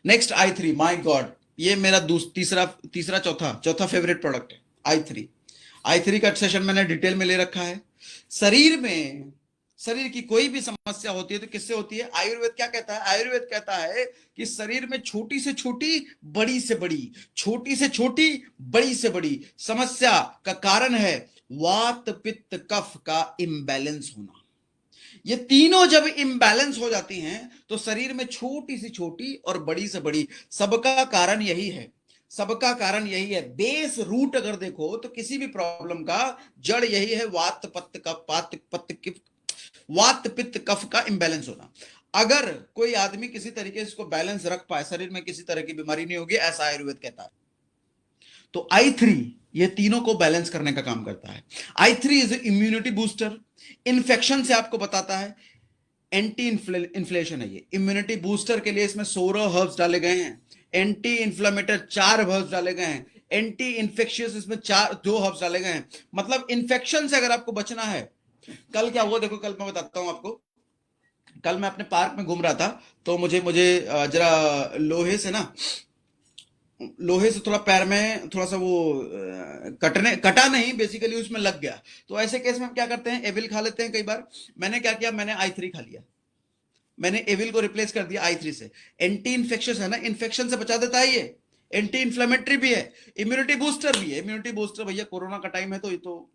Next i3, my god, ये मेरा तीसरा चौथा फेवरेट प्रोडक्ट है i3 का सेशन मैंने डिटेल में ले रखा है। शरीर की कोई भी समस्या होती है तो किससे होती है, आयुर्वेद क्या कहता है, आयुर्वेद कहता है कि शरीर में छोटी से छोटी, बड़ी से बड़ी, छोटी से छोटी, बड़ी से बड़ी समस्या का कारण है वात पित्त कफ का इंबैलेंस होना। ये तीनों जब इंबैलेंस हो जाती हैं तो शरीर में छोटी से छोटी और बड़ी से बड़ी, सबका कारण यही है, सबका कारण यही है, बेस रूट अगर देखो तो किसी भी प्रॉब्लम का जड़ यही है, वात पित्त कफ का इंबैलेंस होना। अगर कोई आदमी किसी तरीके से इसको बैलेंस रख पाए, शरीर में किसी तरह की बीमारी नहीं होगी, ऐसा आयुर्वेद कहता है। तो i3 ये तीनों को बैलेंस करने का काम करता है। i3 is immunity booster, infection से आपको बताता है, एंटी इन्फ्लेशन है, ये इम्यूनिटी बूस्टर के लिए इसमें 16 हर्ब्स डाले गए हैं, एंटी इन्फ्लेमेटर 4 हर्ब्स डाले गए हैं, एंटी इन्फेक्शियस इसमें 2 हर्ब्स डाले गए हैं। मतलब इन्फेक्शन से अगर आपको बचना है, कल क्या हुआ देखो, कल मैं बताता हूं आपको। कल मैं अपने पार्क में घूम रहा था, तो मुझे जरा लोहे से थोड़ा पैर में थोड़ा सा वो कटा नहीं, बेसिकली उसमें लग गया। तो ऐसे केस में हम क्या करते हैं, एविल खा लेते हैं कई बार। मैंने क्या किया, मैंने i3 खा लिया, मैंने एविल को रिप्लेस कर दिया i3 से। एंटी इन्फेक्शियस है ना, इन्फेक्शन से बचा देता है ये, एंटी इन्फ्लेमेटरी भी है, इम्यूनिटी बूस्टर भी है। इम्यूनिटी बूस्टर भैया कोरोना का टाइम है तो ये तो।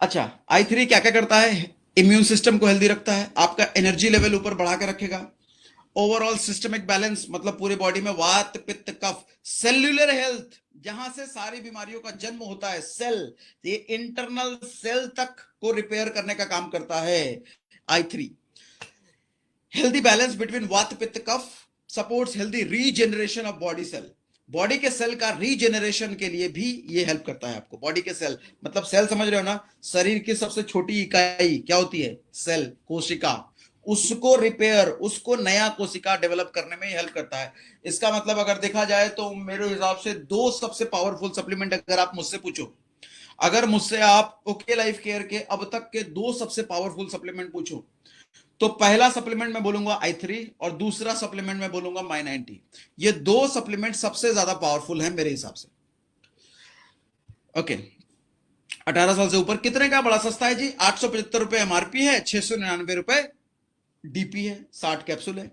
अच्छा, i3 क्या क्या करता है, इम्यून सिस्टम को हेल्दी रखता है, आपका एनर्जी लेवल ऊपर बढ़ा के रखेगा, ओवरऑल सिस्टमिक बैलेंस, मतलब पूरी बॉडी में वात पित्त कफ, सेल्यूलर हेल्थ, जहां से सारी बीमारियों का जन्म होता है, सेल, ये इंटरनल सेल तक को रिपेयर करने का काम करता है i3। Healthy balance between vata pitta kapha, supports healthy regeneration of body cell, body के सेल का रीजेनरेशन के लिए भी ये हेल्प करता है आपको। बॉडी के सेल मतलब सेल समझ रहे हो ना, शरीर की सबसे छोटी इकाई क्या होती है, सेल, कोशिका, उसको रिपेयर, उसको नया कोशिका डेवलप करने में हेल्प करता है। इसका मतलब अगर देखा जाए तो मेरे हिसाब से 2 सबसे पावरफुल सप्लीमेंट अगर आप मुझसे पूछो, अगर मुझसे आप ओके लाइफ केयर के अब तक के 2 सबसे पावरफुल सप्लीमेंट पूछो, तो पहला सप्लीमेंट मैं बोलूंगा i3 और दूसरा सप्लीमेंट मैं बोलूंगा My90। ये 2 सप्लीमेंट सबसे ज्यादा पावरफुल हैं मेरे हिसाब से। ओके, 18 साल से ऊपर कितने का, बड़ा सस्ता है जी, 875 रुपए एमआरपी है, 699 रुपए डीपी है, 60 कैप्सूल है।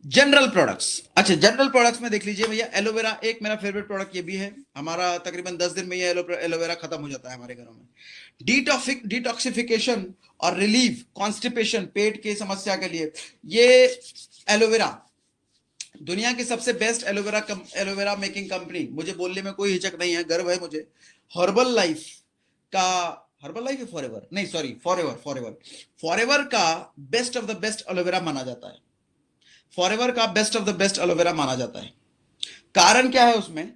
जनरल प्रोडक्ट्स, अच्छा जनरल प्रोडक्ट्स में देख लीजिए भैया, एलोवेरा एक मेरा फेवरेट प्रोडक्ट ये भी है, हमारा तकरीबन 10 दिन में ये एलोवेरा खत्म हो जाता है हमारे घरों में। डिटॉक्सिफिकेशन और रिलीफ कॉन्स्टिपेशन, पेट की समस्या के लिए ये एलोवेरा, दुनिया की सबसे बेस्ट एलोवेरा मेकिंग कंपनी, मुझे बोलने में कोई हिचक नहीं है, गर्व है मुझे, हर्बल लाइफ का, हर्बल लाइफ है फॉरएवर नहीं, सॉरी फॉरएवर का best of the best aloe vera माना जाता है, फॉरएवर का best of the best aloe vera माना जाता है। कारण क्या है उसमें,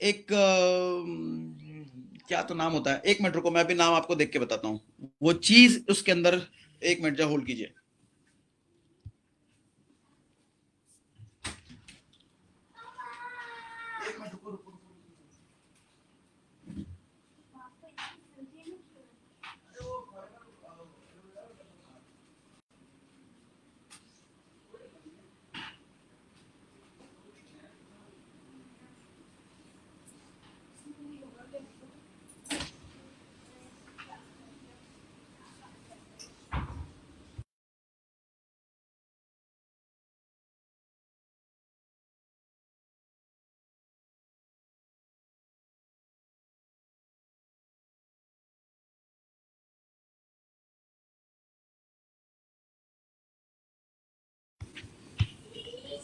एक क्या तो नाम होता है, एक मिनट रुको, मैं अभी नाम आपको देख के बताता हूं, वो चीज उसके अंदर, एक मिनट जा होल्ड कीजिए।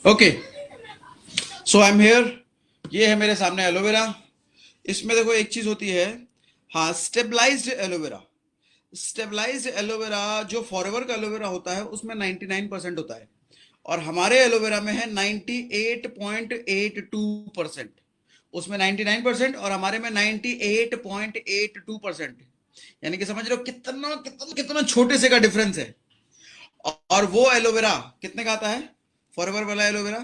Okay, so I am here, ये है मेरे सामने एलोवेरा। इसमें देखो एक चीज होती है, हाँ, स्टेबलाइज्ड एलोवेरा। स्टेबलाइज्ड एलोवेरा जो फॉरएवर का एलोवेरा होता है उसमें 99% होता है, और हमारे एलोवेरा में है 98.82%। उसमें 99% और हमारे में 98.82%, यानी कि समझ रहे हो कितना कितना कितना छोटे से का डिफरेंस है। और वो एलोवेरा कितने का आता है, फॉरएवर वाला एलोवेरा,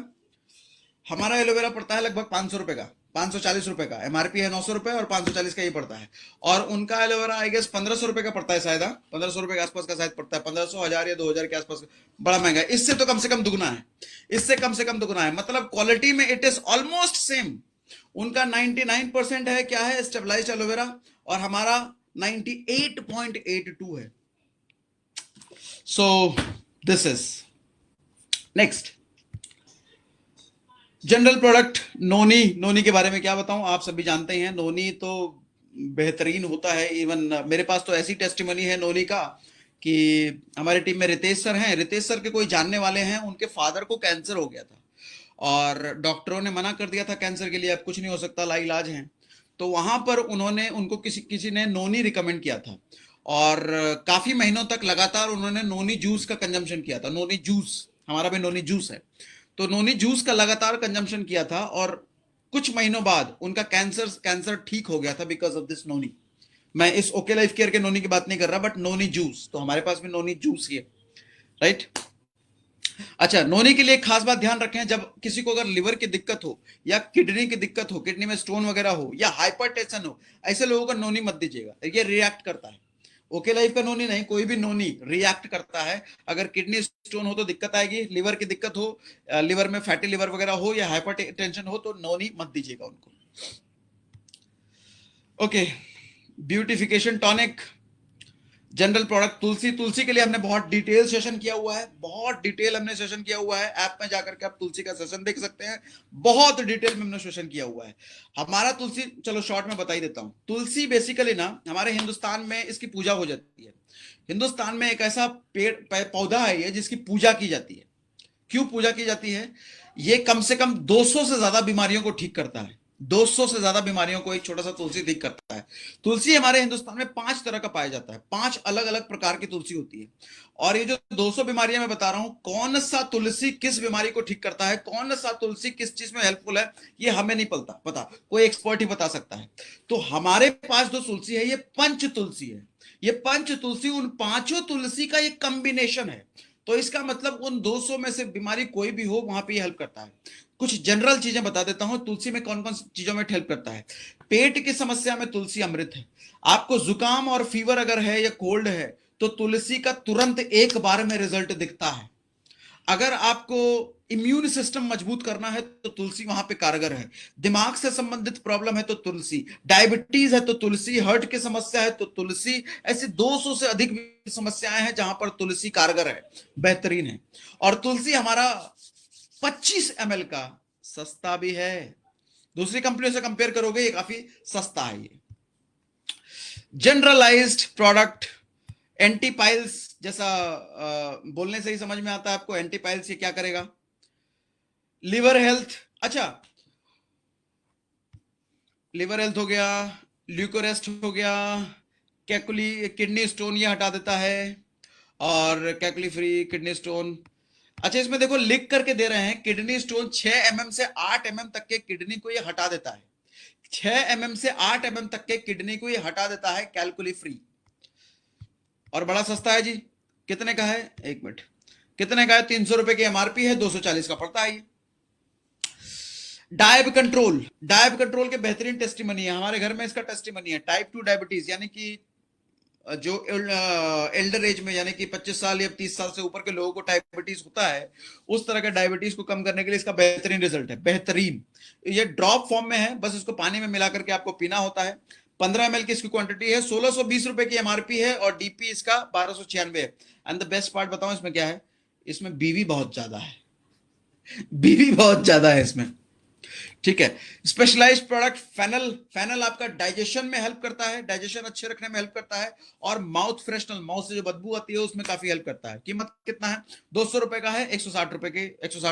हमारा एलोवेरा पड़ता है लगभग 500 रुपए का, 540 रुपए का, एमआरपी है 900 रुपए और 540 का ये पड़ता है। और उनका एलोवेरा आई गेस 1500 रुपए का पड़ता है शायद, 1500 रुपए के आसपास का शायद पड़ता है, 1500, 1000 या 2000 के आसपास, बड़ा महंगा है। इससे तो कम से कम दुगना है, इससे कम से कम दुगना है, मतलब क्वालिटी में इट इज ऑलमोस्ट सेम। उनका 99% है, क्या है, स्टेबलाइज्ड एलोवेरा, और हमारा 98.82 है। So this is next general product noni. Noni के बारे में क्या बताऊं, आप सभी जानते हैं नोनी तो बेहतरीन होता है। इवन मेरे पास तो ऐसी टेस्टिमनी है नोनी का कि हमारे टीम में रितेश सर हैं, रितेश सर के कोई जानने वाले हैं, उनके फादर को कैंसर हो गया था और डॉक्टरों ने मना कर दिया था कैंसर के लिए, अब कुछ नहीं हो सकता, लाइलाज हैं। तो वहां पर उन्होंने, उनको किसी ने नोनी रिकमेंड किया था, और काफी महीनों तक लगातार उन्होंने नोनी जूस का कंजम्पशन किया था। नोनी जूस, हमारा भी नोनी जूस है, तो नोनी जूस का लगातार कंजम्पशन किया था, और कुछ महीनों बाद उनका कैंसर ठीक हो गया था बिकॉज ऑफ दिस नोनी। मैं इस ओके लाइफ केयर के नोनी की बात नहीं कर रहा, बट नोनी जूस, तो हमारे पास भी नोनी जूस ही है, राइट। अच्छा, नोनी के लिए एक खास बात ध्यान रखें, जब किसी को अगर लिवर की दिक्कत हो या किडनी की दिक्कत हो, किडनी में स्टोन वगैरह हो या हाइपरटेंशन हो, ऐसे लोगों का नोनी मत दीजिएगा, ये रिएक्ट करता है। ओके लाइफ का नोनी नहीं, कोई भी नोनी रिएक्ट करता है। अगर किडनी स्टोन हो तो दिक्कत आएगी, लिवर की दिक्कत हो, लिवर में फैटी लिवर वगैरह हो या हाइपरटेंशन हो, तो नोनी मत दीजिएगा उनको। Okay, beautification tonic, general product Tulsi. Tulsi के लिए हमने बहुत डिटेल सेशन किया हुआ है, बहुत डिटेल हमने सेशन किया हुआ है। ऐप में जाकर के आप तुलसी का सेशन देख सकते हैं, बहुत डिटेल में हमने सेशन किया हुआ है। हमारा तुलसी, चलो शॉर्ट में बता ही देता हूं। तुलसी बेसिकली ना हमारे हिंदुस्तान में इसकी पूजा हो जाती है। हिंदुस्तान में एक ऐसा पेड़ पौधा है ये जिसकी पूजा की जाती है। क्यों पूजा की जाती है? ये कम से कम 200 से ज्यादा बीमारियों को ठीक करता है। 200 से ज्यादा बीमारियों को एक छोटा सा तुलसी ठीक करता है। तुलसी हमारे हिंदुस्तान में 5 तरह का पाया जाता है, 5 अलग अलग प्रकार की तुलसी होती है। और ये जो 200 बीमारियां मैं बता रहा हूं, कौन सा तुलसी किस बीमारी को ठीक करता है, कौन सा तुलसी किस चीज में हेल्पफुल है, ये हमें नहीं पता, कोई एक्सपर्ट ही बता सकता है। तो हमारे पास जो तुलसी है ये पंच तुलसी है। ये पंच तुलसी उन 5 तुलसी का एक कॉम्बिनेशन है। तो इसका मतलब उन 200 में से बीमारी कोई भी हो वहां पे ये हेल्प करता है। कुछ जनरल चीजें बता देता हूं, तुलसी में कौन कौन सी चीजों में हेल्प करता है। पेट की समस्या में तुलसी अमृत है। आपको जुकाम और फीवर अगर है या कोल्ड है तो तुलसी का तुरंत एक बार में रिजल्ट दिखता है। अगर आपको इम्यून सिस्टम मजबूत करना है तो तुलसी वहां पे कारगर है। दिमाग से संबंधित प्रॉब्लम है तो तुलसी, डायबिटीज है तो तुलसी, हार्ट की समस्या है तो तुलसी, ऐसी 200 से अधिक समस्याएं हैं जहां पर तुलसी कारगर है, बेहतरीन है। और तुलसी हमारा 25 ml का सस्ता भी है। दूसरी कंपनियों से कंपेयर करोगे ये काफी सस्ता है। ये जनरलाइज्ड प्रोडक्ट, एंटीपाइल्स, जैसा बोलने से ही समझ में आता है आपको। एंटीपाइल्स ये क्या करेगा? लिवर हेल्थ, अच्छा लिवर हेल्थ हो गया, ल्यूकोरेस्ट हो गया, कैकुली किडनी स्टोन ये हटा देता है, और कैकुली फ्री किडनी स्टोन। अच्छा, इसमें देखो लिख करके दे रहे हैं, किडनी स्टोन 6 mm से 8 mm तक के किडनी को ये हटा देता है। 6 mm से 8 mm तक के किडनी को ये हटा देता है, कैलकुली फ्री। और बड़ा सस्ता है जी। कितने का है? एक मिनट, कितने का है? 300 रुपए की एमआरपी है, 240 का पड़ता है ये। डायब कंट्रोल, डायब कंट्रोल के बेहतरीन टेस्टिमनी है, हमारे घर में इसका टेस्टिमनी है। टाइप 2 डायबिटीज, यानी कि जो एल्डर एज में, यानी कि 25 साल या 30 साल से ऊपर के लोगों को डायबिटीज होता है, उस तरह का डायबिटीज को कम करने के लिए इसका बेहतरीन रिजल्ट है, बेहतरीन। ये ड्रॉप फॉर्म में है, बस इसको पानी में मिला करके आपको पीना होता है। 15 ml की इसकी क्वांटिटी है, 1620 रुपए की एमआरपी है, और डीपी इसका 1296 है। एंड द बेस्ट पार्ट बताऊं इसमें क्या है? इसमें बीवी बहुत ज्यादा है, बीवी बहुत ज्यादा है इसमें, ठीक है। स्पेशलाइज्ड प्रोडक्ट फेनल, फेनल आपका डाइजेशन में हेल्प करता है, डाइजेशन अच्छे रखने में हेल्प करता है। और माउथ फ्रेशनर, माउथ से जो बदबू आती है उसमें काफी हेल्प करता है। कीमत कितना है? 200 रुपए का है, 160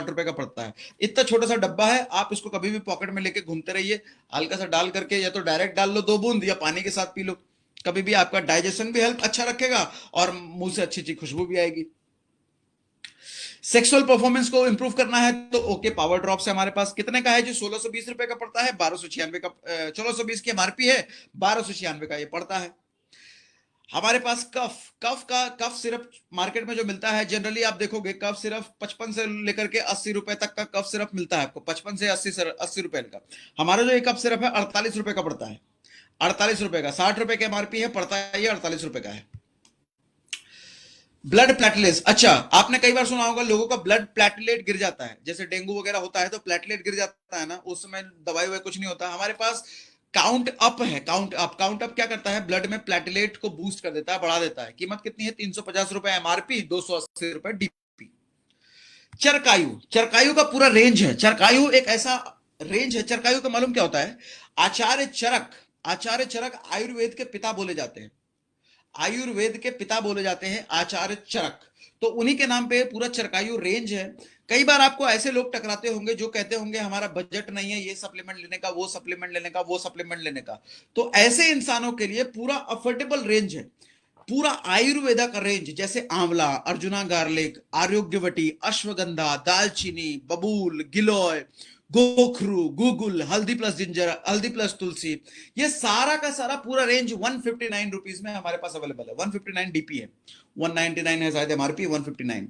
रुपए का पड़ता है। इतना छोटा सा डब्बा है, आप इसको कभी भी पॉकेट में लेके घूमते रहिए, हल्का सा डाल करके, या तो डायरेक्ट डाल लो 2 बूंद, या पानी के साथ पी लो। कभी भी आपका डाइजेशन भी हेल्प अच्छा रखेगा और मुंह से अच्छी अच्छी खुशबू भी आएगी। सेक्सुअल परफॉर्मेंस को इंप्रूव करना है तो ओके पावर ड्रॉप से हमारे पास कितने का है जी? 1620 रुपए का पड़ता है, 1296 का, 1620 की एमआरपी है, 1296 का ये पड़ता है। हमारे पास कफ सिरप मार्केट में जो मिलता है, जनरली आप देखोगे कफ सिरप 55 से लेकर के 80 रुपए तक का कफ सिरप मिलता है आपको, 55 से 80 रुपए का। हमारा जो ये कफ सिरप है 48 रुपए का पड़ता है, 48 रुपए का, 60 रुपए की एमआरपी है, पड़ता है ये 48 रुपए का है। ब्लड प्लेटलेट्स, अच्छा आपने कई बार सुना होगा लोगों का ब्लड प्लेटलेट गिर जाता है, जैसे डेंगू वगैरह होता है तो प्लेटलेट गिर जाता है ना, उस समय दवाई ववाई कुछ नहीं होता। हमारे पास काउंट अप है, काउंट अप क्या करता है? ब्लड में प्लेटलेट को बूस्ट कर देता है, बढ़ा देता है। कीमत कितनी है? 350 रुपए एमआरपी, 280 रुपए डीपी। चरकायु, चरकायु का पूरा रेंज है। चरकायु एक ऐसा रेंज है, चरकायु का मालूम क्या होता है? आचार्य चरक आयुर्वेद के पिता बोले जाते हैं, आयुर्वेद के पिता बोले जाते हैं आचार्य चरक, तो उन्हीं के नाम पे पूरा चरकायु रेंज है। कई बार आपको ऐसे लोग टकराते होंगे जो कहते होंगे हमारा बजट नहीं है ये सप्लीमेंट लेने का, वो सप्लीमेंट लेने का, वो सप्लीमेंट लेने का। तो ऐसे इंसानों के लिए पूरा अफोर्डेबल रेंज है, पूरा आयुर्वेदा का रेंज, जैसे आंवला, अर्जुना गार्लिक, आरोग्यवटी, अश्वगंधा, दालचीनी, बबूल, गिलोय, गोखरू, गूगल, हल्दी प्लस जिंजर, हल्दी प्लस तुलसी, ये सारा का सारा पूरा रेंज 159 रुपीज में हमारे पास अवेलेबल है। 159 डीपी है, 199 है शायद एमआरपी, 159।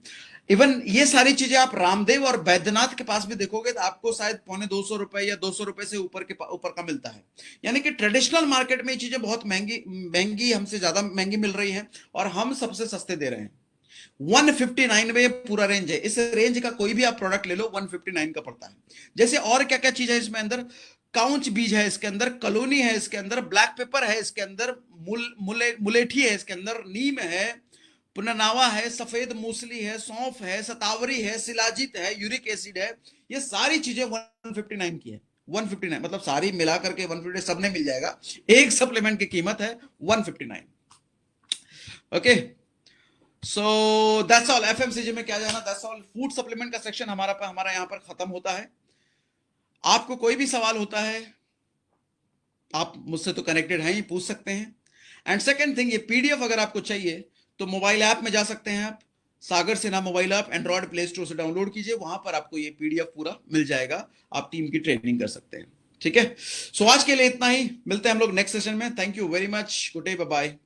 इवन ये सारी चीजें आप रामदेव और बैद्यनाथ के पास भी देखोगे तो आपको शायद ₹250 या ₹200 से ऊपर का मिलता है। यानी कि ट्रेडिशनल मार्केट में ये चीजें बहुत महंगी हमसे ज्यादा महंगी मिल रही है और हम सबसे सस्ते दे रहे हैं। 159 में पूरा रेंज है। इस रेंज का कोई भी आप प्रोडक्ट ले लो 159 का पड़ता है। जैसे और क्या क्या चीज है इसमें अंदर, काउंच बीज है इसके अंदर, कलोनी है इसके अंदर, ब्लैक पेपर है इसके अंदर, मुलेठी है इसके अंदर, नीम है, पुननावा है, सफेद मूसली है, सौंफ है, सतावरी है, शिलाजीत है, यूरिक एसिड है। ये सारी चीजें 159 की है। 159 मतलब सारी मिला करके 159 सब में मिल जाएगा। एक सप्लीमेंट की कीमत है 159। Okay, so that's all. FMCG में क्या जाना, दैट्स ऑल। फूड सप्लीमेंट का सेक्शन हमारा यहां पर खत्म होता है। आपको कोई भी सवाल होता है आप मुझसे तो कनेक्टेड हैं ही, पूछ सकते हैं। एंड सेकंड थिंग, ये पीडीएफ अगर आपको चाहिए तो मोबाइल ऐप में जा सकते हैं आप, Sagar Sinha mobile app Android Play Store से डाउनलोड कीजिए, वहां पर आपको ये पीडीएफ पूरा मिल जाएगा, आप टीम की ट्रेनिंग कर सकते हैं। ठीक है, सो आज के लिए इतना ही, मिलते हैं हम लोग नेक्स्ट सेशन में। Thank you very much, good day, bye bye.